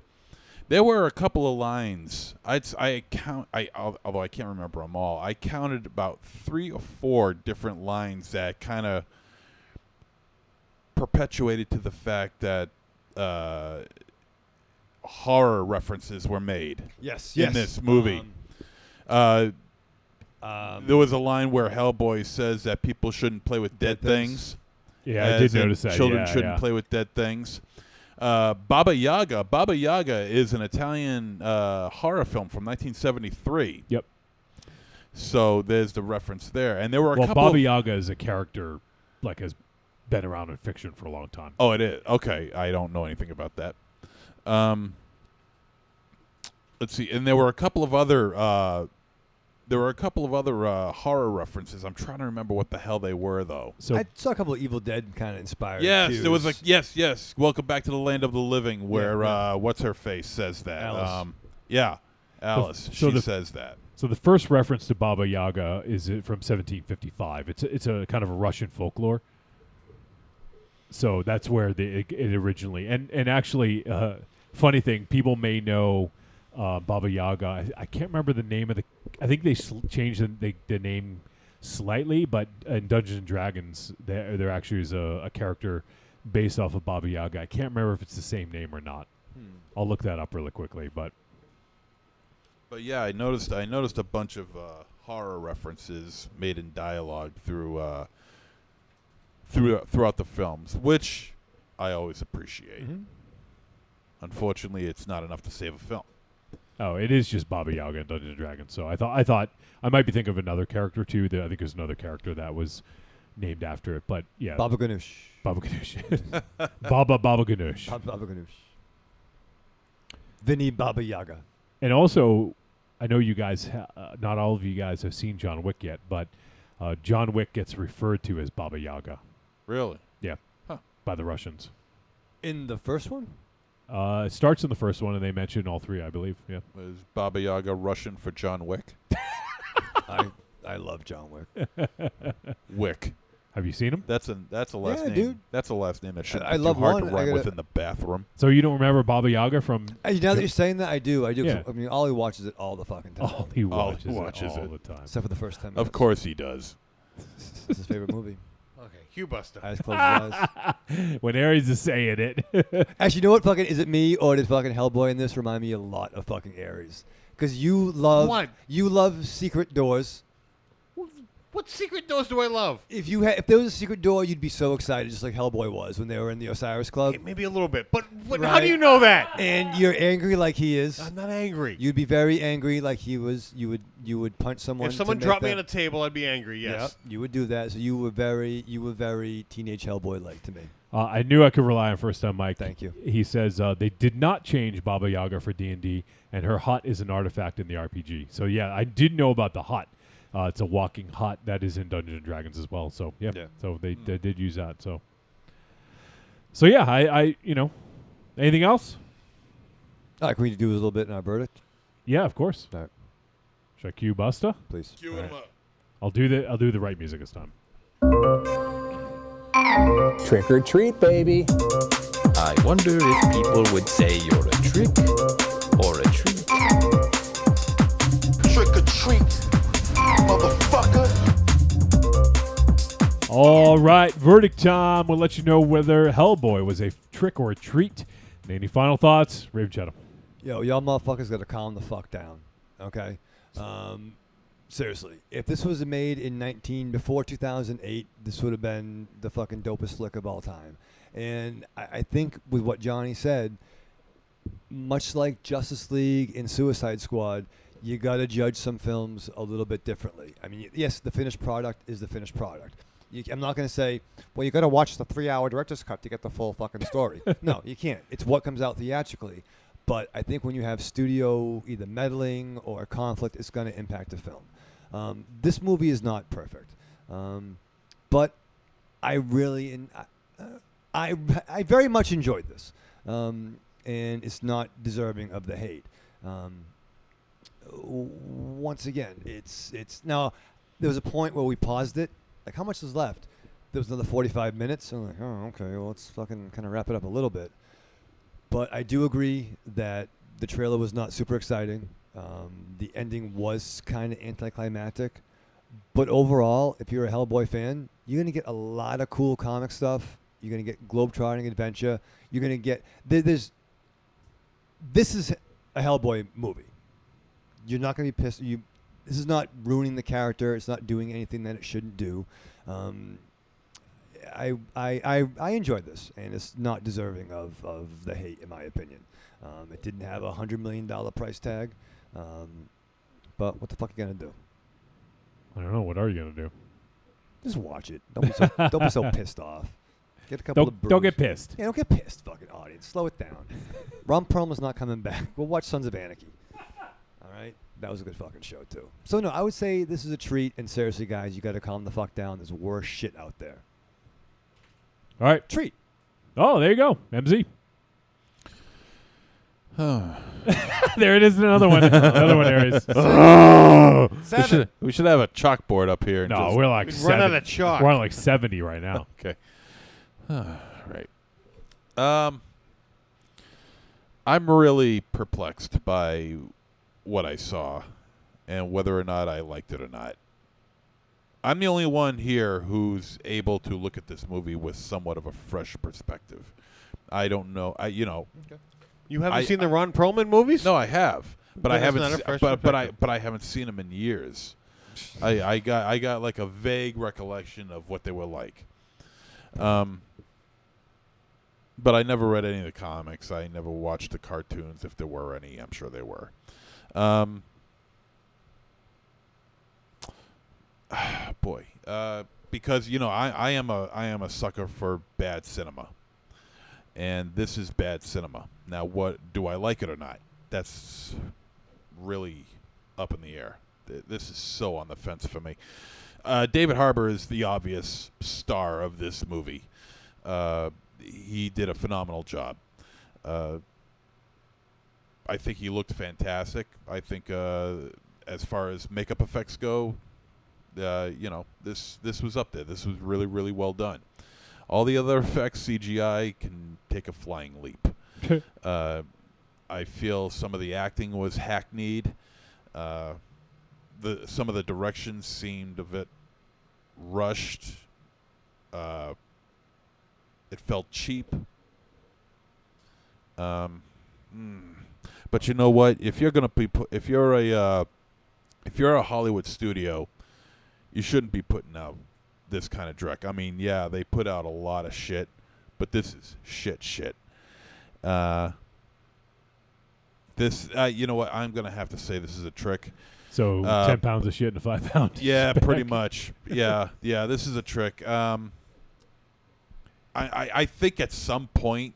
there were a couple of lines. Although I can't remember them all, I counted about 3 or 4 different lines that kind of perpetuated to the fact that horror references were made. In this movie. There was a line where Hellboy says that people shouldn't play with dead things. Yeah, I did notice that. Children shouldn't play with dead things. Baba Yaga is an Italian horror film from 1973. Yep. So there's the reference there, and there were a couple. Baba Yaga is a character like has been around in fiction for a long time. Oh, it is. Okay, I don't know anything about that. Let's see, and there were a couple of other horror references. I'm trying to remember what the hell they were, though. So I saw a couple of Evil Dead kind of inspired. Yes, cues. there was like yes. Welcome back to the land of the living, where what's her face says that. Alice. Alice. She says that. So the first reference to Baba Yaga is from 1755. It's a kind of a Russian folklore. So that's where it originally and actually funny thing, people may know Baba Yaga. I can't remember the name of the. I think they changed the name slightly, but in Dungeons and Dragons, there actually is a character based off of Baba Yaga. I can't remember if it's the same name or not. I'll look that up really quickly, but yeah, I noticed a bunch of horror references made in dialogue throughout the films, which I always appreciate. Mm-hmm. Unfortunately, it's not enough to save a film. Oh, it is just Baba Yaga and Dungeons and Dragons. So I thought I might be thinking of another character too. I think there's another character that was named after it. But yeah, Baba Ganoush. Baba Ganoush. Baba Ganoush. Baba Ganoush. Vinny Baba Yaga. And also, I know you guys, not all of you guys have seen John Wick yet, but John Wick gets referred to as Baba Yaga. Really? Yeah. Huh. By the Russians. In the first one? It starts in the first one, and they mention all 3, I believe. Yeah. Is Baba Yaga Russian for John Wick? I love John Wick. Wick. Have you seen him? That's a last name. Dude. That's a last name that should be love too hard one. to write within the bathroom. So you don't remember Baba Yaga from? Now that you're saying that, I do. Yeah. I mean, Ollie watches it all the fucking time. Oh, he watches it all the time. Except for the first 10 minutes. Of course he does. It's his favorite movie. Okay, Hugh Buster. Eyes closed, eyes. When Aries is saying it. Actually, you know what? Fucking is it me or did fucking Hellboy in this remind me a lot of fucking Aries? Because you love secret doors. What secret doors do I love? If there was a secret door, you'd be so excited, just like Hellboy was when they were in the Osiris Club. Okay, maybe a little bit, but how do you know that? And you're angry like he is. I'm not angry. You'd be very angry like he was. You would punch someone. If someone dropped me on a table, I'd be angry. Yes. Yep, you would do that. So you were very teenage Hellboy-like to me. I knew I could rely on First Time Mike. Thank you. He says they did not change Baba Yaga for D&D, and her hut is an artifact in the RPG. So yeah, I did know about the hut. It's a walking hut that is in Dungeons and Dragons as well. So yeah. So they did use that. So yeah, I anything else? All right, can we do a little bit in our verdict? Yeah, of course. All right. Should I cue Busta? Please. Cue him up. I'll do the right music this time. Trick or treat, baby. I wonder if people would say you're a trick or a treat. Trick or treat, motherfucker. All right, verdict time. We'll let you know whether Hellboy was a trick or a treat. And any final thoughts? Raven Chatham. Yo, y'all motherfuckers got to calm the fuck down, okay? seriously, if this was made before 2008, this would have been the fucking dopest flick of all time. And I think with what Johnny said, much like Justice League and Suicide Squad, you got to judge some films a little bit differently. I mean, yes, the finished product is the finished product. I'm not going to say, well, you got to watch the 3-hour director's cut to get the full fucking story. No, you can't. It's what comes out theatrically. But I think when you have studio either meddling or conflict, it's going to impact the film. This movie is not perfect, but I really, I very much enjoyed this, and it's not deserving of the hate. Once again, it's now. There was a point where we paused it. Like, how much is left? There was another 45 minutes. I'm like, oh, okay, well, let's fucking kind of wrap it up a little bit. But I do agree that the trailer was not super exciting. The ending was kind of anticlimactic. But overall, if you're a Hellboy fan, you're going to get a lot of cool comic stuff. You're going to get globetrotting adventure. You're going to get... This is a Hellboy movie. You're not going to be pissed. This is not ruining the character. It's not doing anything that it shouldn't do. I enjoyed this, and it's not deserving of the hate, in my opinion. It didn't have a $100 million price tag, but what the fuck are you gonna do? I don't know. What are you gonna do? Just watch it. Don't be so pissed off. Get a couple of brews. Don't get pissed. Yeah, don't get pissed, fucking audience. Slow it down. Ron Perlman's not coming back. We'll watch Sons of Anarchy. All right. That was a good fucking show, too. So, no, I would say this is a treat. And seriously, guys, you got to calm the fuck down. There's worse shit out there. All right. Treat. Oh, there you go. MZ. There it is. Another one. Another one, Aries. We should have a chalkboard up here. And no, we're like run out of chalk. We're on like 70 right now. Okay. Right. I'm really perplexed by what I saw and whether or not I liked it or not. I'm the only one here who's able to look at this movie with somewhat of a fresh perspective. I don't know. Okay. You haven't seen the Ron Perlman movies? No, I have, but I haven't. But I haven't seen them in years. I got like a vague recollection of what they were like. But I never read any of the comics. I never watched the cartoons, if there were any. I'm sure there were. Boy, because I am a sucker for bad cinema, and this is bad cinema. Now, what do I like it or not? That's really up in the air. This is so on the fence for me. David Harbour is the obvious star of this movie. He did a phenomenal job. I think he looked fantastic. I think as far as makeup effects go, this was up there. This was really, really well done. All the other effects, CGI, can take a flying leap. I feel some of the acting was hackneyed. Some of the directions seemed a bit rushed. It felt cheap. But you know what? If you're gonna be if you're a Hollywood studio, you shouldn't be putting out this kind of dreck. I mean, yeah, they put out a lot of shit, but this is shit. This, you know what? I'm gonna have to say this is a trick. So 10 pounds of shit in a 5 pound. Yeah, bag. pretty much. Yeah. This is a trick. I think at some point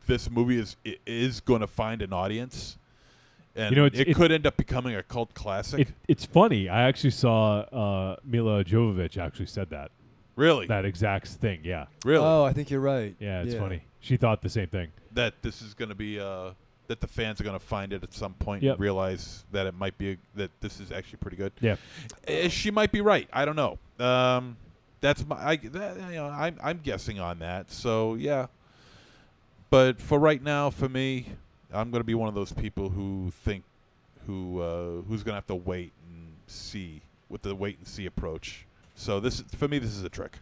this movie is going to find an audience, and it could end up becoming a cult classic. It's funny. I actually saw Mila Jovovich actually said that. Really? That exact thing. Yeah. Really? Oh, I think you're right. Yeah, it's funny. She thought the same thing. That this is going to be that the fans are going to find it at some point Yep. and realize that it might be that this is actually pretty good. Yeah. She might be right. I don't know. That's I'm guessing on that. So yeah. But for right now, for me, I'm going to be one of those people who think who's going to have to wait and see with the wait and see approach. So for me, this is a trick.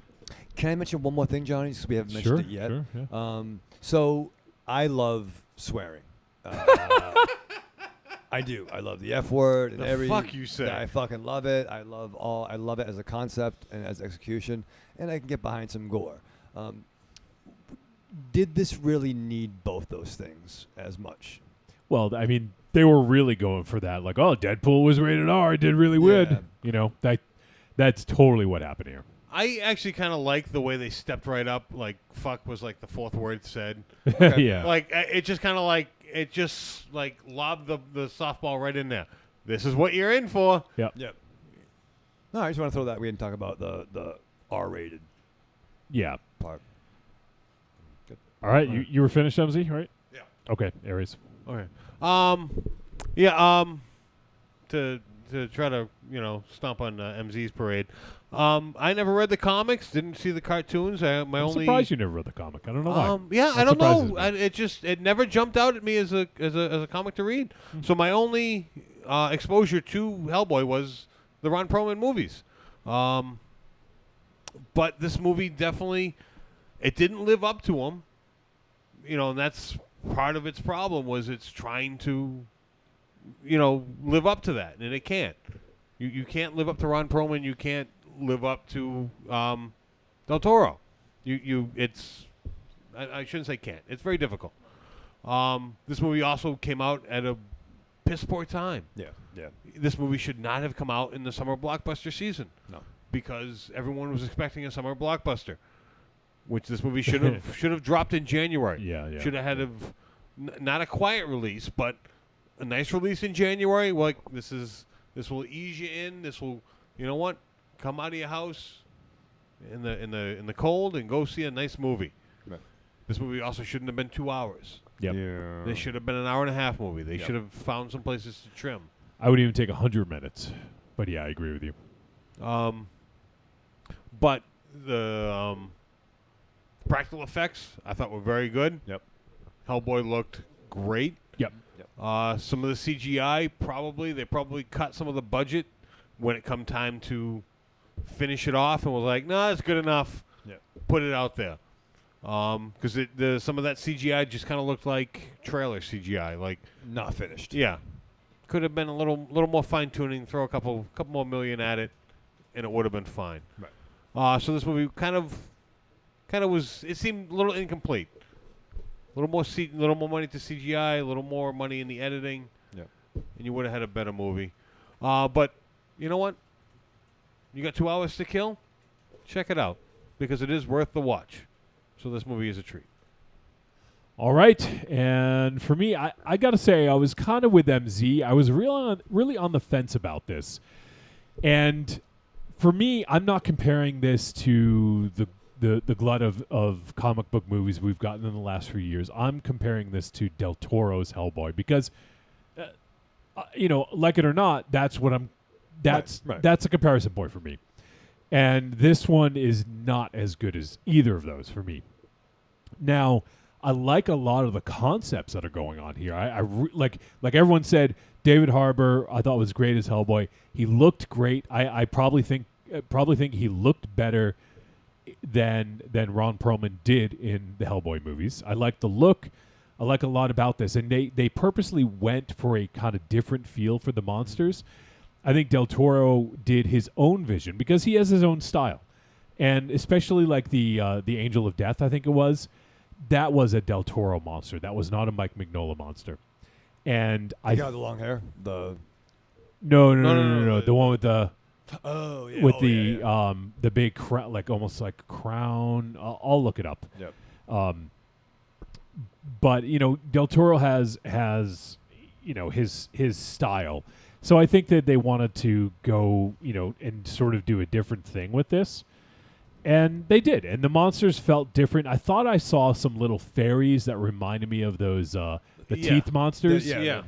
Can I mention one more thing, Johnny? Because we haven't mentioned it yet. Sure. Yeah. So I love swearing. I do. I love the F word and The fuck you say. Yeah, I fucking love it. I love it as a concept and as execution, and I can get behind some gore. Did this really need both those things as much? Well, I mean, they were really going for that. Like, oh, Deadpool was rated R. It did really good. You know, that's totally what happened here. I actually kind of like the way they stepped right up. Like, fuck was like the fourth word said. Yeah. Like, it just kind of like, it just like lobbed the softball right in there. This is what you're in for. Yep. Yep. No, I just want to throw that. We didn't talk about the R-rated Yeah. part. All right. You were finished, MZ, right? Yeah. Okay, Aries. Okay. Yeah. To try to stomp on MZ's parade. I never read the comics. Didn't see the cartoons. I'm surprised you never read the comic. I don't know why. Yeah, That I don't know. surprises me. It never jumped out at me as a comic to read. So my only exposure to Hellboy was the Ron Perlman movies. But this movie definitely, it didn't live up to them. And that's part of its problem, was it's trying to, live up to that, and it can't. You can't live up to Ron Perlman. You can't live up to Del Toro. I shouldn't say can't. It's very difficult. This movie also came out at a piss poor time. Yeah. This movie should not have come out in the summer blockbuster season. No. Because everyone was expecting a summer blockbuster, which this movie should have dropped in January. Yeah. Should have had not a quiet release, but a nice release in January. Like, this will ease you in. This will, come out of your house in the cold and go see a nice movie. Right. This movie also shouldn't have been 2 hours. Yep. Yeah. This should have been an hour and a half movie. They should have found some places to trim. I would even take 100 minutes. But yeah, I agree with you. But the practical effects I thought were very good. Yep. Hellboy looked great. Yep. Some of the CGI they probably cut some of the budget when it come time to finish it off, and was like, nah, it's good enough. Yeah. Put it out there. Because some of that CGI just kind of looked like trailer CGI, like Not finished. yeah. Could have been a little more fine tuning. Throw a couple more million at it, and it would have been fine. Right. So this movie kind of was. It seemed a little incomplete. A little more money to CGI. A little more money in the editing. Yeah. And you would have had a better movie. But you know what? You got 2 hours to kill. Check it out, because it is worth the watch. So this movie is a treat. All right, and for me, I got to say, I was kind of with MZ. I was really on the fence about this. And for me, I'm not comparing this to the glut of comic book movies we've gotten in the last few years. I'm comparing this to Del Toro's Hellboy because, like it or not, that's a comparison point for me. And this one is not as good as either of those for me. Now, I like a lot of the concepts that are going on here. Like everyone said, David Harbour I thought was great as Hellboy. He looked great. I probably think he looked better than Ron Perlman did in the Hellboy movies. I like the look. I like a lot about this, and they purposely went for a kind of different feel for the monsters. I think Del Toro did his own vision because he has his own style, and especially like the Angel of Death, I think it was. That was a Del Toro monster. That was not a Mike Mignola monster. And I got the long hair. No. The one with the the big crown, like almost like crown. I'll look it up. Yep. But Del Toro has his style. So I think that they wanted to go and sort of do a different thing with this. And they did, and the monsters felt different. I thought I saw some little fairies that reminded me of those teeth monsters. So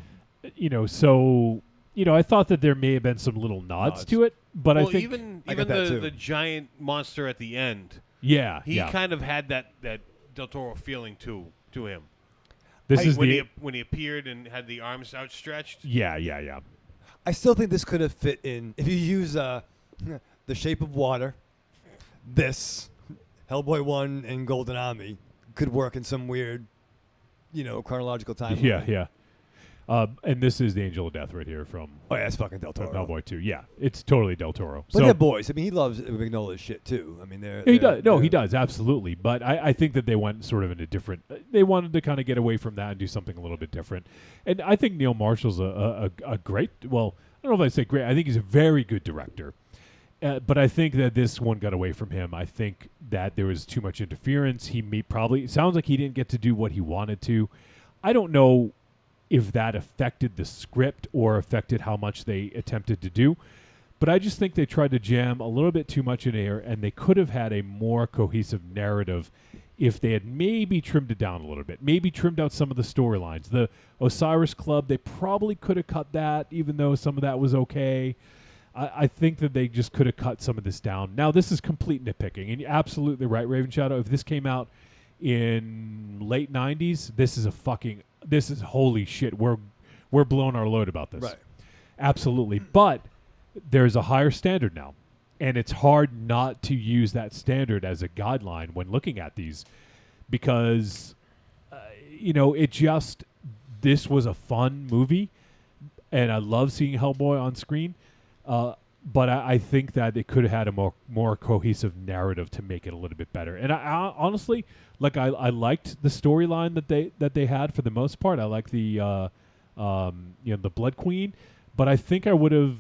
I thought that there may have been some little nods to it, but I think even the giant monster at the end, he kind of had that Del Toro feeling to him. When he appeared and had the arms outstretched. Yeah. I still think this could have fit in if you use The Shape of Water. This Hellboy 1 and Golden Army could work in some weird, chronological time. Yeah. And this is the Angel of Death right here from Oh yeah, it's fucking Del Toro. Hellboy 2. Yeah, it's totally Del Toro. But So they're boys. I mean, he loves Magnolia's shit too. I mean, he does. No, he does absolutely. But I think that they went sort of in a different. They wanted to kind of get away from that and do something a little bit different. And I think Neil Marshall's a great. Well, I don't know if I say great. I think he's a very good director. But I think that this one got away from him. I think that there was too much interference. It sounds like he didn't get to do what he wanted to. I don't know if that affected the script or affected how much they attempted to do. But I just think they tried to jam a little bit too much in there, and they could have had a more cohesive narrative if they had maybe trimmed it down a little bit, maybe trimmed out some of the storylines. The Osiris Club, they probably could have cut that, even though some of that was okay. I think that they just could have cut some of this down. Now, this is complete nitpicking, and you're absolutely right, Raven Shadow. If this came out in late 90s, this is holy shit. We're blowing our load about this. Right. Absolutely. But there's a higher standard now, and it's hard not to use that standard as a guideline when looking at these because, this was a fun movie, and I love seeing Hellboy on screen. But I think that it could have had a more cohesive narrative to make it a little bit better. And I honestly, I liked the storyline that they had for the most part. I like the Blood Queen, but I think I would have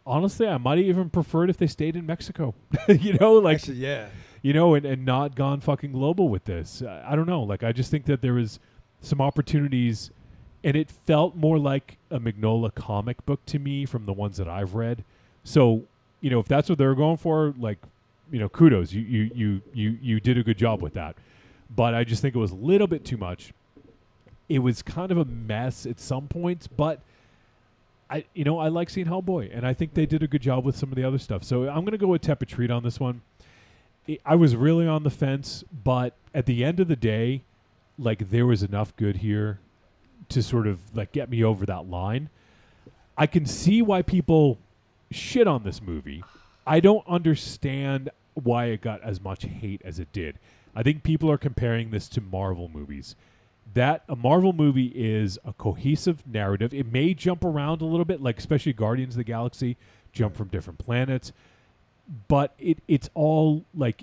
honestly I might have even preferred if they stayed in Mexico. Actually, yeah. And not gone fucking global with this. I don't know. I just think that there was some opportunities. And it felt more like a Mignola comic book to me from the ones that I've read. So, if that's what they're going for, kudos. You did a good job with that. But I just think it was a little bit too much. It was kind of a mess at some points, but I like seeing Hellboy, and I think they did a good job with some of the other stuff. So I'm going to go with tepid treat on this one. I was really on the fence, but at the end of the day, there was enough good here to sort of get me over that line. I can see why people shit on this movie. I don't understand why it got as much hate as it did. I think people are comparing this to Marvel movies. That a Marvel movie is a cohesive narrative. It may jump around a little bit, especially Guardians of the Galaxy, jump from different planets, but it's all the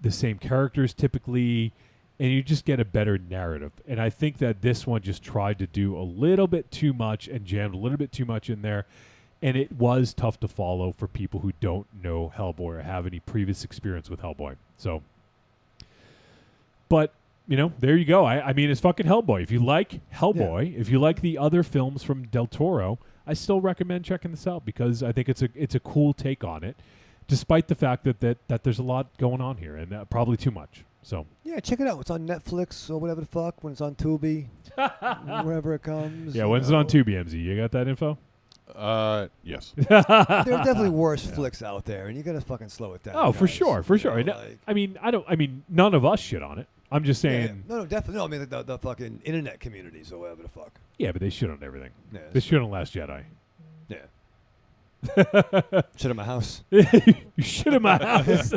same characters typically. And you just get a better narrative. And I think that this one just tried to do a little bit too much and jammed a little bit too much in there. And it was tough to follow for people who don't know Hellboy or have any previous experience with Hellboy. So, but, there you go. I mean, it's fucking Hellboy. If you like Hellboy, if you like the other films from Del Toro, I still recommend checking this out because I think it's a cool take on it, despite the fact that there's a lot going on here and probably too much. So yeah, check it out. It's on Netflix or whatever the fuck. When it's on Tubi, wherever it comes. Yeah, when's it on Tubi, MZ? You got that info? Yes. There are definitely worse flicks out there, and you gotta fucking slow it down. Oh, guys. for sure. I mean, none of us shit on it. I'm just saying. Yeah. No, definitely. No, I mean the fucking internet communities or whatever the fuck. Yeah, but they shit on everything. Yeah, they shit on Last Jedi. Yeah. Shit in my house. You shit in my house.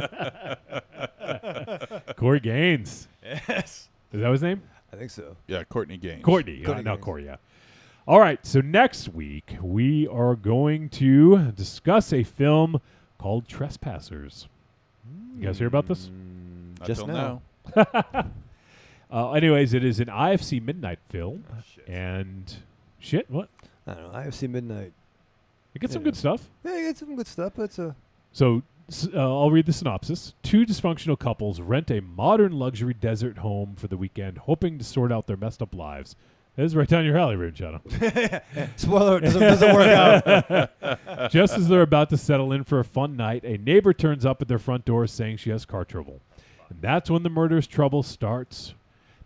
Corey Gaines. Yes. Is that his name? I think so. Yeah, Courtney Gaines. Courtney not Gaines. Corey, yeah. All right, so next week we are going to discuss a film called Trespassers. You guys hear about this? Not Just till now. Anyways, it is an IFC Midnight film. Shit. And shit, what? I don't know. IFC Midnight. It gets some good stuff. Yeah, you get some good stuff, but it's a... So I'll read the synopsis. Two dysfunctional couples rent a modern luxury desert home for the weekend, hoping to sort out their messed up lives. That is right down your alley, Raven Shadow. Spoiler, it doesn't work out. Just as they're about to settle in for a fun night, a neighbor turns up at their front door saying she has car trouble. And that's when the murderous trouble starts.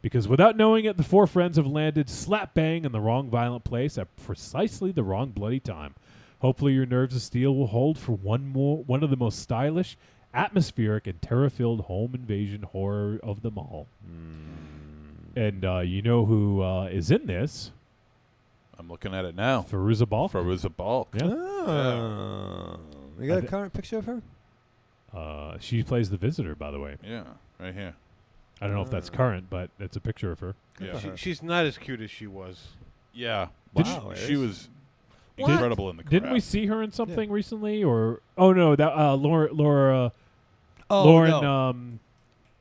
Because without knowing it, the four friends have landed slap bang in the wrong violent place at precisely the wrong bloody time. Hopefully your nerves of steel will hold for one of the most stylish, atmospheric, and terror-filled home invasion horror of them all. And you know who is in this? I'm looking at it now. Fairuza Balk. Fairuza Balk. Yeah. Oh. You got a current picture of her? She plays the visitor, by the way. Yeah, right here. I don't know if that's current, but it's a picture of her. Yeah. She's not as cute as she was. Yeah, Wow, She was What? incredible in the craft. Didn't we see her in something recently? Or no, that Lauren no.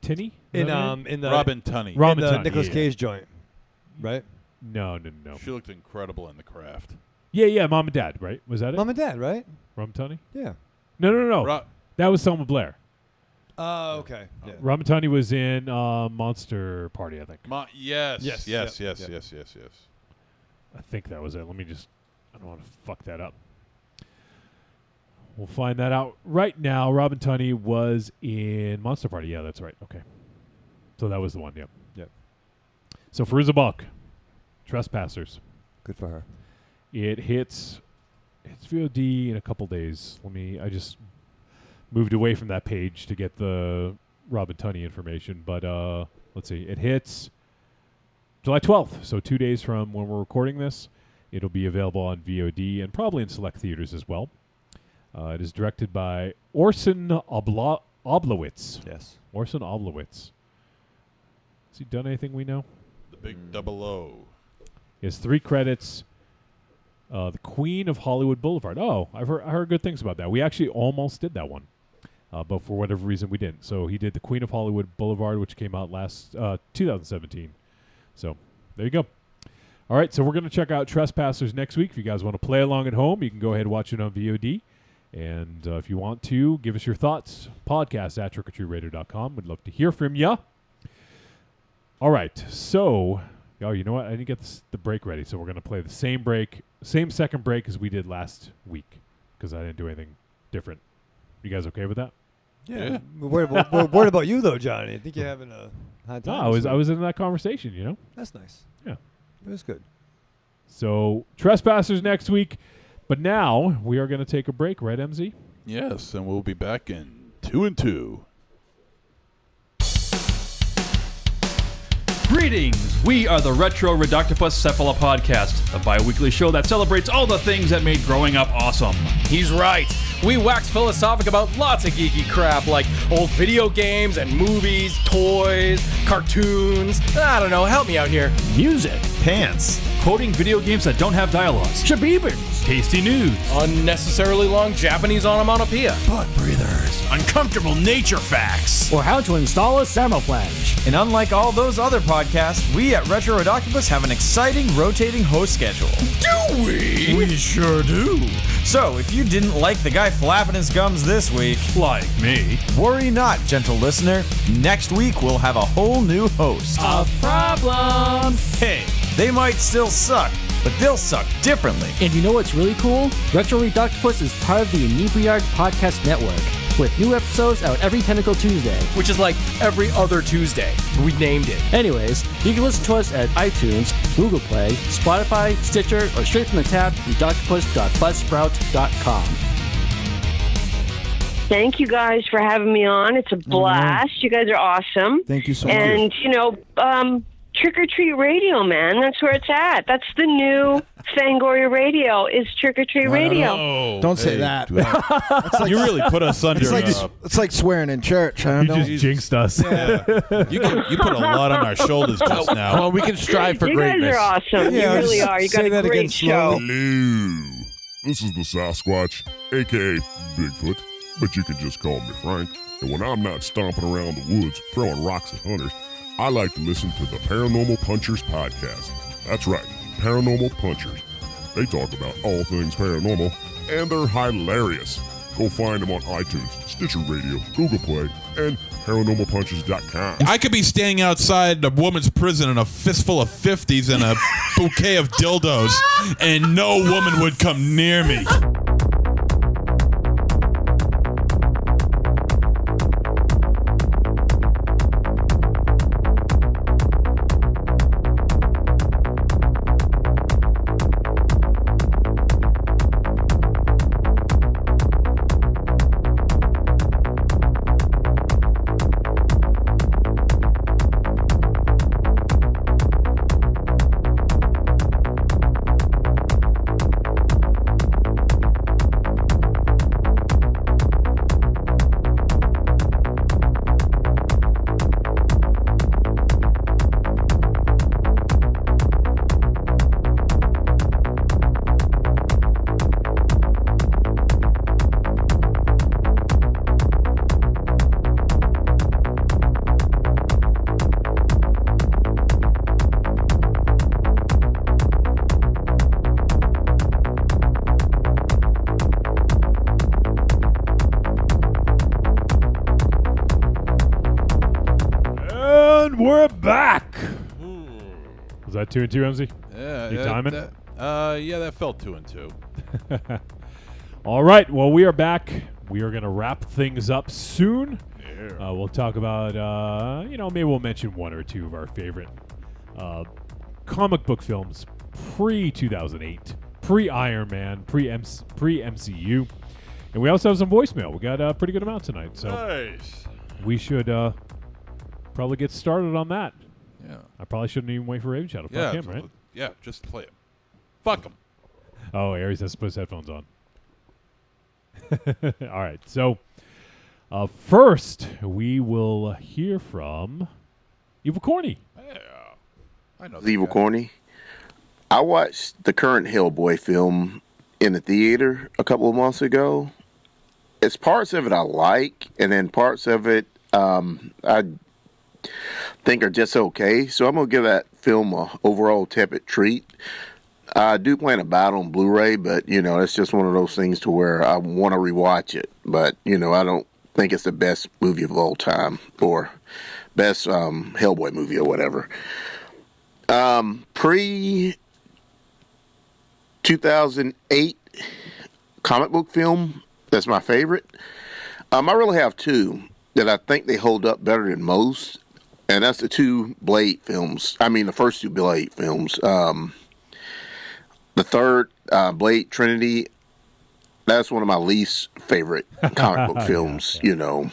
Tinney in the Robin Tunney. Robin in the Tunney, Nicolas yeah. Cage joint, right? No. She looked incredible in the craft. Yeah, Mom and Dad, right? Was that it? Mom and Dad, right? Robin Tunney? Yeah. No. That was Selma Blair. Oh, okay. Yeah. Robin Tunney was in Monster Party, I think. Yes. I think that was it. Let me just... I don't want to fuck that up. We'll find that out right now. Robin Tunney was in Monster Party. Yeah, that's right. Okay. So that was the one, yep. So Fairuza Balk, Trespassers. Good for her. It hits VOD in a couple days. I just moved away from that page to get the Robin Tunney information. But let's see. It hits July 12th, so 2 days from when we're recording this. It'll be available on VOD and probably in select theaters as well. It is directed by Orson Oblowitz. Yes. Orson Oblowitz. Has he done anything we know? The big 00. He has 3 credits. The Queen of Hollywood Boulevard. Oh, I heard good things about that. We actually almost did that one, but for whatever reason we didn't. So he did the Queen of Hollywood Boulevard, which came out last 2017. So there you go. All right, so we're going to check out Trespassers next week. If you guys want to play along at home, you can go ahead and watch it on VOD. And if you want to, give us your thoughts. Podcast at trickortreatradio.com. We'd love to hear from you. All right, so... Oh, you know what? I didn't get the break ready, so we're going to play the same second break as we did last week, because I didn't do anything different. You guys okay with that? Yeah. We're worried about you, though, Johnny. I think you're having a hard time. No, I was in that conversation, you know? That's nice. Yeah. It was good. So, Trespassers next week, but now we are going to take a break, right, MZ? Yes, and we'll be back in 2 and 2. Greetings! We are the Retro Reductopus Cephala Podcast, a bi-weekly show that celebrates all the things that made growing up awesome. He's right. We wax philosophic about lots of geeky crap like old video games and movies, toys, cartoons. I don't know, help me out here. Music. Pants. Quoting video games that don't have dialogues. Shabibans. Tasty news. Unnecessarily long Japanese onomatopoeia. Butt breathers. Uncomfortable nature facts. Or how to install a thermoflange. And unlike all those other podcasts, we at Retro Redoctopus have an exciting rotating host schedule. Do we? We sure do. So, if you didn't like the guy flapping his gums this week, like me, worry not, gentle listener. Next week we'll have a whole new host. Of problems. Hey, they might still suck, but they'll suck differently. And you know what's really cool? Retro Reductopus is part of the Inebriard Podcast Network, with new episodes out every Tentacle Tuesday. Which is like every other Tuesday. We named it. Anyways, you can listen to us at iTunes, Google Play, Spotify, Stitcher, or straight from the tab, reductopus.buzzsprout.com. Thank you guys for having me on. It's a blast. You guys are awesome. Thank you so much. And, Trick or Treat Radio, man. That's where it's at. That's the new Fangoria Radio is Trick or Treat Radio. Don't say that. That's like, you really put us under. It's like swearing in church. I don't know. You just jinxed us. Yeah. you put a lot on our shoulders just now. Well, we can strive for greatness. You guys are awesome. Yeah, you really are. You got a great show. Hello. This is the Sasquatch, a.k.a. Bigfoot, but you can just call me Frank. And when I'm not stomping around the woods throwing rocks at hunters, I like to listen to the Paranormal Punchers podcast. That's right, Paranormal Punchers. They talk about all things paranormal, and they're hilarious. Go find them on iTunes, Stitcher Radio, Google Play, and ParanormalPunchers.com. I could be standing outside a woman's prison in a fistful of 50s and a bouquet of dildos, and no woman would come near me. And we're back. Was that 2 and 2, MZ? Yeah. You timing? Yeah, that felt 2 and 2. All right. Well, we are back. We are going to wrap things up soon. Yeah. We'll talk about, maybe we'll mention one or two of our favorite comic book films pre-2008, pre-Iron Man, pre-MCU. And we also have some voicemail. We got a pretty good amount tonight. So Nice. we should probably get started on that. Yeah. I probably shouldn't even wait for Raven Shadow. Yeah, Fuck him, right? Yeah, just play it. Fuck him. Oh, Aries has to put his headphones on. All right. So first, we will hear from Evil Corny. Yeah. I know. Evil Corny. I watched the current Hellboy film in the theater a couple of months ago. It's parts of it I like, and then parts of it I think are just okay. So I'm going to give that film a overall tepid treat. I do plan to buy it on Blu-ray, but, it's just one of those things to where I want to rewatch it. But, I don't think it's the best movie of all time or best Hellboy movie or whatever. Pre-2008 comic book film that's my favorite. I really have two that I think they hold up better than most, and that's the two Blade films. I mean, the first two Blade films. The third, Blade Trinity, that's one of my least favorite comic book films, of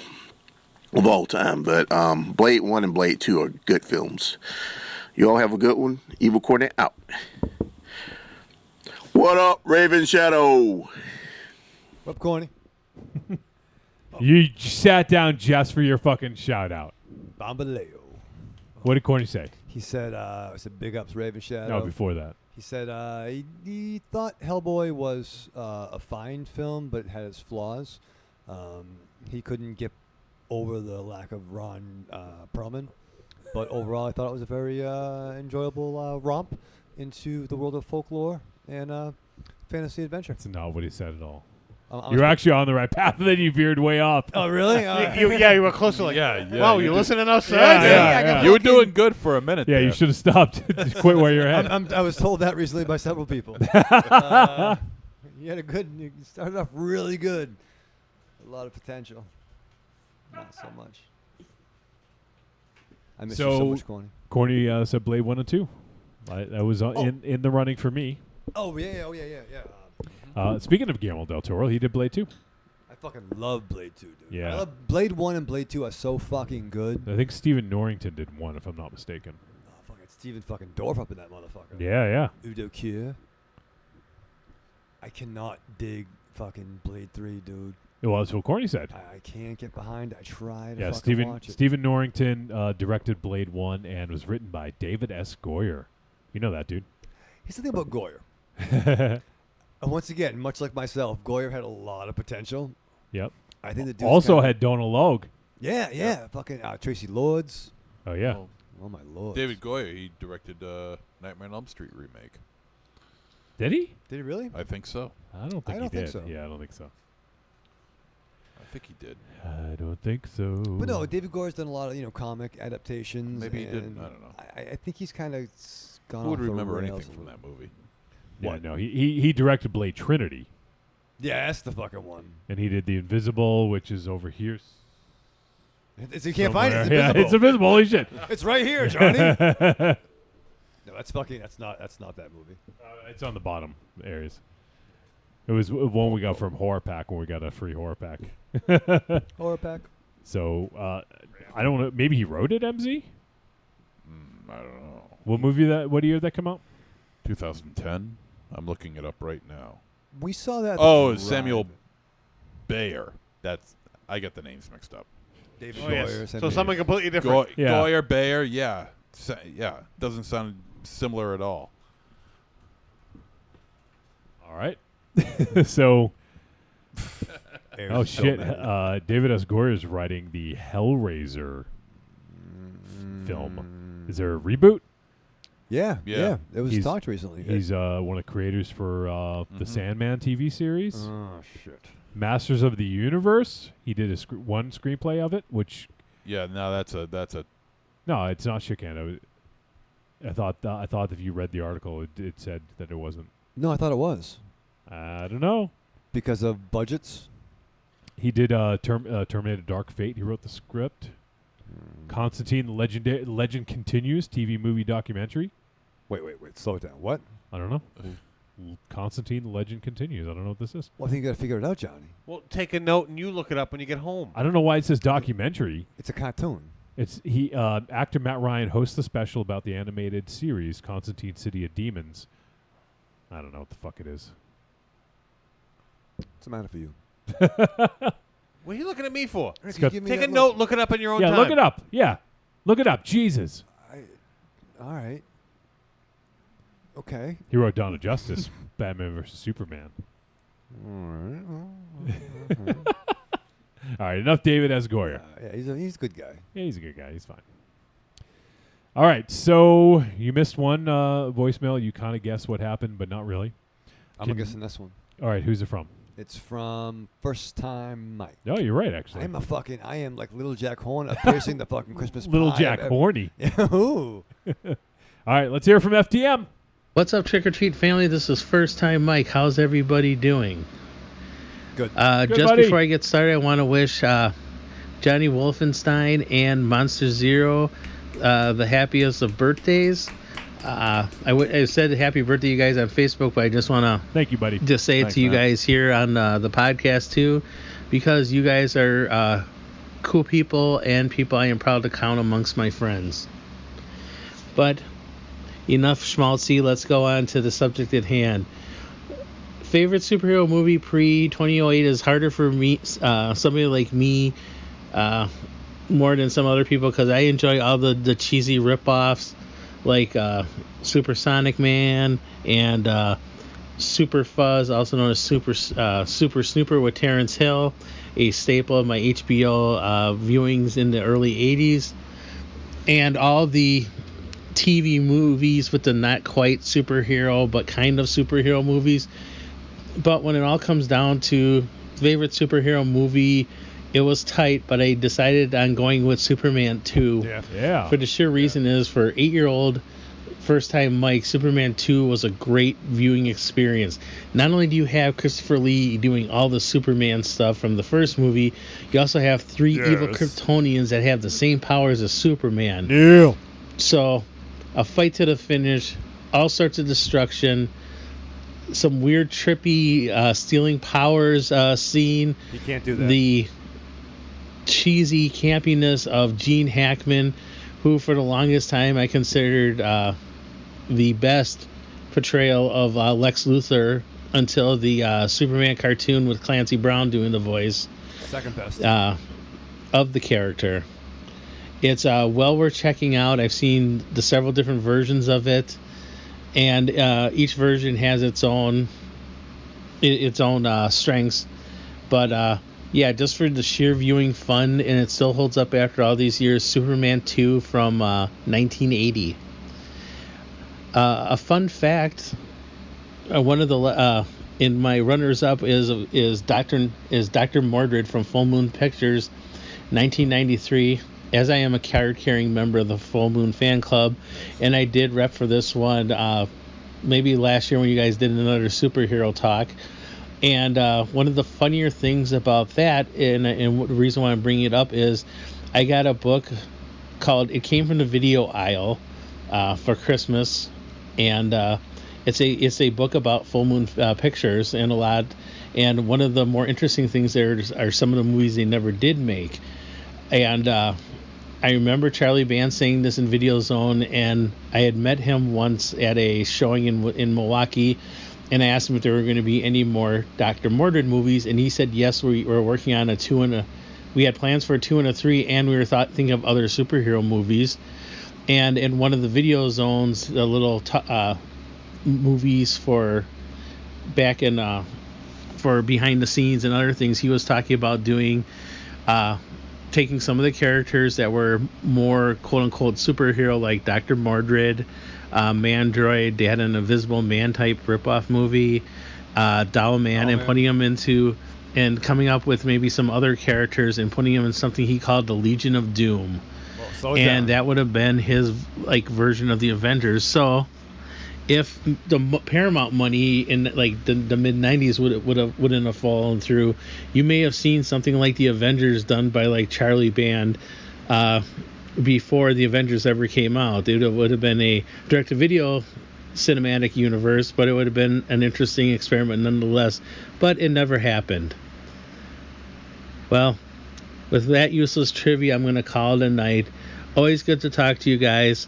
all time. But Blade 1 and Blade 2 are good films. You all have a good one. Evil Cornet out. What up, Raven Shadow? What up, Corny? You sat down just for your fucking shout-out. Bambaleo. What did Corny say? He said, big ups, Raven Shadow. No, before that. He said he thought Hellboy was a fine film, but it had its flaws. He couldn't get over the lack of Ron Perlman. But overall, I thought it was a very enjoyable romp into the world of folklore and fantasy adventure. That's not what he said at all. I'm You're actually on the right path, and then you veered way off. Oh, really? You were close to wow, you listening outside? Yeah. You were doing good for a minute. Yeah, there. you should have stopped. Just quit where you're at. I was told that recently by several people. You started off really good. A lot of potential. Not so much. I miss you so much, Corny. Corny said Blade 1 and 2. That was in the running for me. Oh, yeah. Speaking of Guillermo del Toro, he did Blade 2. I fucking love Blade 2, dude. Yeah. I love Blade 1 and Blade 2 are so fucking good. I think Stephen Norrington did 1, if I'm not mistaken. Oh, fucking Stephen fucking Dorff up in that motherfucker. Yeah. Udo Kier. I cannot dig fucking Blade 3, dude. Well, that's what Corny said. I can't get behind. I tried to watch it. Stephen Norrington directed Blade 1 and was written by David S. Goyer. You know that, dude. Here's the thing about Goyer. And once again, much like myself, Goyer had a lot of potential. Yep. I think the dude also had Donald Logue. Yeah. Fucking Tracy Lords. Oh, yeah. Oh, my Lord. David Goyer, he directed Nightmare on Elm Street remake. Did he? Did he really? I think so. I don't think he did. So. Yeah, I don't think so. I think he did. I don't think so. But no, David Goyer's done a lot of comic adaptations. Maybe he didn't. I don't know. I think he's kind of gone. Who would off the remember rails anything from that movie? Yeah, no, he directed Blade Trinity. Yeah, that's the fucking one. And he did The Invisible, which is over here. You can't find it. It's invisible. Yeah, it's invisible. Holy shit! It's right here, Johnny. No, that's not that movie. It's on the bottom areas. It was one we got from Horror Pack when we got a free Horror Pack. Horror Pack. So I don't know. Maybe he wrote it, MZ. I don't know. What year did that come out? 2010. I'm looking it up right now. We saw that. Oh, it's Samuel Bayer. I get the names mixed up. David Goyer. Yes. So something completely different. Goyer, Bayer, yeah. Doesn't sound similar at all. All right. So, oh shit! David S. Goyer is writing the Hellraiser film. Is there a reboot? Yeah. It was talked recently. He's one of the creators for the Sandman TV series. Oh shit! Masters of the Universe. He did one screenplay of it, which now that's a No, it's not Chicano. I thought if you read the article, it said that it wasn't. No, I thought it was. I don't know. Because of budgets? He did Terminator Dark Fate. He wrote the script. Constantine, the Legend Continues, TV movie documentary. Wait. Slow it down. What? I don't know. Constantine, the Legend Continues. I don't know what this is. Well, I think you got to figure it out, Johnny. Well, take a note and you look it up when you get home. I don't know why it says documentary. It's a cartoon. It's actor Matt Ryan hosts the special about the animated series Constantine City of Demons. I don't know what the fuck it is. What's the matter for you? What are you looking at me for? Take a note, look it up in your own time. Yeah, look it up. Yeah. Look it up. Jesus. All right. Okay. He wrote Dawn of Justice, Batman vs. Superman. All right, enough David S. Goyer. Yeah, he's a good guy. Yeah, he's a good guy. He's fine. All right, so you missed one voicemail. You kind of guessed what happened, but not really. I'm guessing this one. All right, who's it from? It's from First Time Mike. Oh, you're right, actually. I am like Little Jack Horn piercing the fucking Christmas Little pie. Jack Horny. Ooh. All right, let's hear from FTM. What's up, Trick or Treat family? This is First Time Mike. How's everybody doing? Good. Good, just buddy. before I get started, I want to wish Johnny Wolfenstein and Monster Zero the happiest of birthdays. I said happy birthday, you guys, on Facebook, but I just want to thank you, buddy. Just say it to you guys here on the podcast too, because you guys are cool people and people I am proud to count amongst my friends. But enough schmaltzy. Let's go on to the subject at hand. Favorite superhero movie pre-2008 is harder for me, somebody like me, more than some other people, because I enjoy all the cheesy rip-offs like Super Sonic Man and Super Fuzz, also known as Super Snooper with Terrence Hill, a staple of my HBO viewings in the early 80s, and all the TV movies with the not quite superhero but kind of superhero movies. But when it all comes down to favorite superhero movie, it was tight, but I decided on going with Superman 2. Yeah. For the sheer reason is, for 8-year-old First Time Mike, Superman 2 was a great viewing experience. Not only do you have Christopher Lee doing all the Superman stuff from the first movie, you also have 3 evil Kryptonians that have the same powers as Superman. Yeah. So, a fight to the finish, all sorts of destruction, some weird trippy stealing powers scene. You can't do that. The cheesy campiness of Gene Hackman, who for the longest time I considered the best portrayal of Lex Luthor until the Superman cartoon with Clancy Brown doing the voice. Second best. Of the character. It's well worth checking out. I've seen the several different versions of it, and each version has its own strengths. But yeah, just for the sheer viewing fun, and it still holds up after all these years. Superman 2 from 1980. A fun fact: one of the in my runners-up is Dr. Mordred from Full Moon Pictures, 1993. As I am a card-carrying member of the Full Moon fan club, and I did rep for this one maybe last year when you guys did another superhero talk. And one of the funnier things about that, and the reason why I'm bringing it up, is I got a book called It Came from the Video Aisle for Christmas, and it's a book about Full Moon Pictures and and one of the more interesting things there are some of the movies they never did make. And I remember Charlie Band saying this in Video Zone, and I had met him once at a showing in Milwaukee, and I asked him if there were going to be any more Dr. Mordred movies, and he said yes, we were working on we had plans for a 2 and a 3, and we were thinking of other superhero movies. And in one of the Video Zones, the little movies for back in for behind the scenes and other things, he was talking about doing taking some of the characters that were more quote-unquote superhero, like Dr. Mordred, Mandroid. They had an Invisible Man type ripoff movie, Doll Man, and putting them into, and coming up with maybe some other characters and putting them in something he called the Legion of Doom. slow it and down. that would have been his like version of the Avengers. So if the Paramount money in like the mid 90s wouldn't have fallen through, you may have seen something like the Avengers done by like Charlie Band before the Avengers ever came out. It would have been a direct-to-video cinematic universe, but it would have been an interesting experiment nonetheless. But it never happened. Well, with that useless trivia, I'm going to call it a night. Always good to talk to you guys.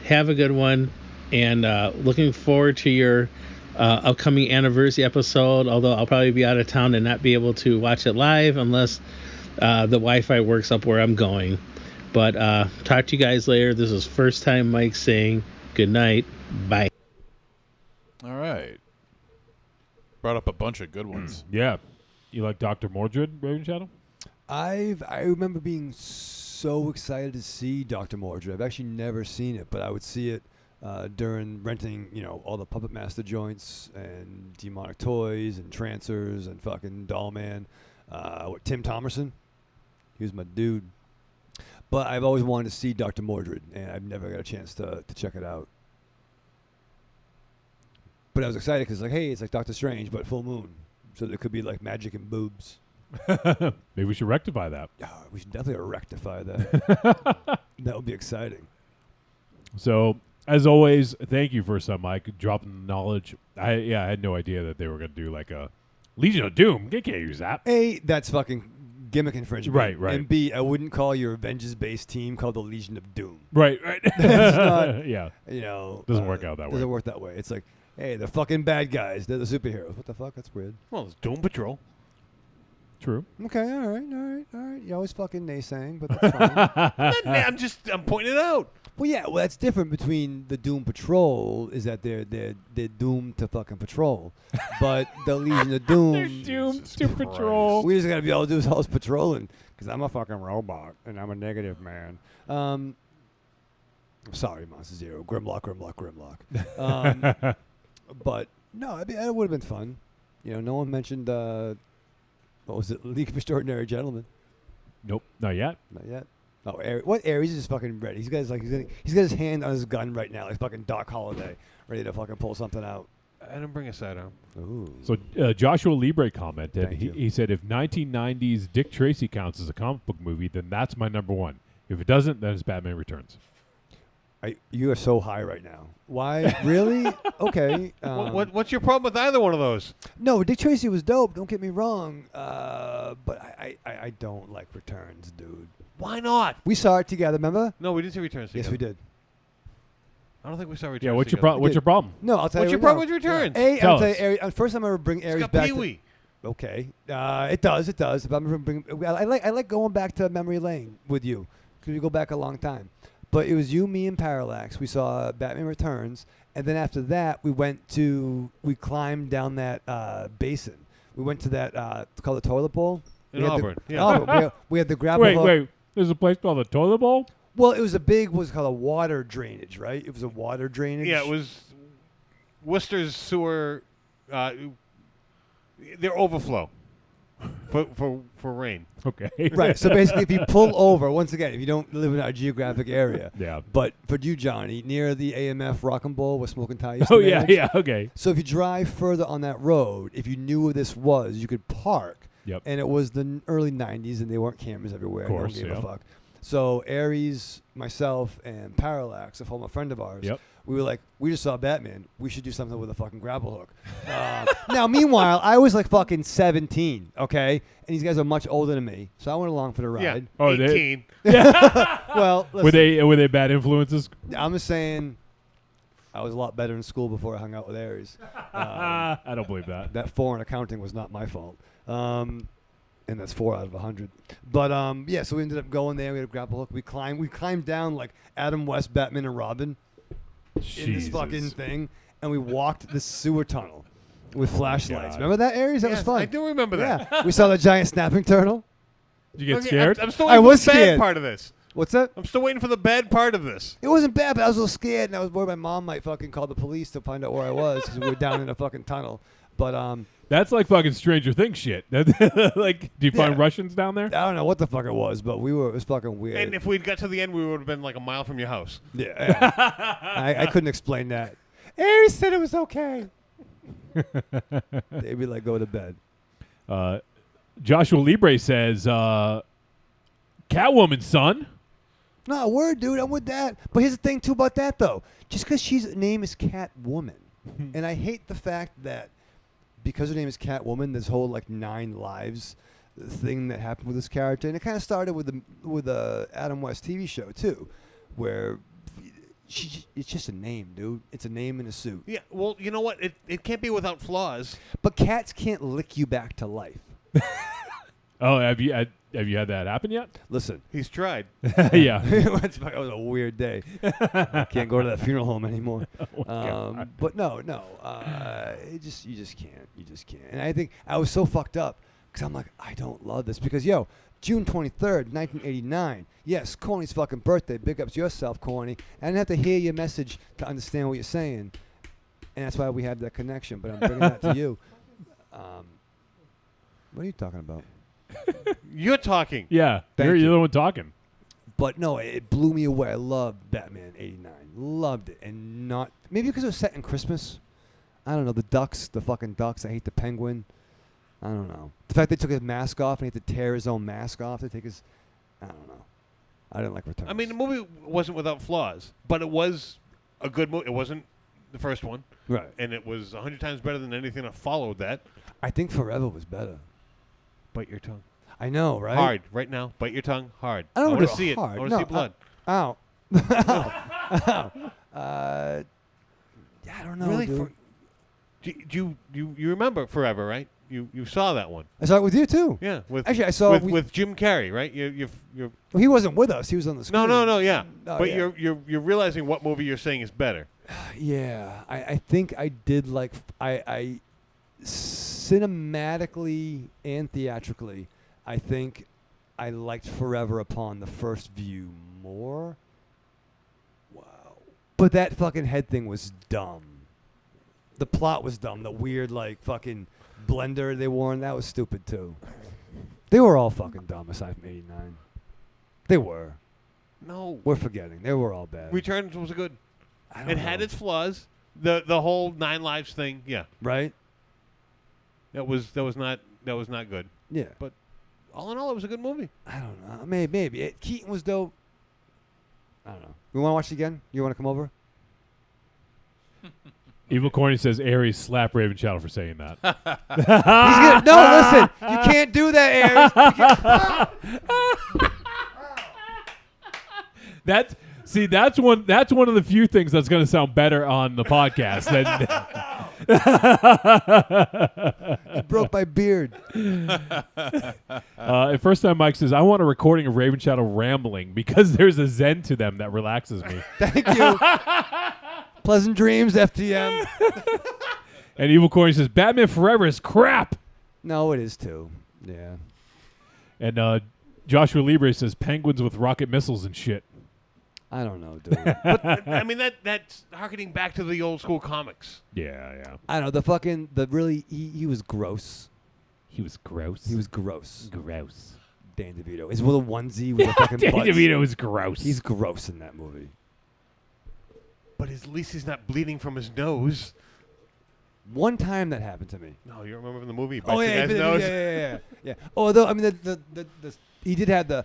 Have a good one, and looking forward to your upcoming anniversary episode, although I'll probably be out of town and not be able to watch it live unless the Wi-Fi works up where I'm going. But talk to you guys later. This is First Time Mike saying good night. Bye. All right. Brought up a bunch of good ones. Yeah. You like Dr. Mordred, Raven Shadow? I remember being so excited to see Dr. Mordred. I've actually never seen it, but I would see it during renting, all the Puppet Master joints and Demonic Toys and Trancers and fucking Doll Man. Tim Thomerson, he was my dude. But I've always wanted to see Dr. Mordred, and I've never got a chance to check it out. But I was excited because, hey, it's like Doctor Strange, but full moon. So there could be, magic and boobs. Maybe we should rectify that. We should definitely rectify that. That would be exciting. So, as always, thank you, First Time Mike, dropping the knowledge. I had no idea that they were going to do, a Legion of Doom. They can't use that. A, that's fucking gimmick infringement. Right. And B, I wouldn't call your Avengers-based team called the Legion of Doom. Right. That's not, yeah. Doesn't work out that way. Doesn't work that way. It's like, hey, they're fucking bad guys. They're the superheroes. What the fuck? That's weird. Well, it's Doom Patrol. True. Okay, all right. You always fucking naysaying, but that's fine. I'm pointing it out. Well, that's different between the Doom Patrol is that they're doomed to fucking patrol, but the Legion of Doom, They're doomed to patrol. We just gotta be able to do is all this patrolling because I'm a fucking robot and I'm a negative man. I'm sorry, Monster Zero, Grimlock. But no, it would have been fun. No one mentioned what was it, League of Extraordinary Gentlemen. Nope, not yet. Not yet. Oh, What Ares is fucking ready. He's got his hand on his gun right now, like fucking Doc Holliday, ready to fucking pull something out. I didn't bring a sidearm. Ooh. So Joshua Libre commented, Thank you. he said, if 1990s Dick Tracy counts as a comic book movie, then that's my number one. If it doesn't, then it's Batman Returns. You are so high right now. Why? Really? Okay. What's your problem with either one of those? No, Dick Tracy was dope. Don't get me wrong. But I don't like Returns, dude. Why not? We saw it together, remember? No, we didn't see Returns together. Yes, we did. I don't think we saw Returns. Yeah, what's together. your problem? No, I'll tell What's you. your problem with Returns? I'll tell you, Ares, first time I ever bring Ares got back. Pee-wee. Okay. It does. If I'm bring, I like going back to memory lane with you because we go back a long time. But it was you, me, and Parallax. We saw Batman Returns, and then after that, we climbed down that basin. We went to that it's called the toilet bowl. In Auburn. We had the grapple hook. Wait. There's a place called the toilet bowl? Well, it was what's called a water drainage, right? It was a water drainage. Yeah, it was Worcester's sewer. Their overflow for rain. Okay. Right. So basically, if you pull over, once again, if you don't live in our geographic area. Yeah. But for you, Johnny, near the AMF Rock and Bowl where Smoking Tie used Oh, to manage. yeah, okay. So if you drive further on that road, if you knew where this was, you could park. Yep. And it was the early 90s, and there weren't cameras everywhere. Of course, no one gave a yeah. fuck. So Ares, myself, and Parallax, a former friend of ours, we were like, we just saw Batman. We should do something with a fucking grapple hook. Now, meanwhile, I was like fucking 17, okay? And these guys are much older than me, so I went along for the ride. Yeah, Oh, 18. Well, were they bad influences? I'm just saying I was a lot better in school before I hung out with Ares. I don't believe that. That 4 in accounting was not my fault. And that's 4 out of 100. But so we ended up going there. We had a grapple hook. We climbed down like Adam West, Batman, and Robin in this fucking thing, and we walked the sewer tunnel with flashlights. Remember that, Ares? That was fun. I do remember that. Yeah, we saw the giant snapping turtle. Did you get scared? I'm still waiting for the bad scared. part of this. What's that? I'm still waiting for the bad part of this. It wasn't bad, but I was a little scared, and I was worried my mom might fucking call the police to find out where I was because we were down in a fucking tunnel. But That's like fucking Stranger Things shit. Like, do you find Russians down there? I don't know what the fuck it was, but it was fucking weird. And if we'd got to the end, we would have been like a mile from your house. Yeah. I couldn't explain that. Aries said it was okay. They'd be like, go to bed. Joshua Libre says, Catwoman, son. No, word, dude. I'm with that. But here's the thing, too, about that, though. Just because her name is Catwoman, and I hate the fact that because her name is Catwoman, this whole, like, 9 lives thing that happened with this character. And it kind of started with the Adam West TV show, too, where it's just a name, dude. It's a name in a suit. Yeah, well, you know what? It can't be without flaws. But cats can't lick you back to life. Oh, have you had that happen yet? Listen. He's tried. Yeah. That was a weird day. I can't go to that funeral home anymore. But no. You just can't. You just can't. And I think I was so fucked up because I'm like, I don't love this. Because, June 23rd, 1989. Yes, Corny's fucking birthday. Big ups yourself, Corny. I didn't have to hear your message to understand what you're saying. And that's why we have that connection. But I'm bringing that to you. What are you talking about? You're talking. Yeah, you're the one talking. But no, it blew me away. I loved Batman 89. Loved it. And not... Maybe because it was set in Christmas. I don't know. The ducks. The fucking ducks. I hate the penguin. I don't know. The fact they took his mask off and he had to tear his own mask off to take his... I don't know. I didn't like Returns. I mean, the movie wasn't without flaws, but it was a good movie. It wasn't the first one. Right. And it was 100 times better than anything that followed that. I think Forever was better. Bite your tongue. I know, right? Hard. Right now. Bite your tongue. Hard. I don't want want to see hard. it. I want to see blood. Ow. Ow. I don't know, Really? dude. Do you remember Forever, right? You saw that one. I saw it with you, too. Yeah. Actually, I saw with Jim Carrey, right? You're well, he wasn't with us. He was on the screen. No, yeah. Oh, but yeah. you're realizing what movie you're saying is better. Yeah. I think I did like... I cinematically and theatrically, I think I liked Forever upon the first view more. Wow. But that fucking head thing was dumb. The plot was dumb. The weird, like, fucking blender they wore, and that was stupid, too. They were all fucking dumb, aside from 89. They were. No. We're forgetting. They were all bad. Returns was good. It had its flaws. The whole 9 lives thing, yeah. Right? That was not good. Yeah. But all in all, it was a good movie. I don't know. Maybe. Keaton was dope. I don't know. We want to watch it again? You want to come over? Evil Corny says Aries slap Raven Shadow for saying that. No, listen. You can't do that, Aries. That's one of the few things that's going to sound better on the podcast than You broke my beard. First time Mike says, I want a recording of Raven Shadow rambling because there's a zen to them that relaxes me. Thank you. Pleasant dreams, FTM. And Evil Corny says, Batman Forever is crap. No, it is too. Yeah. And Joshua Libre says, penguins with rocket missiles and shit. I don't know, dude. But, I mean, that's harkening back to the old school comics. Yeah. I don't know. He was gross. He was gross. He was gross. Gross. Dan DeVito. His little onesie with the fucking Dan butts. DeVito is gross. He's gross in that movie. But at least he's not bleeding from his nose. One time that happened to me. No, you remember the movie? Oh, yeah, yeah. Although, I mean, he did have a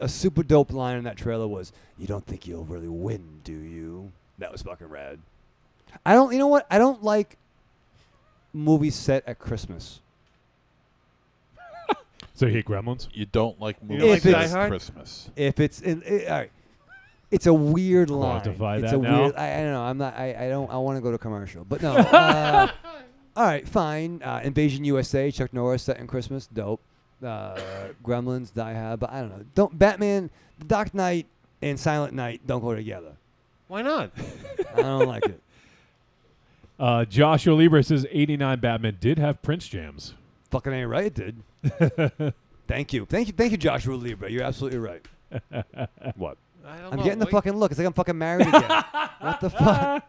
super dope line in that trailer was, "You don't think you'll really win, do you?" That was fucking rad. You know what? I don't like movies set at Christmas. So you hate Gremlins? You don't like movies at Christmas. If it's all right. It's a weird line. Quantify It's that a now. weird. I don't know. I'm not. I don't. I want to go to commercial, but no. All right, fine. Invasion USA, Chuck Norris set in Christmas, dope. Gremlins, Die Hard, but I don't know. Batman, The Dark Knight, and Silent Night don't go together. Why not? I don't like it. Joshua Libre says 89 Batman did have Prince jams. Fucking ain't right, it did. Thank you, Joshua Libre. You're absolutely right. What? I'm getting the fucking look. It's like I'm fucking married again. What the fuck?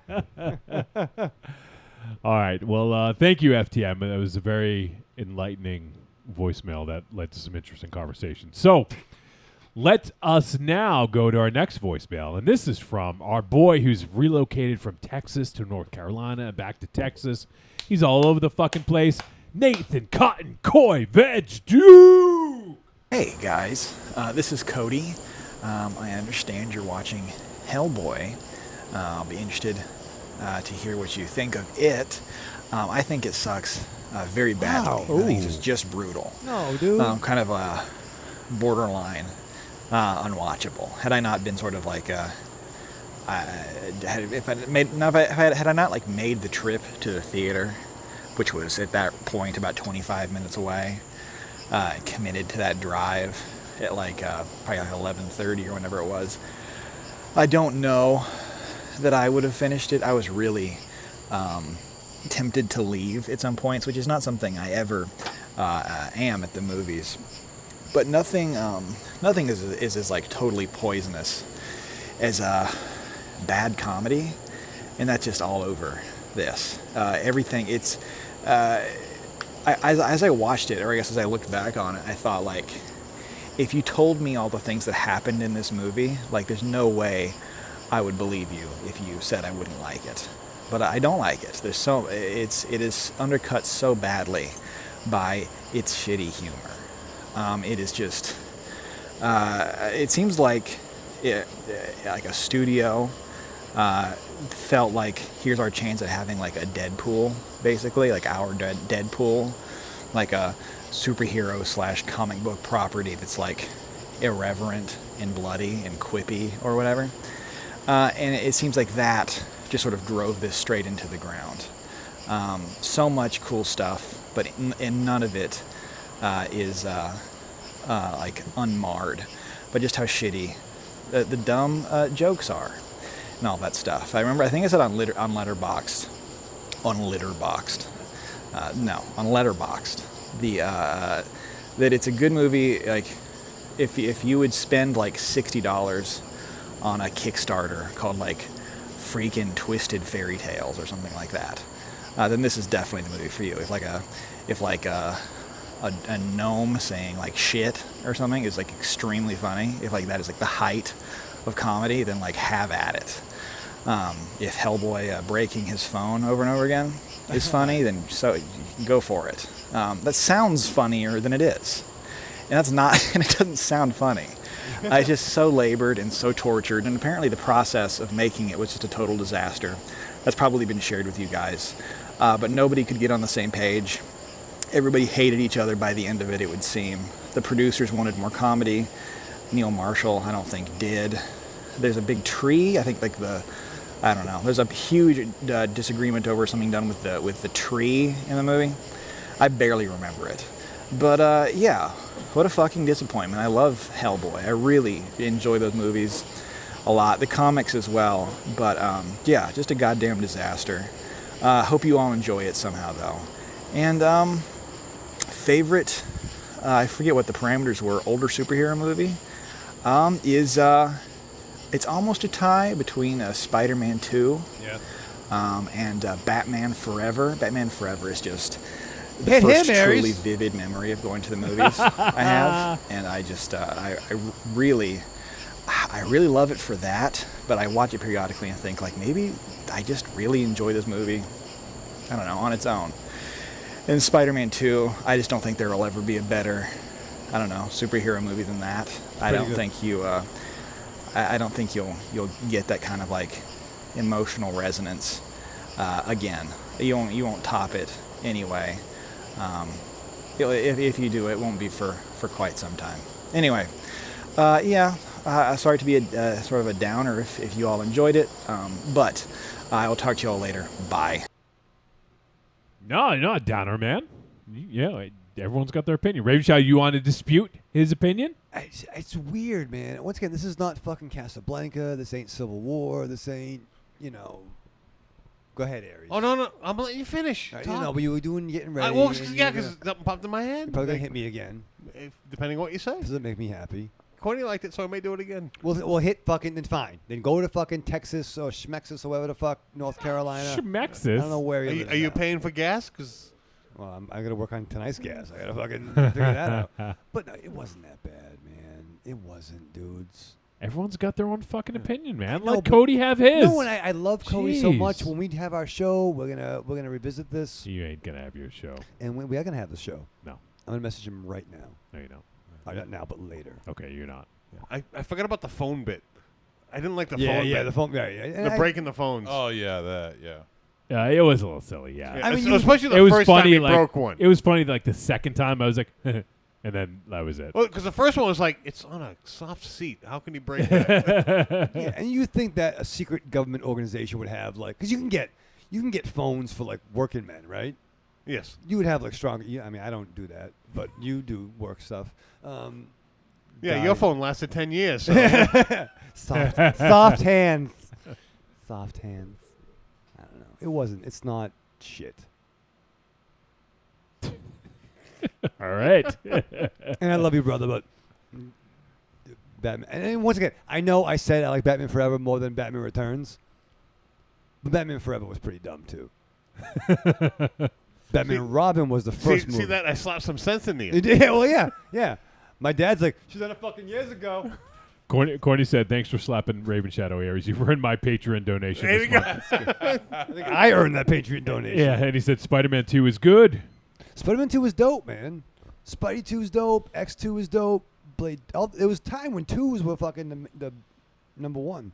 All right. Well, thank you, FTM. That was a very enlightening voicemail that led to some interesting conversation. So let us now go to our next voicemail. And this is from our boy who's relocated from Texas to North Carolina and back to Texas. He's all over the fucking place. Nathan Cotton Coy Veg Dude. Hey, guys. This is Cody. I understand you're watching Hellboy. I'll be interested to hear what you think of it. I think it sucks very badly. Wow. I think it's just brutal. No, dude. Kind of borderline unwatchable. Had I not been sort of like had I not like made the trip to the theater, which was at that point about 25 minutes away, committed to that drive at like probably like 11:30 or whenever it was, I don't know that I would have finished it. I was really tempted to leave at some points, which is not something I ever am at the movies. But nothing is as like totally poisonous as bad comedy, and that's just all over this. Everything. It's as I watched it, or I guess as I looked back on it, I thought like, if you told me all the things that happened in this movie, like there's no way I would believe you if you said I wouldn't like it. But I don't like it. It is undercut so badly by its shitty humor. It is just, it seems like like a studio felt like, here's our chance at having like a Deadpool, basically, like our Deadpool, like a superhero / comic book property that's like irreverent and bloody and quippy or whatever. And it seems like that just sort of drove this straight into the ground. So much cool stuff, but none of it is like unmarred, but just how shitty the dumb jokes are and all that stuff. I remember, I think I said on Letterboxd, that it's a good movie. Like if you would spend like $60 on a Kickstarter called like freaking Twisted Fairy Tales or something like that, then this is definitely the movie for you. If a gnome saying like shit or something is like extremely funny, if like that is like the height of comedy, then like have at it. If Hellboy breaking his phone over and over again is funny, then so go for it. That sounds funnier than it is, and that's not, and it doesn't sound funny. It's just so labored and so tortured, and apparently the process of making it was just a total disaster. That's probably been shared with you guys, but nobody could get on the same page. Everybody hated each other by the end of it, it would seem. The producers wanted more comedy. Neil Marshall, I don't think, did. There's a big tree. I think like I don't know. There's a huge disagreement over something done with the tree in the movie. I barely remember it. But yeah, what a fucking disappointment. I love Hellboy. I really enjoy those movies a lot. The comics as well. But yeah, just a goddamn disaster. Hope you all enjoy it somehow though. And favorite, I forget what the parameters were, older superhero movie, is it's almost a tie between Spider-Man 2 and Batman Forever. Batman Forever is just the first truly vivid memory of going to the movies I have, and I just I really love it for that. But I watch it periodically and think like, maybe I just really enjoy this movie, I don't know, on its own. And Spider-Man 2, I just don't think there will ever be a better, I don't know, superhero movie than that. I don't think you'll get that kind of like emotional resonance again. You won't top it anyway. If you do, it won't be for quite some time. Anyway, yeah. Sorry to be a sort of a downer if you all enjoyed it, but I will talk to you all later. Bye. No, you're not a downer, man. Yeah, everyone's got their opinion. Raven Shadow, you want to dispute his opinion? It's weird, man. Once again, this is not fucking Casablanca. This ain't Civil War. This ain't, Go ahead, Aries. Oh, no. I'm going to let you finish. But you were getting ready. Because something popped in my head. You're probably going to hit me again. Depending on what you say. Does it make me happy? Corny liked it, so I may do it again. We'll hit fucking, then fine. Then go to fucking Texas or Schmexis or whatever the fuck, North Carolina. Schmexis? I don't know where he lives Are you now. paying for gas? Because Well, I got to work on tonight's gas. I got to fucking figure that out. But no, it wasn't that bad, man. It wasn't, dudes. Everyone's got their own fucking opinion, man. know, Let but- Cody have his. No, and I love Cody so much. Jeez. When we have our show, we're gonna revisit this. You ain't gonna have your show. And we are gonna have the show. No. I'm gonna message him right now. No, you don't. Not now, but later. Okay, you're not. I forgot about the phone bit. I didn't like the Yeah, phone yeah, bit. the phone- yeah, yeah. The breaking the phones. Oh yeah, that yeah. Yeah, it was a little silly. Yeah, I mean, especially the it was first funny, time he like, broke one. It was funny. Like the second time, I was like, and then that was it. Well, because the first one was like, it's on a soft seat. How can he break that? Yeah, and you think that a secret government organization would have like, because you can get phones for like working men, right? Yes. You would have like strong. I mean, I don't do that, but you do work stuff. Yeah, your phone lasted 10 years. So soft hands. Soft hands. I don't know. It wasn't. It's not shit. All right. And I love you, brother, but Batman. And once again, I know I said I like Batman Forever more than Batman Returns, but Batman Forever was pretty dumb too. Batman and Robin was the first movie. See that? I slapped some sense into you. Yeah, well, yeah. My dad's like, she's done it fucking years ago. Corny said, "Thanks for slapping Raven Shadow Aries. You've earned my Patreon donation There this you go. month." I think I earned that Patreon donation. Yeah, and he said Spider-Man 2 is good. Spider-Man 2 was dope, man. Spidey 2 is dope. X2 was dope. Blade. It was time when 2s were fucking the number one.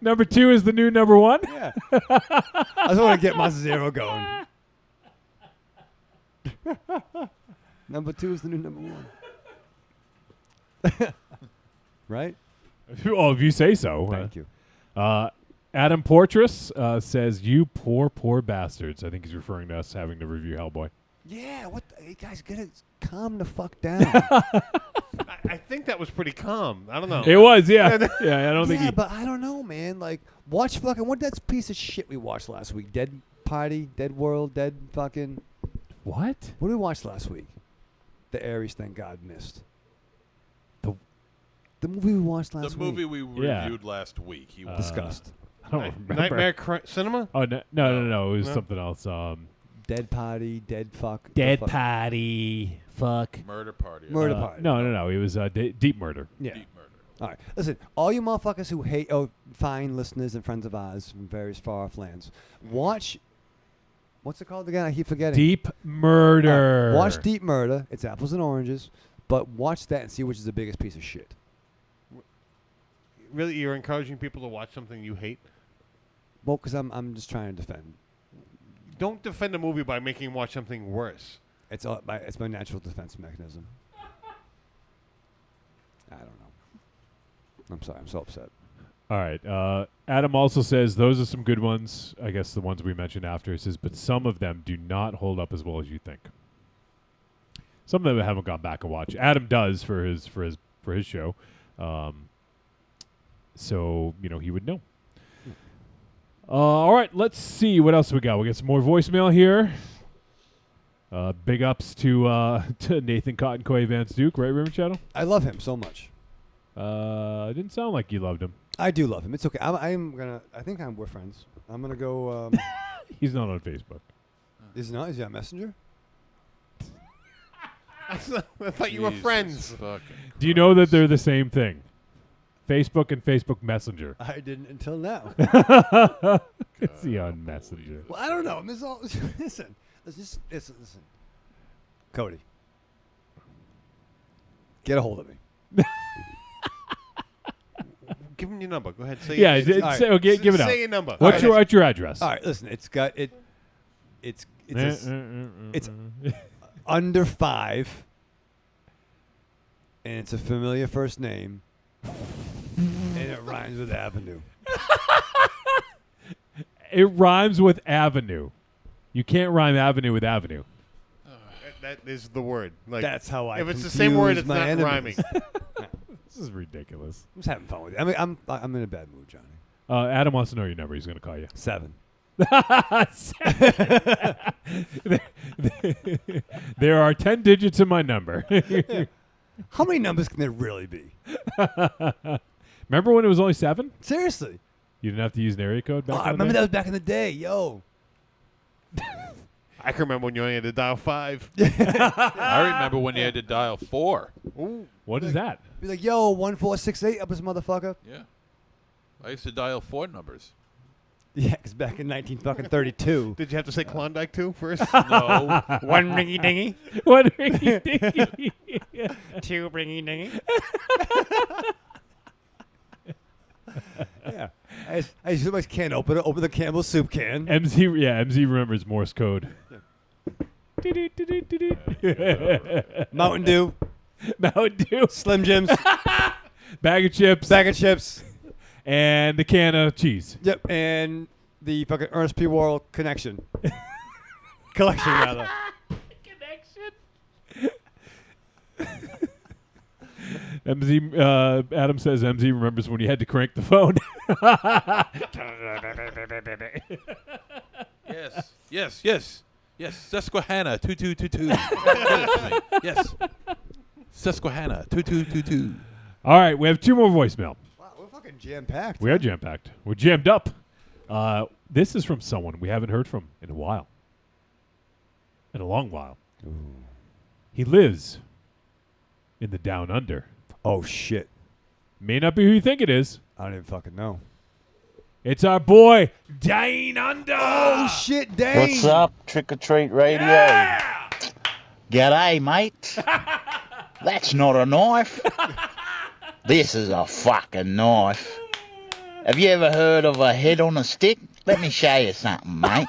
Number 2 is the new number 1? Yeah. I just want to get my zero going. Number 2 is the new number 1. Right? Oh, if you say so. Thank you. Adam Portress says, "You poor bastards." I think he's referring to us having to review Hellboy. Yeah, what you guys gotta calm the fuck down. I think that was pretty calm. I don't know. It was, yeah. Yeah, I don't think Yeah, he... but I don't know, man. Like, watch fucking what that piece of shit we watched last week? Dead Party, Dead World, Dead fucking. What? What did we watch last week? The Aries thing God missed. The movie we watched last The week. movie we reviewed last week. He was discussed. I don't remember. Nightmare Cinema? Oh, no. It was No? something else. Dead Party, Dead Fuck. Dead fuck. Party. Fuck. Murder Party. Murder Party. No. It was Deep Murder. Yeah. Deep Murder. All right. Listen, all you motherfuckers who hate, fine listeners and friends of ours from various far off lands, watch. What's it called again? I keep forgetting. Deep Murder. Watch Deep Murder. It's apples and oranges, but watch that and see which is the biggest piece of shit. Really, you're encouraging people to watch something you hate? Well, because I'm just trying to defend. Don't defend a movie by making him watch something worse. It's my natural defense mechanism. I don't know. I'm sorry. I'm so upset. All right. Adam also says those are some good ones. I guess the ones we mentioned after. He says, but some of them do not hold up as well as you think. Some of them haven't gone back and watched. Adam does for his show, so he would know. All right, let's see what else we got. We got some more voicemail here. Big ups to Nathan Cotton, Coy Vance Duke, right, Raven Shadow? I love him so much. It didn't sound like you loved him. I do love him. It's okay. I think we're friends. I'm gonna go. He's not on Facebook. Is he not? Is he on Messenger? I thought you were friends. Do you know that they're the same thing? Facebook and Facebook Messenger. I didn't until now. Is he on Messenger? Well, I don't know. Listen. Cody, get a hold of me. Give him your number. Go ahead. Say Yeah, it. give it out. Say your number. What's your address? All right, listen. It's under 5, and it's a familiar first name, and it rhymes with Avenue. It rhymes with Avenue. You can't rhyme Avenue with Avenue. That is the word. Like, That's how I. If it's the same word, it's my not enemies. rhyming. This is ridiculous. I'm just having fun with it. I mean, I'm in a bad mood, Johnny. Adam wants to know your number. He's going to call you. 7. There are 10 digits in my number. How many numbers can there really be? Remember when it was only 7? Seriously. You didn't have to use an area code back Oh, in I the remember day? that was back in the day. Yo. I can remember when you only had to dial 5. I remember when you had to dial 4. Ooh. What is that? Be like, yo, 1468 up this motherfucker. Yeah. I used to dial 4 numbers. Yeah, because back in 1932. Did you have to say Klondike too first? No. One ringy dingy. One ringy dingy. 2 ringy dingy. Yeah. I used to my can opener, open the Campbell's soup can. MZ remembers Morse code. Mountain Dew. Mountain Dew. Slim Jims. Bag of chips. Bag of chips. And the can of cheese. Yep, and the fucking Ernest P. Worrell connection. Collection, rather. MZ, Adam says MZ remembers when you had to crank the phone. Yes. Susquehanna 2222. Yes. Susquehanna 2222. All right, we have 2 more voicemail. Wow, we're fucking jam-packed. We are jam-packed. We're jammed up. This is from someone we haven't heard from in a while. In a long while. Ooh. He lives in the Down Under. Oh, shit. May not be who you think it is. I don't even fucking know. It's our boy, Dane Under. Oh, shit, Dane. What's up, Trick or Treat Radio? Yeah! G'day, mate. That's not a knife. This is a fucking knife. Have you ever heard of a head on a stick? Let me show you something, mate.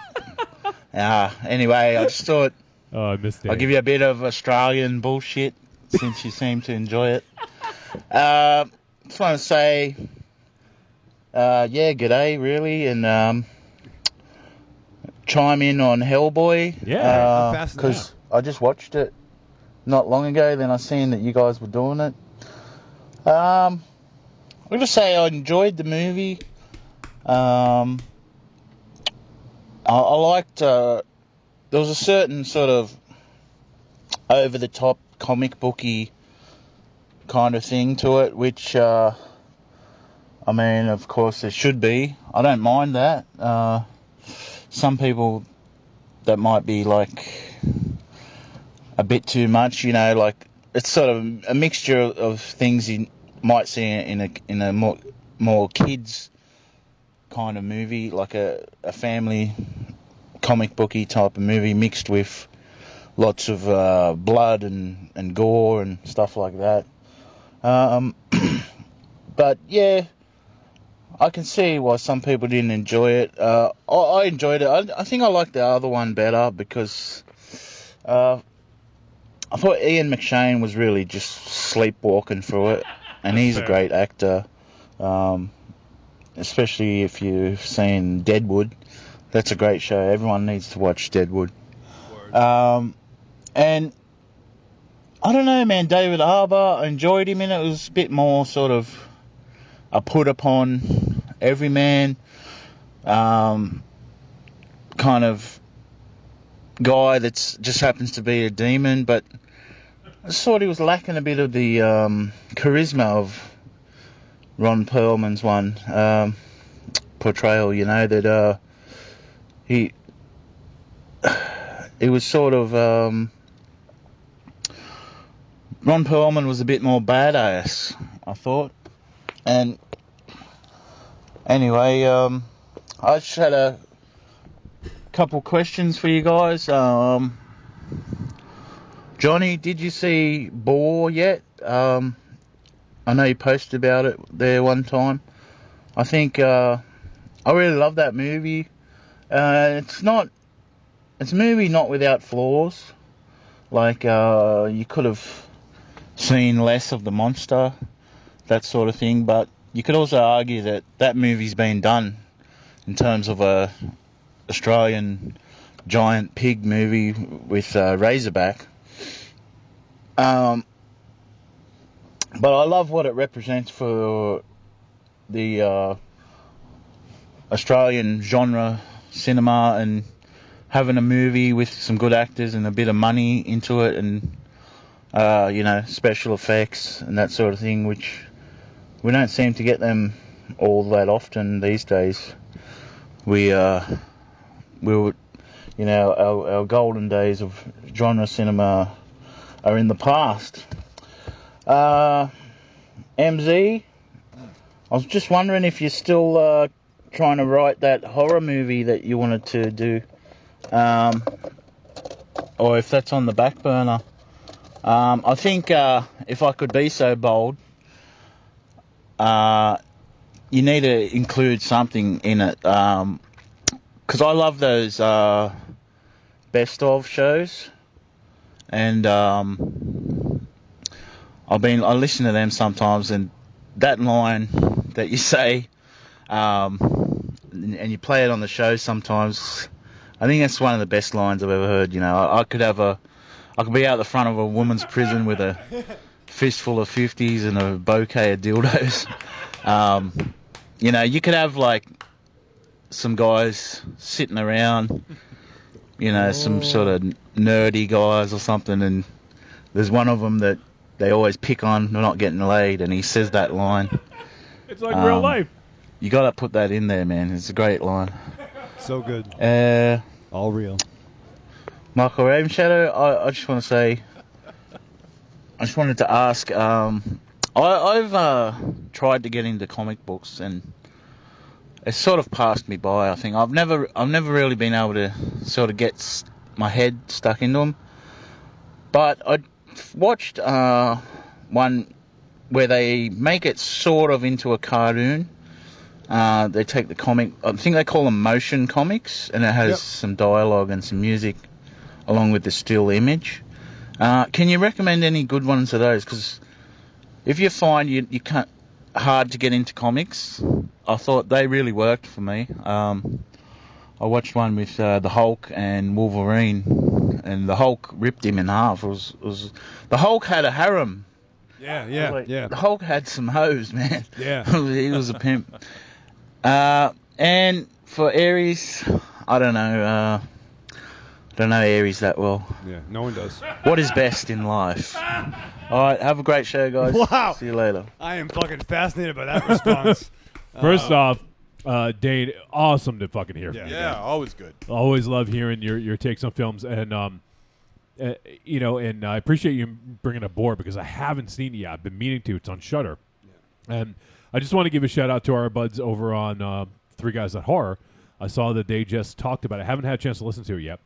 Anyway, I just thought I missed it. I'll give you a bit of Australian bullshit since you seem to enjoy it. Just want to say, g'day, really, and chime in on Hellboy. Yeah, because I just watched it not long ago. Then I seen that you guys were doing it. I'll just say I enjoyed the movie. I liked. There was a certain sort of over-the-top comic booky kind of thing to it, which I mean, of course, there should be. I don't mind that. Some people that might be like a bit too much, like it's sort of a mixture of things you might see in a more kids kind of movie, like a family comic booky type of movie mixed with lots of blood and gore and stuff like that. But yeah, I can see why some people didn't enjoy it. I enjoyed it. I think I liked the other one better because I thought Ian McShane was really just sleepwalking through it, and he's a great actor. Especially if you've seen Deadwood. That's a great show. Everyone needs to watch Deadwood. And I don't know, man, David Harbour, I enjoyed him in it. It was a bit more sort of a put upon everyman kind of guy that's just happens to be a demon, but I just thought he was lacking a bit of the charisma of Ron Perlman's one portrayal, that he was sort of Ron Perlman was a bit more badass, I thought. And anyway, I just had a couple questions for you guys. Johnny, did you see Boar yet? I know you posted about it there one time. I think I really love that movie. It's a movie not without flaws. Like you could have seen less of the monster, that sort of thing. But you could also argue that movie's been done in terms of a Australian giant pig movie with Razorback. But I love what it represents for the Australian genre cinema, and having a movie with some good actors and a bit of money into it, and special effects and that sort of thing, which we don't seem to get them all that often these days. We were, our golden days of genre cinema are in the past. MZ, I was just wondering if you're still trying to write that horror movie that you wanted to do, or if that's on the back burner. I think if I could be so bold, you need to include something in it, because I love those best of shows, and I listen to them sometimes, and that line that you say, and you play it on the show sometimes, I think that's one of the best lines I've ever heard. I could be out the front of a woman's prison with a fistful of 50s and a bouquet of dildos. You could have like some guys sitting around, some sort of nerdy guys or something, and there's one of them that they always pick on, they're not getting laid, and he says that line. It's like real life. You got to put that in there, man. It's a great line. So good. All real. Michael Raven Shadow, I just want to say, I just wanted to ask, I've tried to get into comic books, and it's sort of passed me by. I think I've never really been able to sort of get my head stuck into them. But I watched one where they make it sort of into a cartoon. They take the comic, I think they call them motion comics, and it has some dialogue and some music along with the still image. Can you recommend any good ones of those? Because if you find you can't hard to get into comics, I thought they really worked for me. I watched one with the Hulk and Wolverine, and the Hulk ripped him in half. The Hulk had a harem. Yeah. The Hulk had some hoes, man. Yeah. He was a pimp. And for Aries, I don't know. I don't know Aries that well. Yeah, no one does. What is best in life? All right, have a great show, guys. Wow. See you later. I am fucking fascinated by that response. First off, Dane, awesome to fucking hear from you. Yeah, always good. Always love hearing your takes on films, and and I appreciate you bringing up Boar because I haven't seen it yet. I've been meaning to. It's on Shudder, and I just want to give a shout out to our buds over on Three Guys That Horror. I saw that they just talked about it. I haven't had a chance to listen to it yet,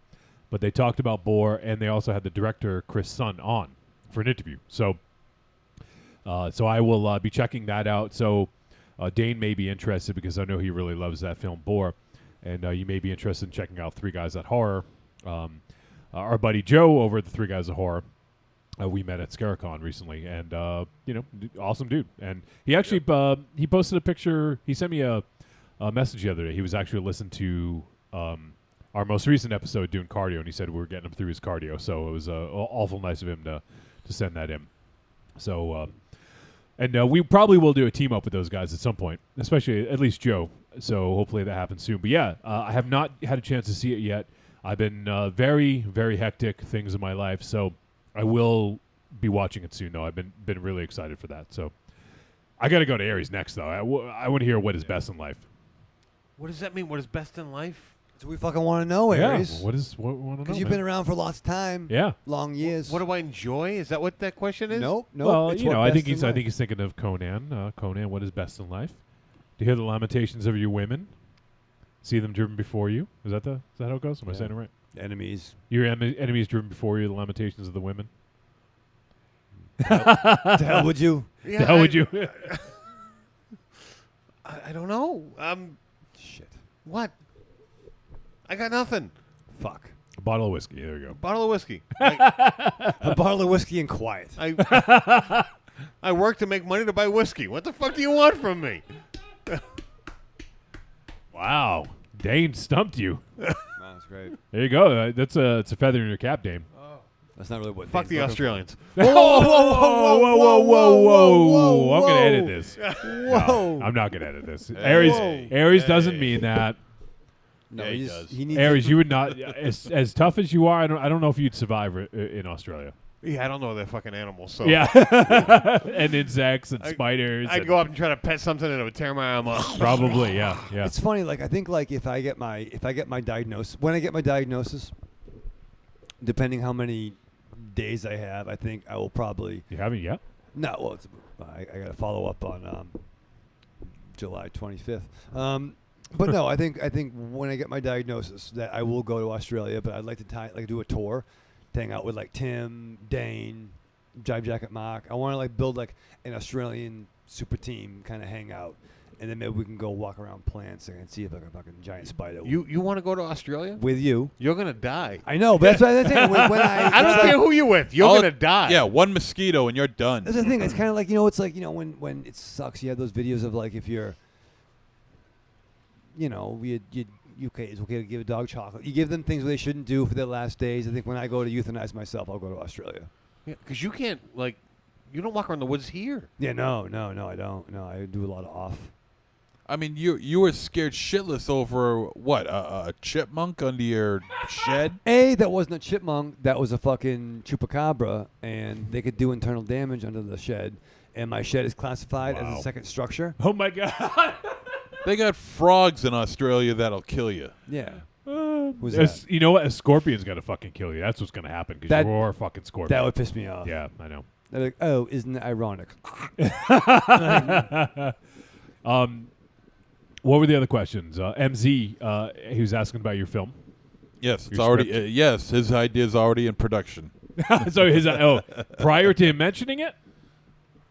but they talked about Boar, and they also had the director Chris Sun on for an interview. So I will be checking that out. So Dane may be interested because I know he really loves that film Boar, and you may be interested in checking out Three Guys That Horror. Our buddy Joe over at the Three Guys That Horror, we met at Scaricon recently, and awesome dude. And he actually he posted a picture. He sent me a message the other day. He was actually listening to our most recent episode doing cardio, and he said we were getting him through his cardio. So it was awful nice of him to send that in. So and we probably will do a team up with those guys at some point, especially at least Joe. So hopefully that happens soon. But yeah, I have not had a chance to see it yet. I've been very, very hectic things in my life, so I will be watching it soon. Though I've been really excited for that. So I got to go to Aries next, though. I want to hear what is best in life. What does that mean? What is best in life? So we fucking want to know, Aries. Yeah. What want to know? Because you've been around for lots of time. Yeah. Long years. What do I enjoy? Is that what that question is? Nope. Well, I think he's thinking of Conan. Conan, what is best in life? To hear the lamentations of your women. See them driven before you. Is that how it goes? Am I saying it right? Enemies. Your enemies driven before you. The lamentations of the women. The hell would you? Yeah, the hell would you? I don't know. Shit. What? I got nothing. Fuck. A bottle of whiskey. There you go. Bottle of whiskey. A bottle of whiskey and quiet. I work to make money to buy whiskey. What the fuck do you want from me? Wow. Dane stumped you. That's great. There you go. It's a feather in your cap, Dane. That's not really what. Fuck the Australians. Whoa. I'm going to edit this. Whoa. No, I'm not going to edit this. Aries doesn't mean that. No, yeah, he needs Aries, you would not, as tough as you are, I don't know if you'd survive in Australia. Yeah, I don't know. They're fucking animals. So Yeah. And insects and spiders. I'd and go up and try to pet something and it would tear my arm off. Probably, yeah. It's funny. Like I think like if I get my diagnosis, when I get my diagnosis, depending how many days I have, I think I will probably. You haven't yet? No. Well, I got to follow up on July 25th. But no, I think when I get my diagnosis that I will go to Australia, but I'd like to do a tour, to hang out with like Tim, Dane, Jive Jacket Mark. I want to like build like an Australian super team kind of hang out, and then maybe we can go walk around plants and see if like a fucking giant spider. You want to go to Australia with you? You're gonna die. I know, but that's what I'm saying. When I don't care who you're with. You're gonna die. Yeah, one mosquito and you're done. That's the thing. It's kind of like it's like when it sucks. You have those videos of like if you're. It's okay to give a dog chocolate. You give them things they shouldn't do for their last days. I think when I go to euthanize myself, I'll go to Australia. Yeah, because you can't you don't walk around the woods here. Yeah, no, I don't. No, I do a lot of off. I mean, you were scared shitless over what a chipmunk under your shed. That wasn't a chipmunk. That was a fucking chupacabra, and they could do internal damage under the shed. And my shed is classified as a second structure. Oh my god. They got frogs in Australia that'll kill you. Yeah. Who's that? You know what? A scorpion's got to fucking kill you. That's what's going to happen because you're a fucking scorpion. That would piss me off. Yeah, I know. They're like, oh, isn't it ironic? What were the other questions? MZ, he was asking about your film. Yes, it's already. Yes, his idea is already in production. So prior to him mentioning it.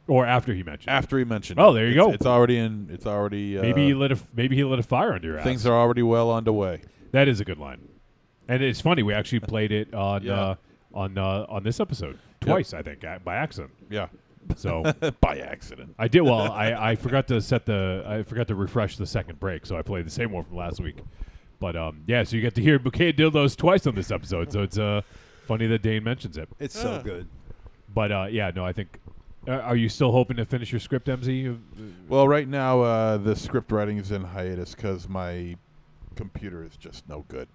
Or after he mentioned. After he mentioned. Oh, there you go. It's already in. It's already. Maybe he lit a fire under your ass. Things are already well underway. That is a good line, and it's funny. We actually played it on this episode twice. I think by accident. Yeah. So by accident. I did. Well, I forgot to refresh the second break, so I played the same one from last week. But yeah, so you get to hear Bouquet of Dildos twice on this episode. So it's funny that Dane mentions it. It's so good. But yeah, no, I think. Are you still hoping to finish your script, MZ? Well, right now the script writing is in hiatus because my computer is just no good.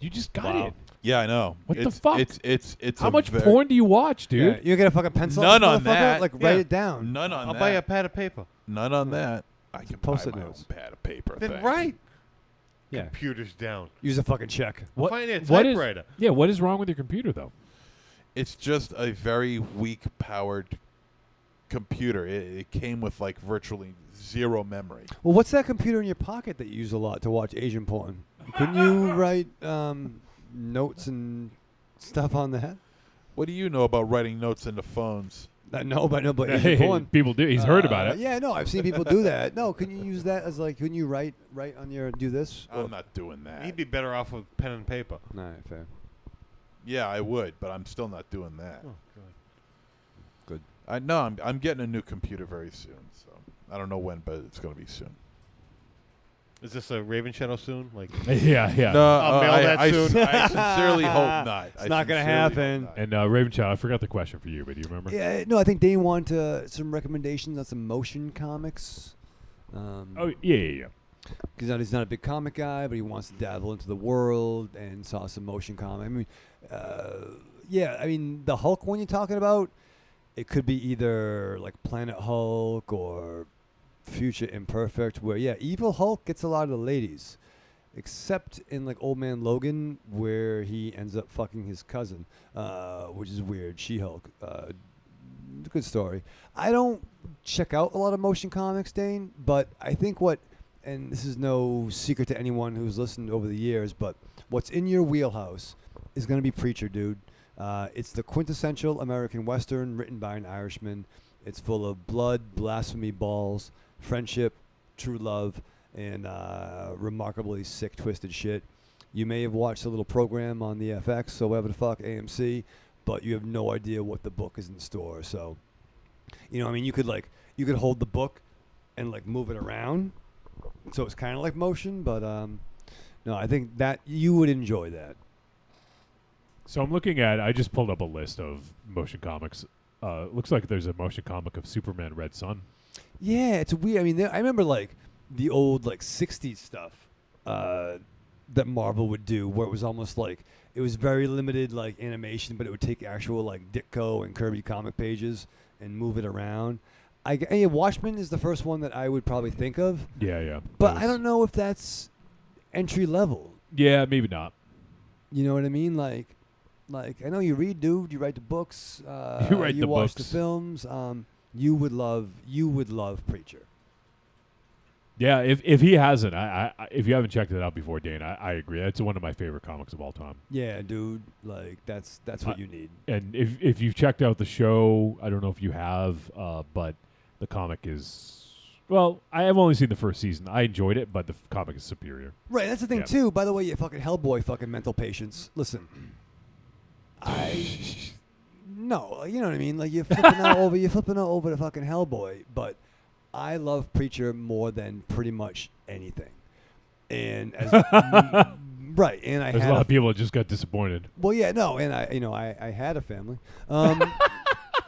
You just got it. Yeah, I know. What the fuck? It's how much porn do you watch, dude? Yeah, you get a fucking pencil. None on that. Like write it down. None on I'll that. buy a pad of paper. None on that. I can Post-it buy my notes. own pad of paper. Then thanks. write. Yeah. Computer's down. Use a fucking check. What? Find a typewriter. What is wrong with your computer though? It's just a very weak powered computer. It came with like virtually zero memory. Well, what's that computer in your pocket that you use a lot to watch Asian porn? Couldn't you write notes and stuff on that? What do you know about writing notes into phones? No, but Asian porn. People do. He's heard about it. Yeah, no, I've seen people do that. No, can you use that as like? Couldn't you write on your do this? I'm not doing that. He'd be better off with pen and paper. All right, fair. Yeah, I would, but I'm still not doing that. Oh, good. I know I'm getting a new computer very soon, so I don't know when, but it's going to be soon. Is this a Raven Shadow soon? Like, yeah. No, I'll mail that soon. I sincerely hope not. It's not going to happen. And Raven Child, I forgot the question for you, but do you remember? Yeah, no, I think Dane wanted some recommendations on some motion comics. Yeah. Because he's not a big comic guy, but he wants to dabble into the world and saw some motion comic. I mean, the Hulk one you're talking about, it could be either like Planet Hulk or Future Imperfect, where Evil Hulk gets a lot of the ladies, except in like Old Man Logan, where he ends up fucking his cousin, which is weird. She-Hulk, good story. I don't check out a lot of motion comics, Dane, but I think and this is no secret to anyone who's listened over the years, but what's in your wheelhouse is going to be Preacher, dude. It's the quintessential American Western written by an Irishman. It's full of blood, blasphemy, balls, friendship, true love, and remarkably sick, twisted shit. You may have watched a little program on the FX or whatever the fuck, AMC, but you have no idea what the book is in store. So, you could hold the book and like move it around. So it's kind of like motion, but no, I think that you would enjoy that. So I'm looking at. I just pulled up a list of motion comics. Looks like there's a motion comic of Superman Red Sun. Yeah, it's weird. I mean, I remember like the old like '60s stuff. that Marvel would do, where it was almost like it was very limited, like animation, but it would take actual like Ditko and Kirby comic pages and move it around. Watchmen is the first one that I would probably think of. Yeah. But I don't know if that's entry level. Yeah, maybe not. You know what I mean? Like I know you read, dude. You write the books. You watch the books. films. You would love Preacher. Yeah, if he hasn't, if you haven't checked it out before, Dane, I agree. That's one of my favorite comics of all time. Yeah, dude. Like that's what you need. And if you've checked out the show, I don't know if you have, but the comic is, well, I have only seen the first season. I enjoyed it, but the comic is superior. Right, that's the thing too. By the way, you fucking Hellboy, fucking mental patients. Listen, no, you know what I mean. Like you're flipping out over the fucking Hellboy, but I love Preacher more than pretty much anything. And as right, and There's a lot of people that just got disappointed. Well, yeah, no, and I had a family.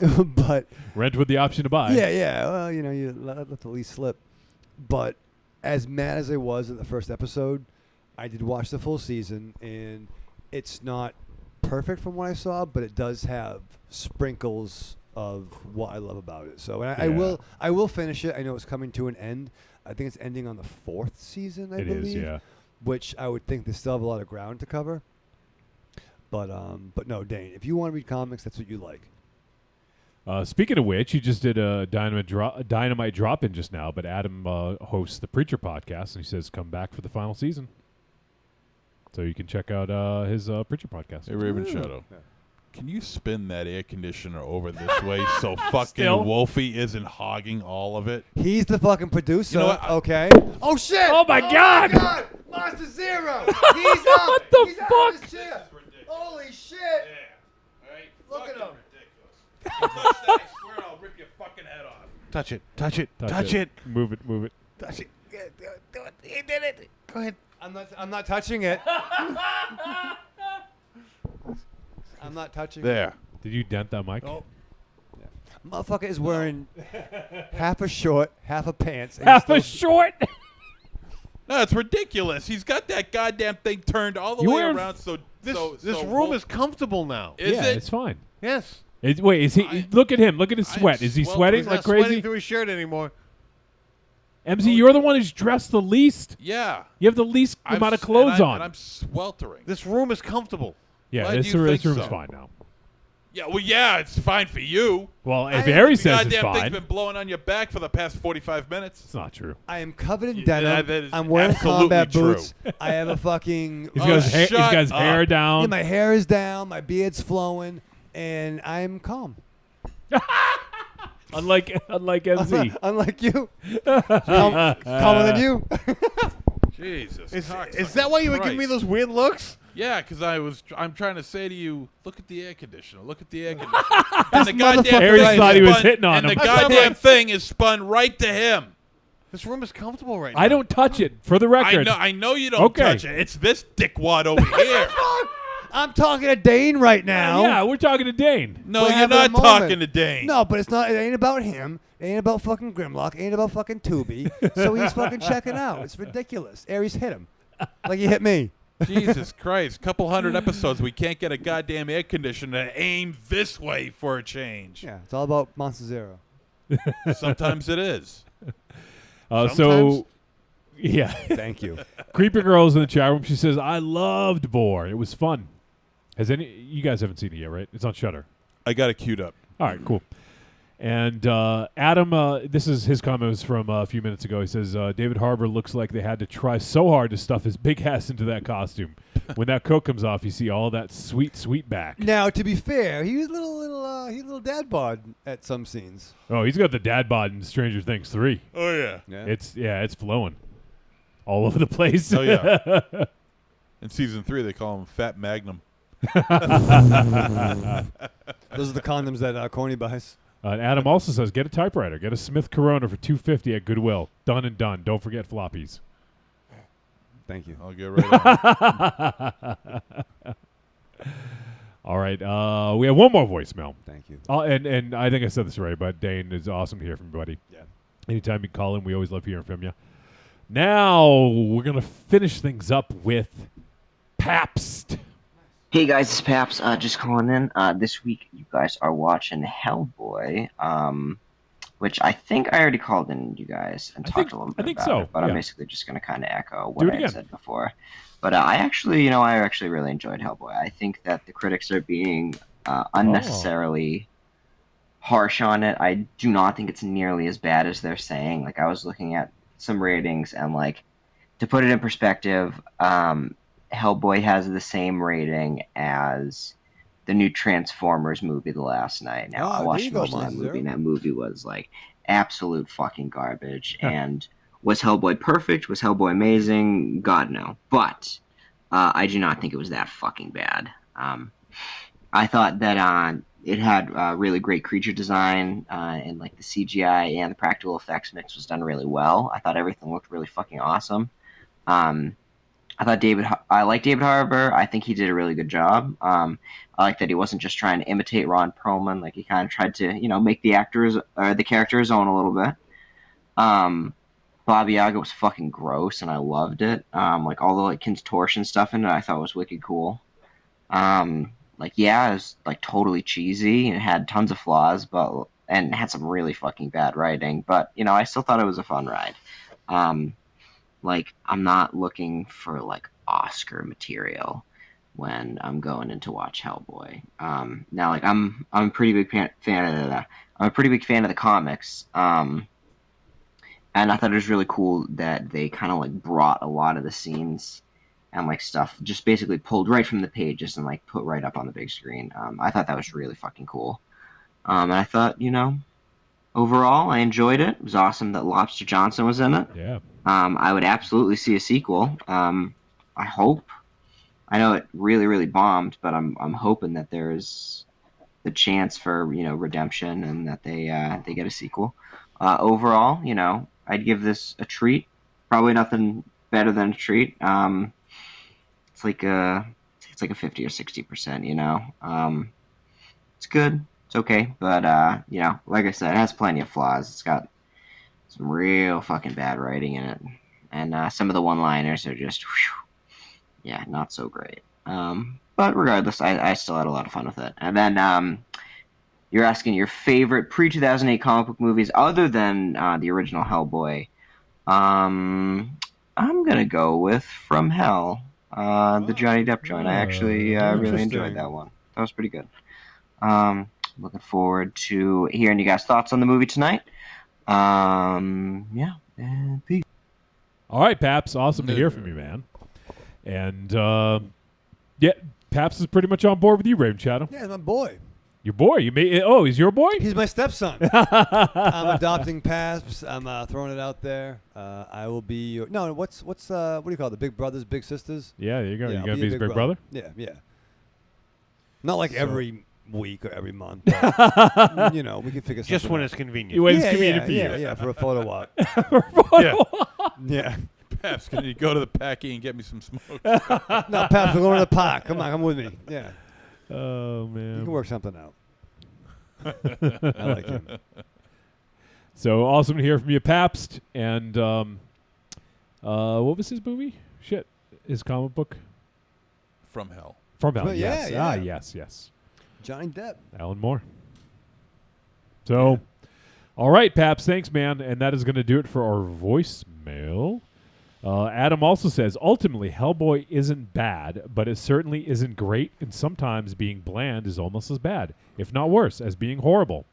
But rent with the option to buy. Yeah. Well, you let the lease slip. But as mad as I was at the first episode, I did watch the full season, and it's not perfect from what I saw, but it does have sprinkles of what I love about it. So and I will finish it. I know it's coming to an end. I think it's ending on the 4th season, I believe. It is, yeah. Which I would think they still have a lot of ground to cover. But no, Dane, if you want to read comics, that's what you like. Speaking of which, you just did a dynamite drop-in just now, but Adam hosts the Preacher podcast, and he says come back for the final season. So you can check out his Preacher podcast. Hey, Raven Shadow. Yeah. Can you spin that air conditioner over this way so fucking Wolfie isn't hogging all of it? He's the fucking producer. You know what? Okay. Oh, shit. Oh, my God. Monster Zero. He's up. What the He's fuck? Out of his chair. Holy shit. Yeah. Right? Look at him. Ridiculous. I swear I'll rip your fucking head off. Touch it. Move it. Touch it. Do it. He did it. Go ahead. I'm not touching it. I'm not touching There. Did you dent that mic? Oh. Yeah. Motherfucker is wearing half a short, half a pants. and Half a he's still- short. No, it's ridiculous. He's got that goddamn thing turned all the You way wearing around. This so room is comfortable now. Is yeah, it? it's fine. Yes. Wait, is he? Look at him. Look at his sweat. Is he sweating He's like not crazy? sweating through his shirt anymore. MZ, you're the one who's dressed the least. Yeah. You have the least amount of clothes on. And I'm sweltering. This room is comfortable. Yeah, Why this do you think room's so? fine now. Yeah, well, yeah, it's fine for you. Well, if Harry says it's goddamn fine, thing's been blowing on your back for the past 45 minutes. it's not true. I am covered in Yeah, denim. that is I'm wearing absolutely combat true. boots. I have a fucking. He's got his, shut he's got his hair up. down. Yeah, my hair is down. My beard's flowing, and I'm calm. Unlike MZ. Unlike you, calmer than you. Jesus. Is that why you were giving me those weird looks? Yeah, because I'm trying to say to you, look at the air conditioner. Look at the air conditioner. And the goddamn Harry thing thought he is was spun- hitting on and him. the goddamn thing is spun right to him. This room is comfortable right now. I don't touch it, for the record. I know you don't Okay. touch it. It's this dickwad over here. I'm talking to Dane right now. Yeah, we're talking to Dane. No, We're you're having a not moment. talking to Dane. No, but it's not. It ain't about him. It ain't about fucking Grimlock. It ain't about fucking Tubi. So he's fucking checking out. It's ridiculous. Aries hit him, like he hit me. Jesus Christ. Couple hundred episodes, we can't get a goddamn air conditioner aimed this way for a change. Yeah, it's all about Monster Zero. Sometimes it is. So, yeah. Thank you. Creepy Girl's in the chat room. She says, I loved Boar. It was fun. You guys haven't seen it yet, right? It's on Shudder. I got it queued up. All right, cool. And Adam, this is his comments from a few minutes ago. He says, David Harbour looks like they had to try so hard to stuff his big ass into that costume. When that coat comes off, you see all that sweet back. Now, to be fair, he was a little dad bod at some scenes. Oh, he's got the dad bod in Stranger Things 3. Oh, yeah. It's flowing all over the place. Oh, yeah. In season 3, they call him Fat Magnum. Those are the condoms that Corny buys. Adam also says, get a typewriter. Get a Smith Corona for $2.50 at Goodwill. Done and done. Don't forget floppies. Thank you. I'll get right on it. All right. We have one more voicemail. Thank you. And I think I said this right, but Dane, it's awesome to hear from everybody. Yeah. Anytime you call in, we always love hearing from you. Now we're going to finish things up with Pabst. Hey guys, it's Paps. Just calling in. This week you guys are watching Hellboy, which I think I already called in you guys and talked a little bit about it, but I'm basically just going to kind of echo what I had said before. But I actually really enjoyed Hellboy. I think that the critics are being unnecessarily harsh on it. I do not think it's nearly as bad as they're saying. Like, I was looking at some ratings, and like, to put it in perspective, Hellboy has the same rating as the new Transformers movie, The Last Night. Now, I watched most of that movie, and that movie was like absolute fucking garbage. And was Hellboy perfect? Was Hellboy amazing? God, no. But I do not think it was that fucking bad. I thought that it had really great creature design, and like the CGI and the practical effects mix was done really well. I thought everything looked really fucking awesome. I like David Harbour. I think he did a really good job. I like that he wasn't just trying to imitate Ron Perlman. Like, he kind of tried to, make the character his own a little bit. Baba Yaga was fucking gross, and I loved it. Like, all the like contortion stuff in it, I thought was wicked cool. It was like totally cheesy and it had tons of flaws, and had some really fucking bad writing. But I still thought it was a fun ride. I'm not looking for like Oscar material when I'm going in to watch Hellboy. Now, like, I'm a pretty big fan of that. I'm a pretty big fan of the comics. And I thought it was really cool that they kind of like brought a lot of the scenes and like stuff just basically pulled right from the pages and like put right up on the big screen. I thought that was really fucking cool. And I thought, overall, I enjoyed it. It was awesome that Lobster Johnson was in it. Yeah. I would absolutely see a sequel. I hope. I know it really, really bombed, but I'm hoping that there's the chance for redemption and that they get a sequel. Overall, I'd give this a treat. Probably nothing better than a treat. It's like a 50 or 60%. It's good. It's okay, but like I said, it has plenty of flaws. It's got some real fucking bad writing in it, and some of the one-liners are just, not so great. But regardless, I still had a lot of fun with it. And then you're asking your favorite pre-2008 comic book movies other than the original Hellboy. I'm gonna go with From Hell, the Johnny Depp joint. I actually really enjoyed that one. That was pretty good. Looking forward to hearing you guys' thoughts on the movie tonight. And peace. All right, Paps. Awesome to hear from you, man. And Paps is pretty much on board with you, Raven Shadow. Yeah, he's my boy. Your boy? You made? Oh, he's your boy? He's my stepson. I'm adopting Paps. I'm throwing it out there. I will be your... No, what's what do you call it? The big brothers, big sisters? Yeah, there you go. Yeah, You're going to be his big brother? Yeah. Not like every week or every month. But, we can figure something just when out. it's convenient. When it's convenient for you. Yeah, for a photo op. Yeah. Paps, can you go to the Packy and get me some smokes? No, Paps, we're going to the park. Come with me. Yeah. Oh, man. You can work something out. I like him. So awesome to hear from you, Pabst. And what was his movie? Shit. His comic book? From Hell. From Hell, But yes. yeah. Yes. Johnny Depp. Alan Moore. So, all right, Paps, thanks, man. And that is going to do it for our voicemail. Adam also says, ultimately, Hellboy isn't bad, but it certainly isn't great, and sometimes being bland is almost as bad, if not worse, as being horrible.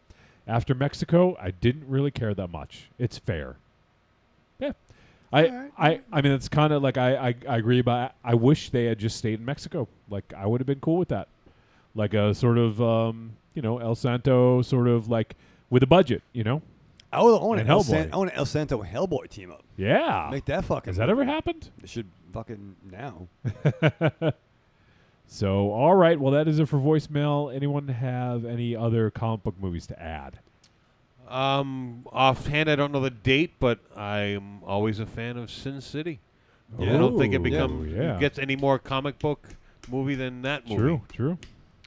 After Mexico, I didn't really care that much. It's fair. Yeah. I mean, it's kind of like I agree, but I wish they had just stayed in Mexico. Like, I would have been cool with that. Like a sort of, El Santo sort of like with a budget, I want an Hellboy. I want an El Santo Hellboy team up. Yeah. Make that fucking Has that ever happened? It should fucking now. So, all right. Well, that is it for voicemail. Anyone have any other comic book movies to add? Offhand, I don't know the date, but I'm always a fan of Sin City. I don't think it gets any more comic book movie than that movie. True.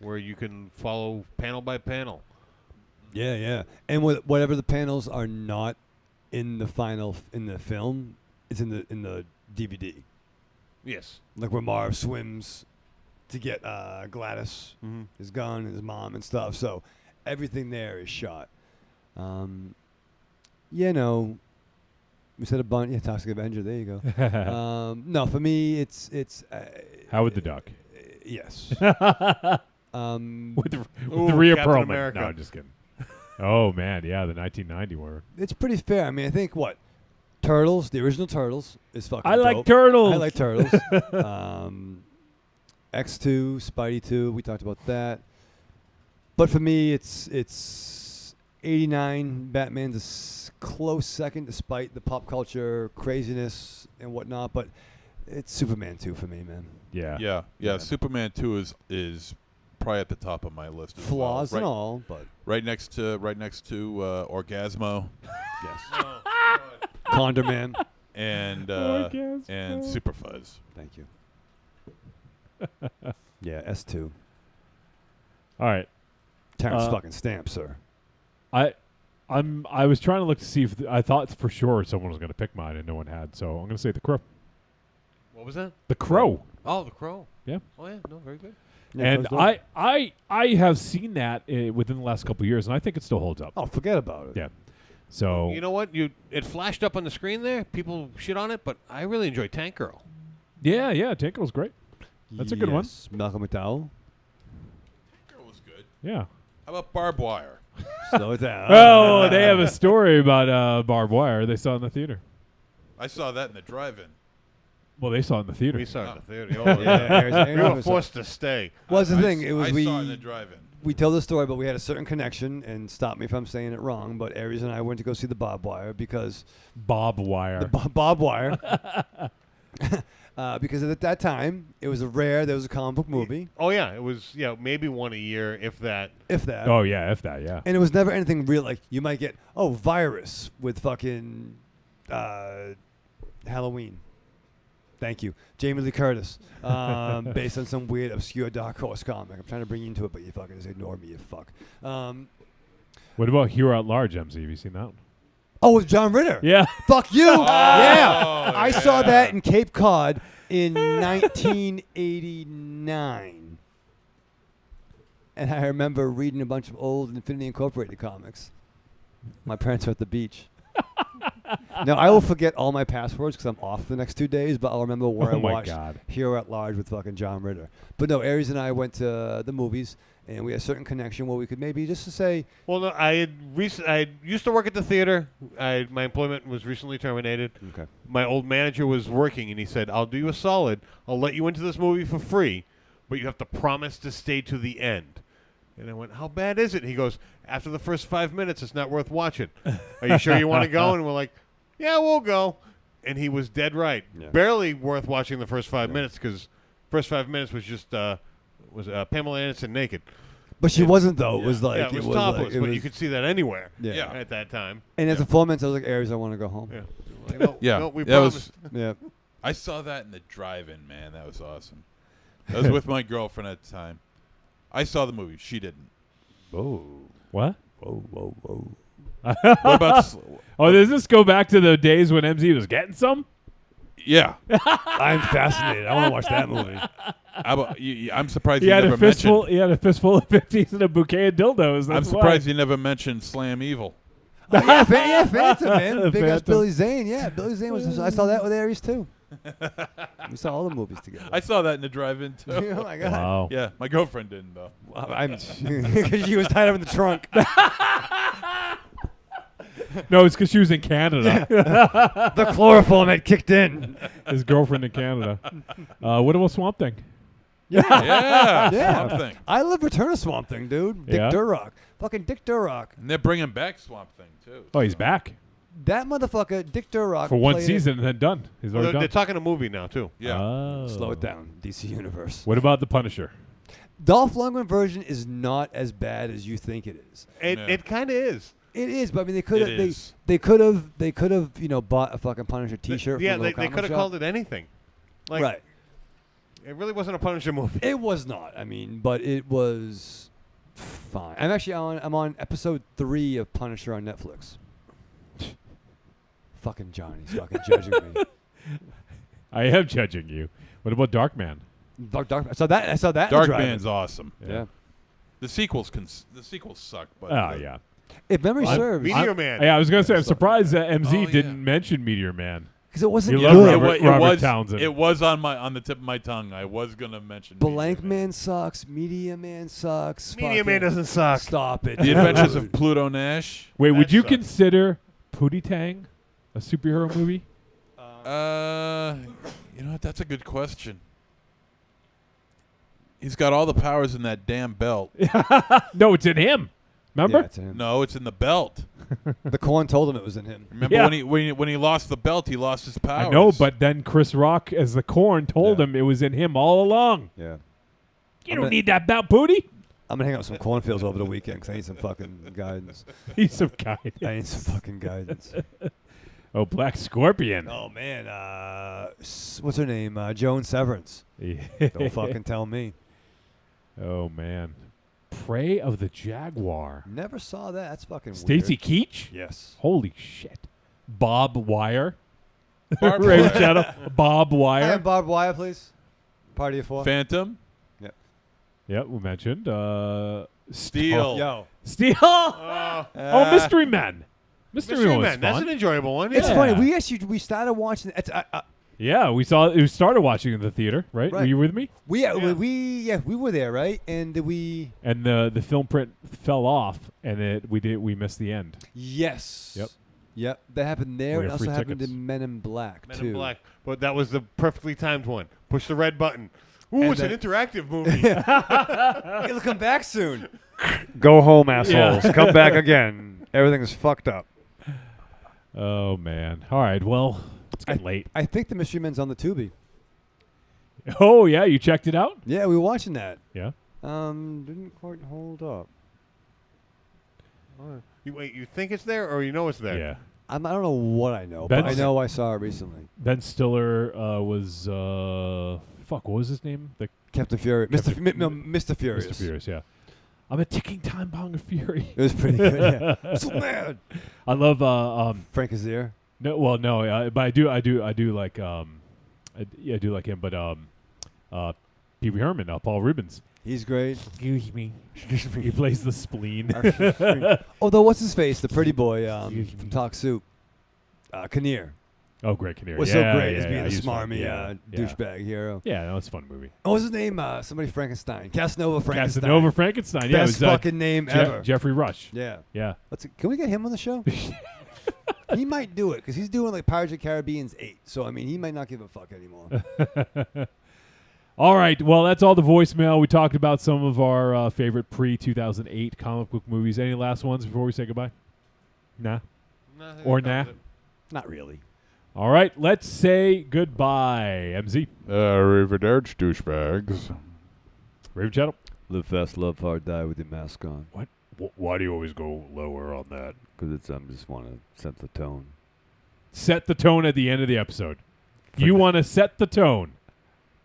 Where you can follow panel by panel. Yeah. And whatever the panels are not in the film, is in the DVD. Yes. Like where Marv swims to get Gladys, his gun, his mom, and stuff. So everything there is shot. We said a bunch. Yeah, Toxic Avenger. There you go. No, for me, it's Howard the Duck. Yes. With Rhea Perlman. America. No, I'm just kidding. Oh man, yeah, the 1990 one. It's pretty fair. I mean, I think Turtles, the original Turtles, is fucking I like dope. Turtles. I like Turtles. X2, Spidey 2, we talked about that. But for me, it's 89. Batman's a close second, despite the pop culture craziness and whatnot. But it's Superman 2 for me, man. Yeah. Superman 2 is probably at the top of my list. As Flaws well. and all, but right next to Orgasmo. Yes. Condor Man. And Super Fuzz. Thank you. Yeah, S2. All right. Terrence fucking Stamp, sir. I was trying to look to see if I thought for sure someone was going to pick mine and no one had, so I'm going to say The Crow. What was that? The Crow. Oh, The Crow. Yeah. Oh yeah, no, very good. Yeah, And I have seen that within the last couple of years, and I think it still holds up. Oh, forget about it. Yeah. So You know what? It flashed up on the screen there. People shit on it, but I really enjoyed Tank Girl. yeah, Tank Girl's great. That's a good one. Malcolm McDowell. Girl was good. Yeah. How about Barbed Wire? Slow it down. Oh, they have a story about barbed wire they saw in the theater. I saw that in the drive-in. Well, they saw it in the theater. We saw it in the theater. Oh, Yeah, we were forced to stay. Well, that's the I thing. It was I saw it in the drive-in. we tell the story, but we had a certain connection, and stop me if I'm saying it wrong, but Aries and I went to go see the Barbed Wire because... Barbed Wire. Barbed Wire. Because at that time, it was there was a comic book movie. Oh, yeah. It was, maybe one a year, if that. If that. Oh, yeah, if that, yeah. And it was never anything real. Like, you might get, Virus with fucking Halloween. Thank you. Jamie Lee Curtis. Based on some weird, obscure Dark Horse comic. I'm trying to bring you into it, but you fucking just ignore me, you fuck. What about Hero at Large, MC? Have you seen that one? Oh, with John Ritter. Yeah. Fuck you. Yeah. I saw that in Cape Cod in 1989. And I remember reading a bunch of old Infinity Incorporated comics. My parents were at the beach. Now, I will forget all my passwords because I'm off the next 2 days, but I'll remember where I watched Hero at Large with fucking John Ritter. But no, Aries and I went to the movies, and we had a certain connection where we could maybe just to say... Well, no, I used to work at the theater. My employment was recently terminated. Okay. My old manager was working, and he said, I'll do you a solid. I'll let you into this movie for free, but you have to promise to stay to the end. And I went, how bad is it? He goes, after the first 5 minutes, it's not worth watching. Are you sure you want to go? And we're like, yeah, we'll go. And he was dead right. Yeah. Barely worth watching the first 5 minutes because first 5 minutes was just Pamela Anderson naked. But she wasn't, though. It was like... it was topless, but you could see that anywhere at that time. And after 4 minutes, I was like, Aries, I want to go home. Yeah. Like, no, Yeah. no, we That promised. Yeah. I saw that in the drive-in, man. That was awesome. I was with my girlfriend at the time. I saw the movie. She didn't. Whoa. What? Whoa. What about... does this go back to the days when MZ was getting some? Yeah. I'm fascinated. I want to watch that movie. I'm surprised He you had never a fistful. mentioned... He had a fistful of 50s and a bouquet of dildos. I'm surprised you never mentioned Slam Evil. Yeah, Phantom, man. Big ass Phantom. Billy Zane. Yeah, Billy Zane was... I saw that with Aries, too. We saw all the movies together. I saw that in the drive-in, too. Oh, my God. Wow. Yeah, my girlfriend didn't, though. Because she was tied up in the trunk. No, it's because she was in Canada. The chloroform had kicked in. His girlfriend in Canada. What about Swamp Thing? Yeah. Yeah. Swamp Thing. I love Return of Swamp Thing, dude. Dick Yeah? Durock. Fucking Dick Durock. And they're bringing back Swamp Thing, too. Oh, he's back That motherfucker, Dick Durock. for one played season and then done. He's already They're done. talking a movie now, too. Yeah. Oh. Slow it down, DC Universe. What about the Punisher? Dolph Lundgren version is not as bad as you think it is. It kind of is. It is, but I mean, they could It have, is. they could have, bought a fucking Punisher T-shirt. Yeah, from a they could have called it anything. Like, right. It really wasn't a Punisher movie. It was not. I mean, but it was fine. I'm actually on episode 3 of Punisher on Netflix. Fucking Johnny's fucking judging me. I am judging you. What about Darkman? Dark. I saw that. In the Darkman's awesome. Yeah. The sequels suck, but yeah. If memory serves, Meteor Man. Yeah, I was gonna say I'm surprised that MZ didn't mention Meteor Man because it wasn't you good. love Robert Townsend. It was on the tip of my tongue. I was gonna mention Blank Man sucks. Meteor Man sucks. Meteor Man doesn't suck. Stop it. The Adventures of Pluto Nash. Wait, would you sucks. consider Pootie Tang a superhero movie? You know what? That's a good question. He's got all the powers in that damn belt. No, it's in him. Remember? Yeah, it's in him. No, it's in the belt. The Corn told him it was in him. Remember when he lost the belt, he lost his powers. I know, but then Chris Rock, as the Corn, told him it was in him all along. Yeah. You don't need that belt, Pootie. I'm gonna hang out with some cornfields over the weekend because I need some fucking guidance. Need some guidance. I need some fucking guidance. Oh, Black Scorpion. Oh man, what's her name? Joan Severance. Don't fucking tell me. Oh man, Prey of the Jaguar. Never saw that. That's fucking Stacy weird. Keach. Yes. Holy shit. Bob Wire. Barbed Raven Wire. Shadow. Bob Wire. And Barbed Wire, please. Party of four. Phantom. Yep. Yep, we mentioned. Steel. Yo. Steel. Oh, Mystery Men. Mystery Men was fun. That's an enjoyable one. It's yeah. funny. We started watching. Yeah, we started watching in the theater, right? Were you with me? We were there, right? And we. And the film print fell off, and we missed the end. Yes. Yep. That happened there. We It have also free happened tickets. in Men in Black Men too. in Black. But that was the perfectly timed one. Push the red button. Ooh, And it's an then- interactive movie. It'll come back soon. Go home, assholes. Come back again. Everything's fucked up. Oh man! All right, well, it's getting late. I think the Mystery Men's on the Tubi. Oh yeah, you checked it out? Yeah, we were watching that. Yeah. Didn't quite hold up. You think it's there or you know it's there? Yeah. I don't know what I know, Ben but I know I saw it recently. Ben Stiller was what was his name? The Captain Fury, Mr. Furious. Mr. Furious, yeah. I'm a ticking time bomb of fury. It was pretty good. Yeah. So mad. I love Frank Azaire. No, but I do like I do like him, but Pee Wee Herman, Paul Rubens. He's great. Excuse me. He plays the spleen. Although, what's his face? The pretty boy from Talk Soup. Kinnear. Oh, great Kinnear. Was yeah, so great yeah, as being yeah, a he's fun. smarmy douchebag hero. Yeah, no, it's a fun movie. What was his name? Somebody Frankenstein. Casanova Frankenstein. Casanova Frankenstein. Yeah, Best it was, fucking name ever. Jeffrey Rush. Yeah. Yeah. Can we get him on the show? He might do it because he's doing like Pirates of the Caribbean's 8. So I mean, he might not give a fuck anymore. All right. Well, that's all the voicemail. We talked about some of our favorite pre-2008 comic book movies. Any last ones before we say goodbye? Nah. Or nah? Not really. All right. Let's say goodbye. MZ. Arrivederci, douchebags. Raven Shadow. Live fast, love hard, die with your mask on. What? Why do you always go lower on that? Because it's just want to set the tone. Set the tone at the end of the episode. You want to set the tone.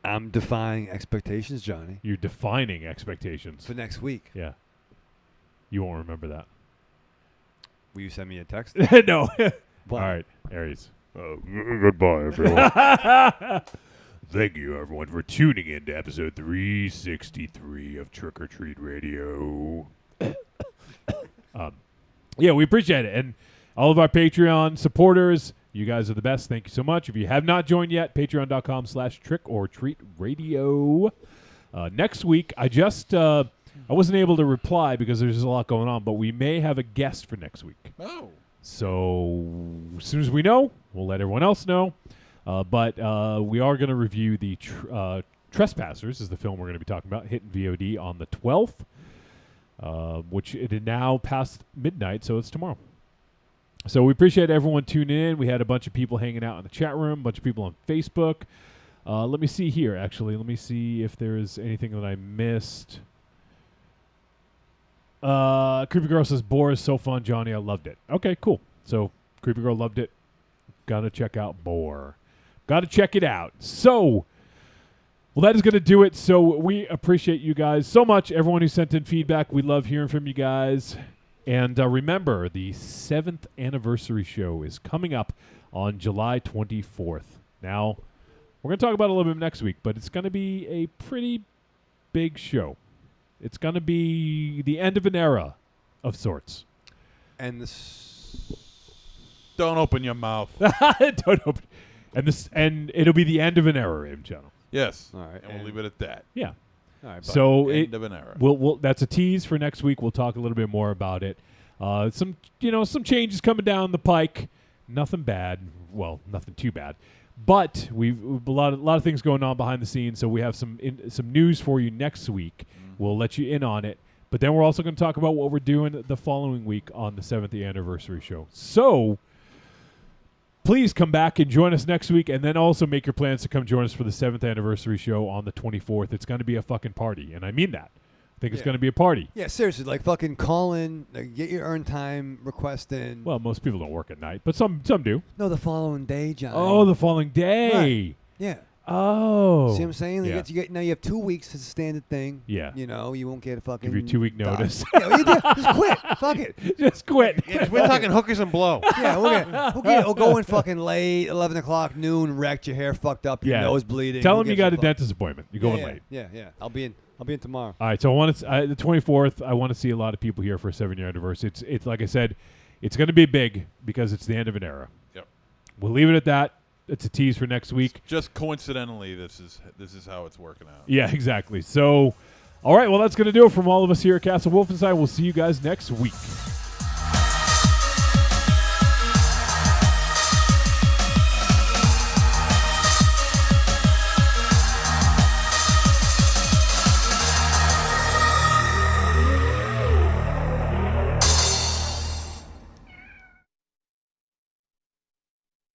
I'm defying expectations, Johnny. You're defining expectations. For next week. Yeah. You won't remember that. Will you send me a text? No. All right, Aries. Goodbye, everyone. Thank you, everyone, for tuning in to episode 363 of Trick or Treat Radio. Yeah, we appreciate it. And all of our Patreon supporters, you guys are the best. Thank you so much. If you have not joined yet, patreon.com/trickortreatradio. Next week, I wasn't able to reply because there's just a lot going on, but we may have a guest for next week. Oh. So as soon as we know, we'll let everyone else know. But we are going to review the Trespassers, is the film we're going to be talking about, hitting VOD on the 12th, which it is now past midnight, so it's tomorrow. So we appreciate everyone tuning in. We had a bunch of people hanging out in the chat room, a bunch of people on Facebook. Let me see here, actually. Let me see if there's anything that I missed. Creepy Girl says, Boar is so fun, Johnny. I loved it. Okay, cool. So Creepy Girl loved it. Gotta check out Boar. Gotta check it out. So, well, that is going to do it. So we appreciate you guys so much. Everyone who sent in feedback, we love hearing from you guys. And remember, the 7th anniversary show is coming up on July 24th. Now, we're going to talk about it a little bit next week, but it's going to be a pretty big show. It's going to be the end of an era of sorts. And Don't open your mouth. Don't open. And it'll be the end of an era, Raven Channel. Yes. All right. And we'll leave it at that. Yeah. All right. So end of an era. We'll that's a tease for next week. We'll talk a little bit more about it. Some changes coming down the pike. Nothing bad. Well, nothing too bad. But we've a lot of things going on behind the scenes. So we have some news for you next week. We'll let you in on it. But then we're also going to talk about what we're doing the following week on the 7th anniversary show. So please come back and join us next week, and then also make your plans to come join us for the 7th anniversary show on the 24th. It's going to be a fucking party, and I mean that. I think it's going to be a party. Yeah, seriously, like fucking call in, get your earn time request in. Well, most people don't work at night, but some do. No, the following day, John. Oh, the following day. Right. Yeah. Oh. See what I'm saying? Yeah. Now you have 2 weeks. It's a standard thing. Yeah. You know, you won't get a fucking. Give your 2-week notice. Yeah, what you do? Just quit. Fuck it. Just quit. Yeah, we're talking hookers and blow. Yeah, we'll go in fucking late, 11 o'clock, noon, wrecked, your hair fucked up, your nose bleeding. Tell him you got a dentist appointment. You're going late. Yeah. I'll be in tomorrow. All right, so I want to the 24th. I want to see a lot of people here for a 7-year anniversary. It's like I said, it's going to be big because it's the end of an era. Yep. We'll leave it at that. It's a tease for next week. Just coincidentally, this is how it's working out. Yeah, exactly. So, all right, well, that's going to do it from all of us here at Castle Wolfenstein. We'll see you guys next week.